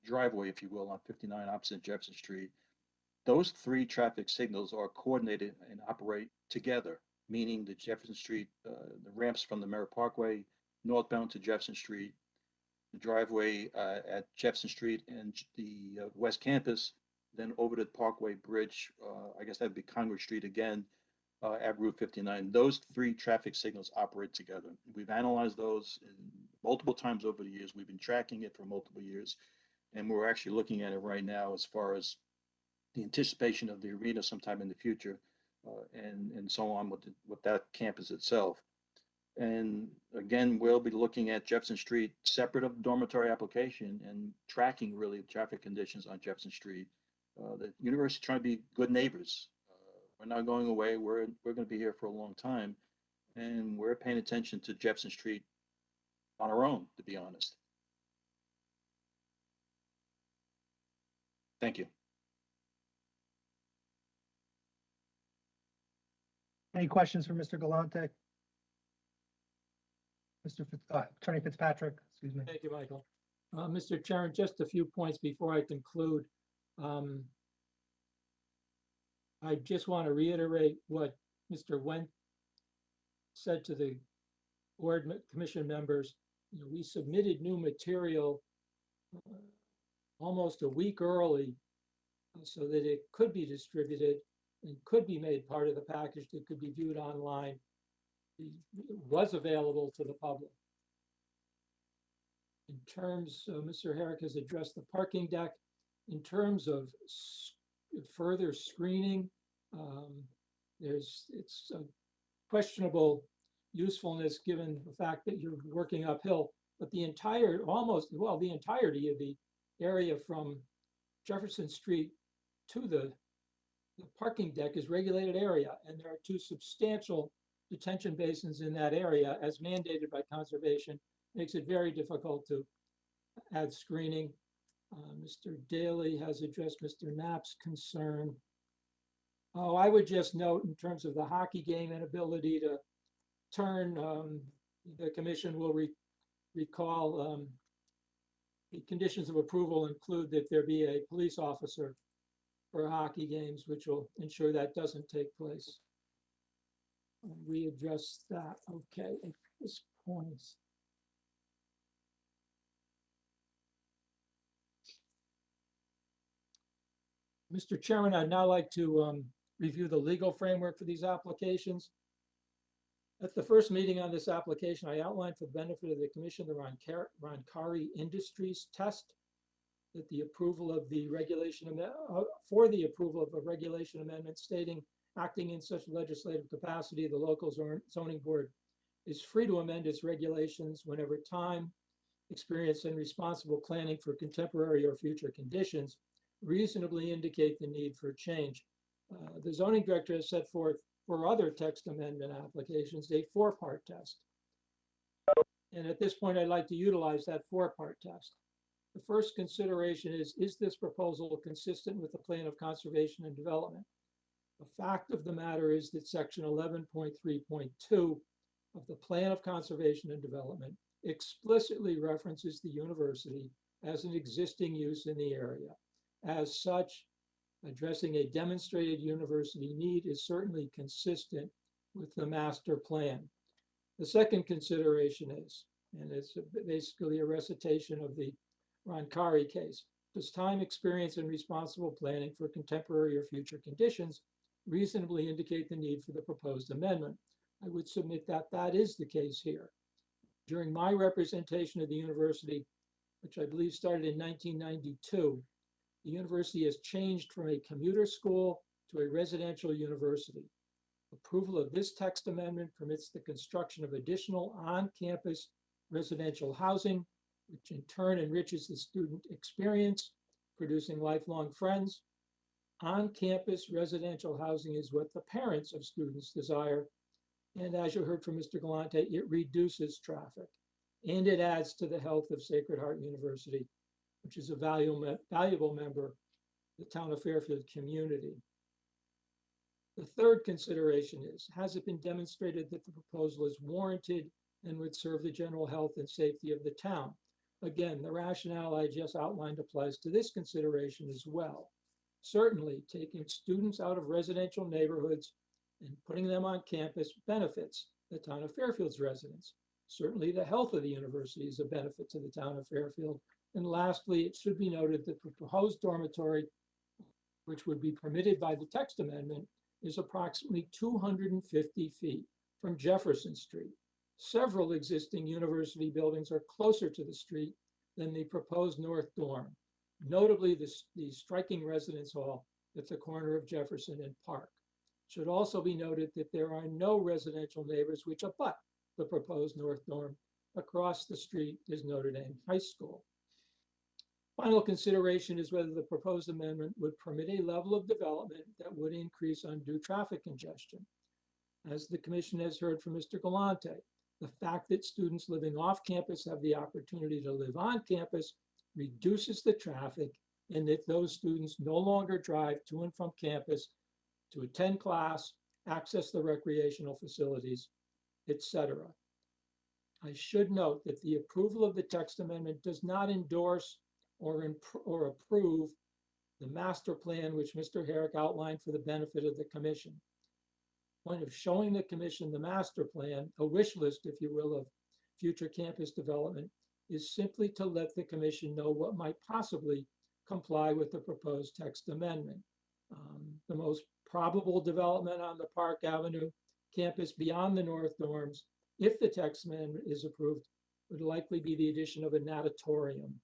driveway, if you will, on 59 opposite Jefferson Street, those three traffic signals are coordinated and operate together, meaning the Jefferson Street, the ramps from the Merritt Parkway northbound to Jefferson Street, the driveway at Jefferson Street and the West Campus, then over to the Parkway Bridge, I guess that'd be Congress Street again, at Route 59. Those three traffic signals operate together. We've analyzed those multiple times over the years. We've been tracking it for multiple years, and we're actually looking at it right now as far as the anticipation of the arena sometime in the future, and so on with that campus itself. And again, we'll be looking at Jefferson Street separate of the dormitory application and tracking really traffic conditions on Jefferson Street. The university is trying to be good neighbors. We're not going away. We're going to be here for a long time, and we're paying attention to Jefferson Street on our own, to be honest. Thank you. Any questions for Mr. Galante? Attorney Fitzpatrick, excuse me. Thank you, Michael. Mr. Chairman, just a few points before I conclude. I just want to reiterate what Mr. Wendt said to the board commission members. You know, we submitted new material almost a week early so that it could be distributed and could be made part of the package that could be viewed online. It was available to the public. In terms, Mr. Herrick has addressed the parking deck. In terms of further screening, it's a questionable usefulness given the fact that you're working uphill, but the entirety of the area from Jefferson Street to the parking deck is regulated area, and there are two substantial detention basins in that area as mandated by conservation. Makes it very difficult to add screening. Mr. Daly has addressed Mr. Knapp's concern. Oh, I would just note in terms of the hockey game and ability to turn, the commission will recall the conditions of approval include that there be a police officer for hockey games, which will ensure that doesn't take place. We address that. Okay, at this point. Mr. Chairman, I'd now like to review the legal framework for these applications. At the first meeting on this application, I outlined for the benefit of the commission the Roncari Industries test, that the approval of the regulation for the approval of a regulation amendment stating acting in such legislative capacity, the local zoning board is free to amend its regulations whenever time, experience, and responsible planning for contemporary or future conditions reasonably indicate the need for change. The zoning director has set forth for other text amendment applications, a four-part test. And at this point, I'd like to utilize that four-part test. The first consideration is this proposal consistent with the Plan of Conservation and Development? The fact of the matter is that section 11.3.2 of the Plan of Conservation and Development explicitly references the university as an existing use in the area. As such, addressing a demonstrated university need is certainly consistent with the master plan. The second consideration is, and it's basically a recitation of the Roncari case, does time, experience, and responsible planning for contemporary or future conditions reasonably indicate the need for the proposed amendment? I would submit that that is the case here. During my representation of the university, which I believe started in 1992, the university has changed from a commuter school to a residential university. Approval of this text amendment permits the construction of additional on-campus residential housing, which in turn enriches the student experience, producing lifelong friends. On-campus residential housing is what the parents of students desire. And as you heard from Mr. Galante, it reduces traffic and it adds to the health of Sacred Heart University, which is a valuable member of the town of Fairfield community. The third consideration is, has it been demonstrated that the proposal is warranted and would serve the general health and safety of the town? Again, the rationale I just outlined applies to this consideration as well. Certainly, taking students out of residential neighborhoods and putting them on campus benefits the town of Fairfield's residents. Certainly, the health of the university is a benefit to the town of Fairfield. And lastly, it should be noted that the proposed dormitory, which would be permitted by the text amendment, is approximately 250 feet from Jefferson Street. Several existing university buildings are closer to the street than the proposed north dorm, notably the striking residence hall at the corner of Jefferson and Park. It should also be noted that there are no residential neighbors which abut the proposed north dorm. Across the street is Notre Dame High School. Final consideration is whether the proposed amendment would permit a level of development that would increase undue traffic congestion. As the commission has heard from Mr. Galante, the fact that students living off campus have the opportunity to live on campus reduces the traffic, and that those students no longer drive to and from campus to attend class, access the recreational facilities, etc. I should note that the approval of the text amendment does not endorse or approve the master plan which Mr. Herrick outlined for the benefit of the commission. Point of showing the commission the master plan, a wish list, if you will, of future campus development, is simply to let the commission know what might possibly comply with the proposed text amendment. The most probable development on the Park Avenue campus beyond the north dorms, if the text amendment is approved, would likely be the addition of a natatorium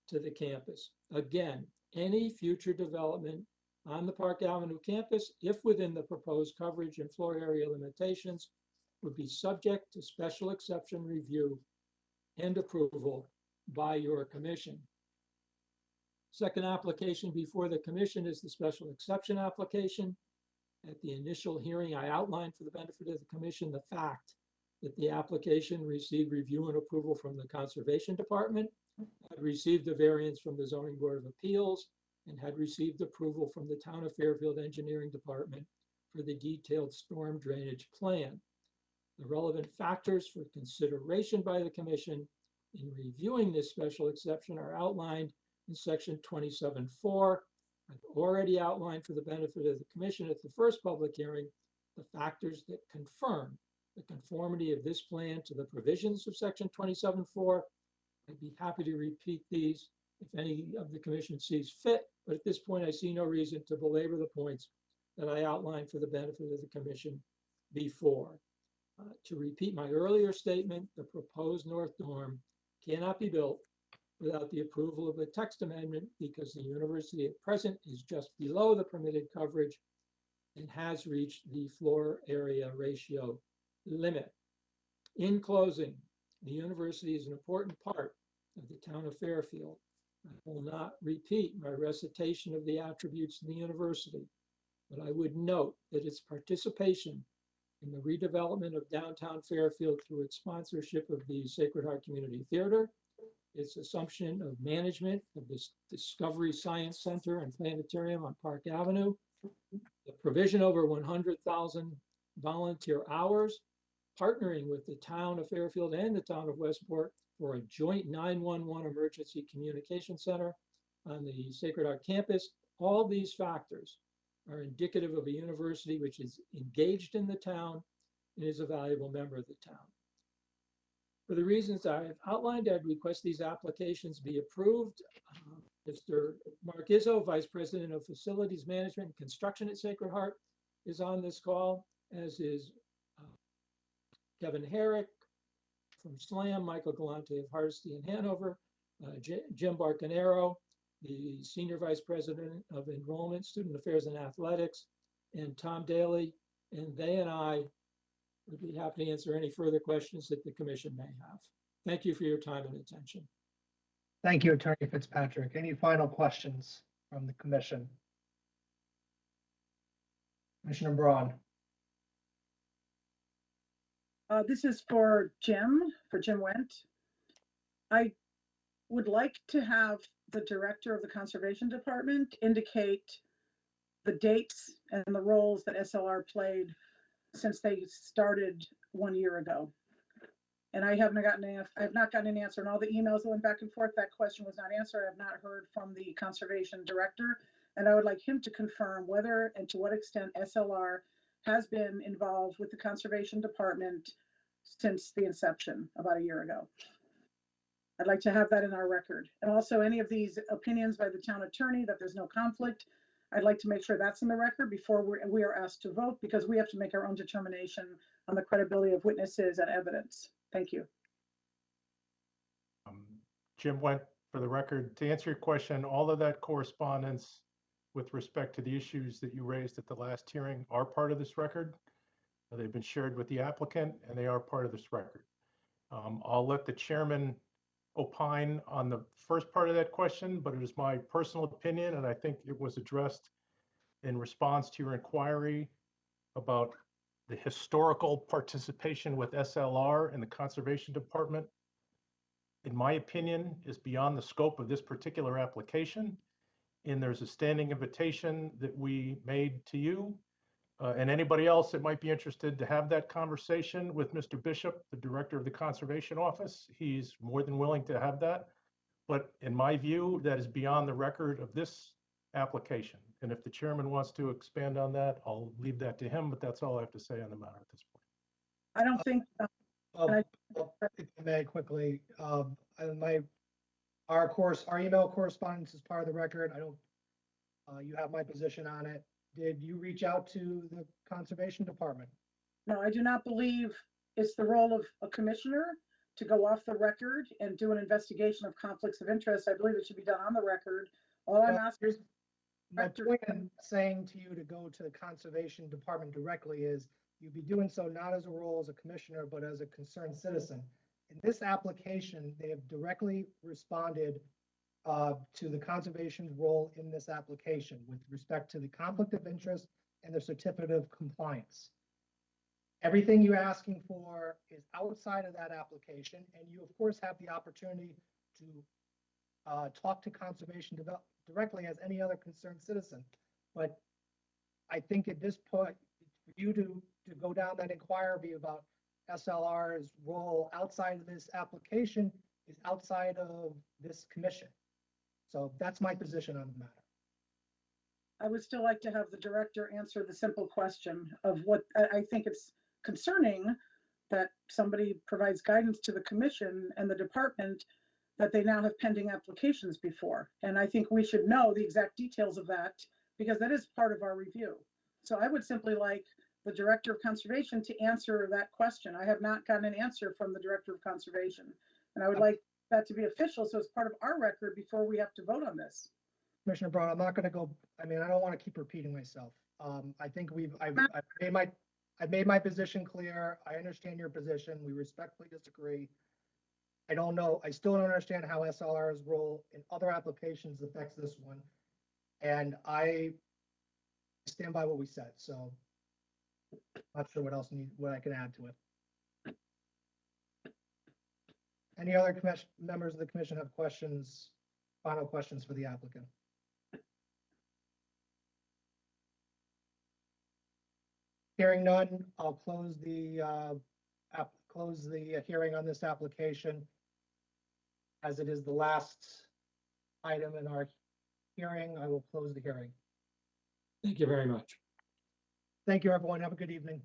to the campus. Again, any future development on the Park Avenue campus, if within the proposed coverage and floor area limitations, would be subject to special exception review and approval by your commission. Second application before the commission is the special exception application. At the initial hearing, I outlined for the benefit of the commission the fact that the application received review and approval from the Conservation Department, had received a variance from the Zoning Board of Appeals, and had received approval from the Town of Fairfield Engineering Department for the detailed storm drainage plan. The relevant factors for consideration by the commission in reviewing this special exception are outlined in section 27.4. I've already outlined for the benefit of the commission at the first public hearing the factors that confirm the conformity of this plan to the provisions of section 27.4. I'd be happy to repeat these if any of the commission sees fit, but at this point I see no reason to belabor the points that I outlined for the benefit of the commission before. To repeat my earlier statement, the proposed north dorm cannot be built without the approval of a text amendment because the university at present is just below the permitted coverage and has reached the floor area ratio limit. In closing, the university is an important part of the town of Fairfield. I will not repeat my recitation of the attributes of the university. but I would note that its participation in the redevelopment of downtown Fairfield through its sponsorship of the Sacred Heart Community Theater, its assumption of management of this Discovery Science Center and Planetarium on Park Avenue, the provision over 100,000 volunteer hours, partnering with the town of Fairfield and the town of Westport for a joint 911 emergency communication center on the Sacred Heart campus. All these factors are indicative of a university which is engaged in the town and is a valuable member of the town. For the reasons I've outlined, I'd request these applications be approved. Mr. Mark Izzo, Vice President of Facilities Management and Construction at Sacred Heart, is on this call, as is Kevin Herrick from SLAM, Michael Galante of Hardesty in Hanover, Jim Barcanero, the Senior Vice President of Enrollment, Student Affairs and Athletics, and Tom Daly. And they and I would be happy to answer any further questions that the commission may have. Thank you for your time and attention. Thank you, Attorney Fitzpatrick. Any final questions from the commission? Commissioner Braun. This is for Jim Wendt. I would like to have the director of the Conservation Department indicate the dates and the roles that SLR played since they started 1 year ago. And I have not gotten an answer. And all the emails that went back and forth, that question was not answered. I have not heard from the Conservation Director. And I would like him to confirm whether and to what extent SLR has been involved with the Conservation Department since the inception about a year ago. I'd like to have that in our record. And also any of these opinions by the town attorney that there's no conflict, I'd like to make sure that's in the record before we are asked to vote, because we have to make our own determination on the credibility of witnesses and evidence. Thank you. Jim Wendt, for the record, to answer your question, all of that correspondence with respect to the issues that you raised at the last hearing are part of this record. They've been shared with the applicant and they are part of this record. I'll let the chairman opine on the first part of that question, but it is my personal opinion, and I think it was addressed in response to your inquiry about the historical participation with SLR in the Conservation Department, in my opinion, is beyond the scope of this particular application. And there's a standing invitation that we made to you and anybody else that might be interested to have that conversation with Mr. Bishop, the Director of the Conservation Office. He's more than willing to have that. But in my view, that is beyond the record of this application. And if the chairman wants to expand on that, I'll leave that to him, but that's all I have to say on the matter at this point. I don't think. If I may quickly, our email correspondence is part of the record. I don't, you have my position on it. Did you reach out to the Conservation Department? No, I do not believe it's the role of a commissioner to go off the record and do an investigation of conflicts of interest. I believe it should be done on the record. All I'm asking. My point in saying to you to go to the Conservation Department directly is you'd be doing so not as a role as a commissioner, but as a concerned citizen. In this application, they have directly responded to the conservation's role in this application with respect to the conflict of interest and the certificate of compliance. Everything you're asking for is outside of that application, and you of course have the opportunity to talk to conservation directly as any other concerned citizen. But I think at this point, for you to go down that inquiry about SLR's role outside of this application is outside of this commission. So that's my position on the matter. I would still like to have the director answer the simple question of what I think it's concerning that somebody provides guidance to the commission and the department that they now have pending applications before. And I think we should know the exact details of that because that is part of our review. So I would simply like the Director of Conservation to answer that question. I have not gotten an answer from the Director of Conservation. And I would like that to be official so it's part of our record before we have to vote on this. Commissioner Braun, I'm not going to go, I mean, I don't want to keep repeating myself. I think I've made my position clear. I understand your position. We respectfully disagree. I don't know. I still don't understand how SLR's role in other applications affects this one. And I stand by what we said, so not sure what I can add to it. Any other members of the commission have questions, final questions for the applicant? Hearing none, I'll close the hearing on this application. As it is the last item in our hearing, I will close the hearing. Thank you very much. Thank you, everyone. Have a good evening.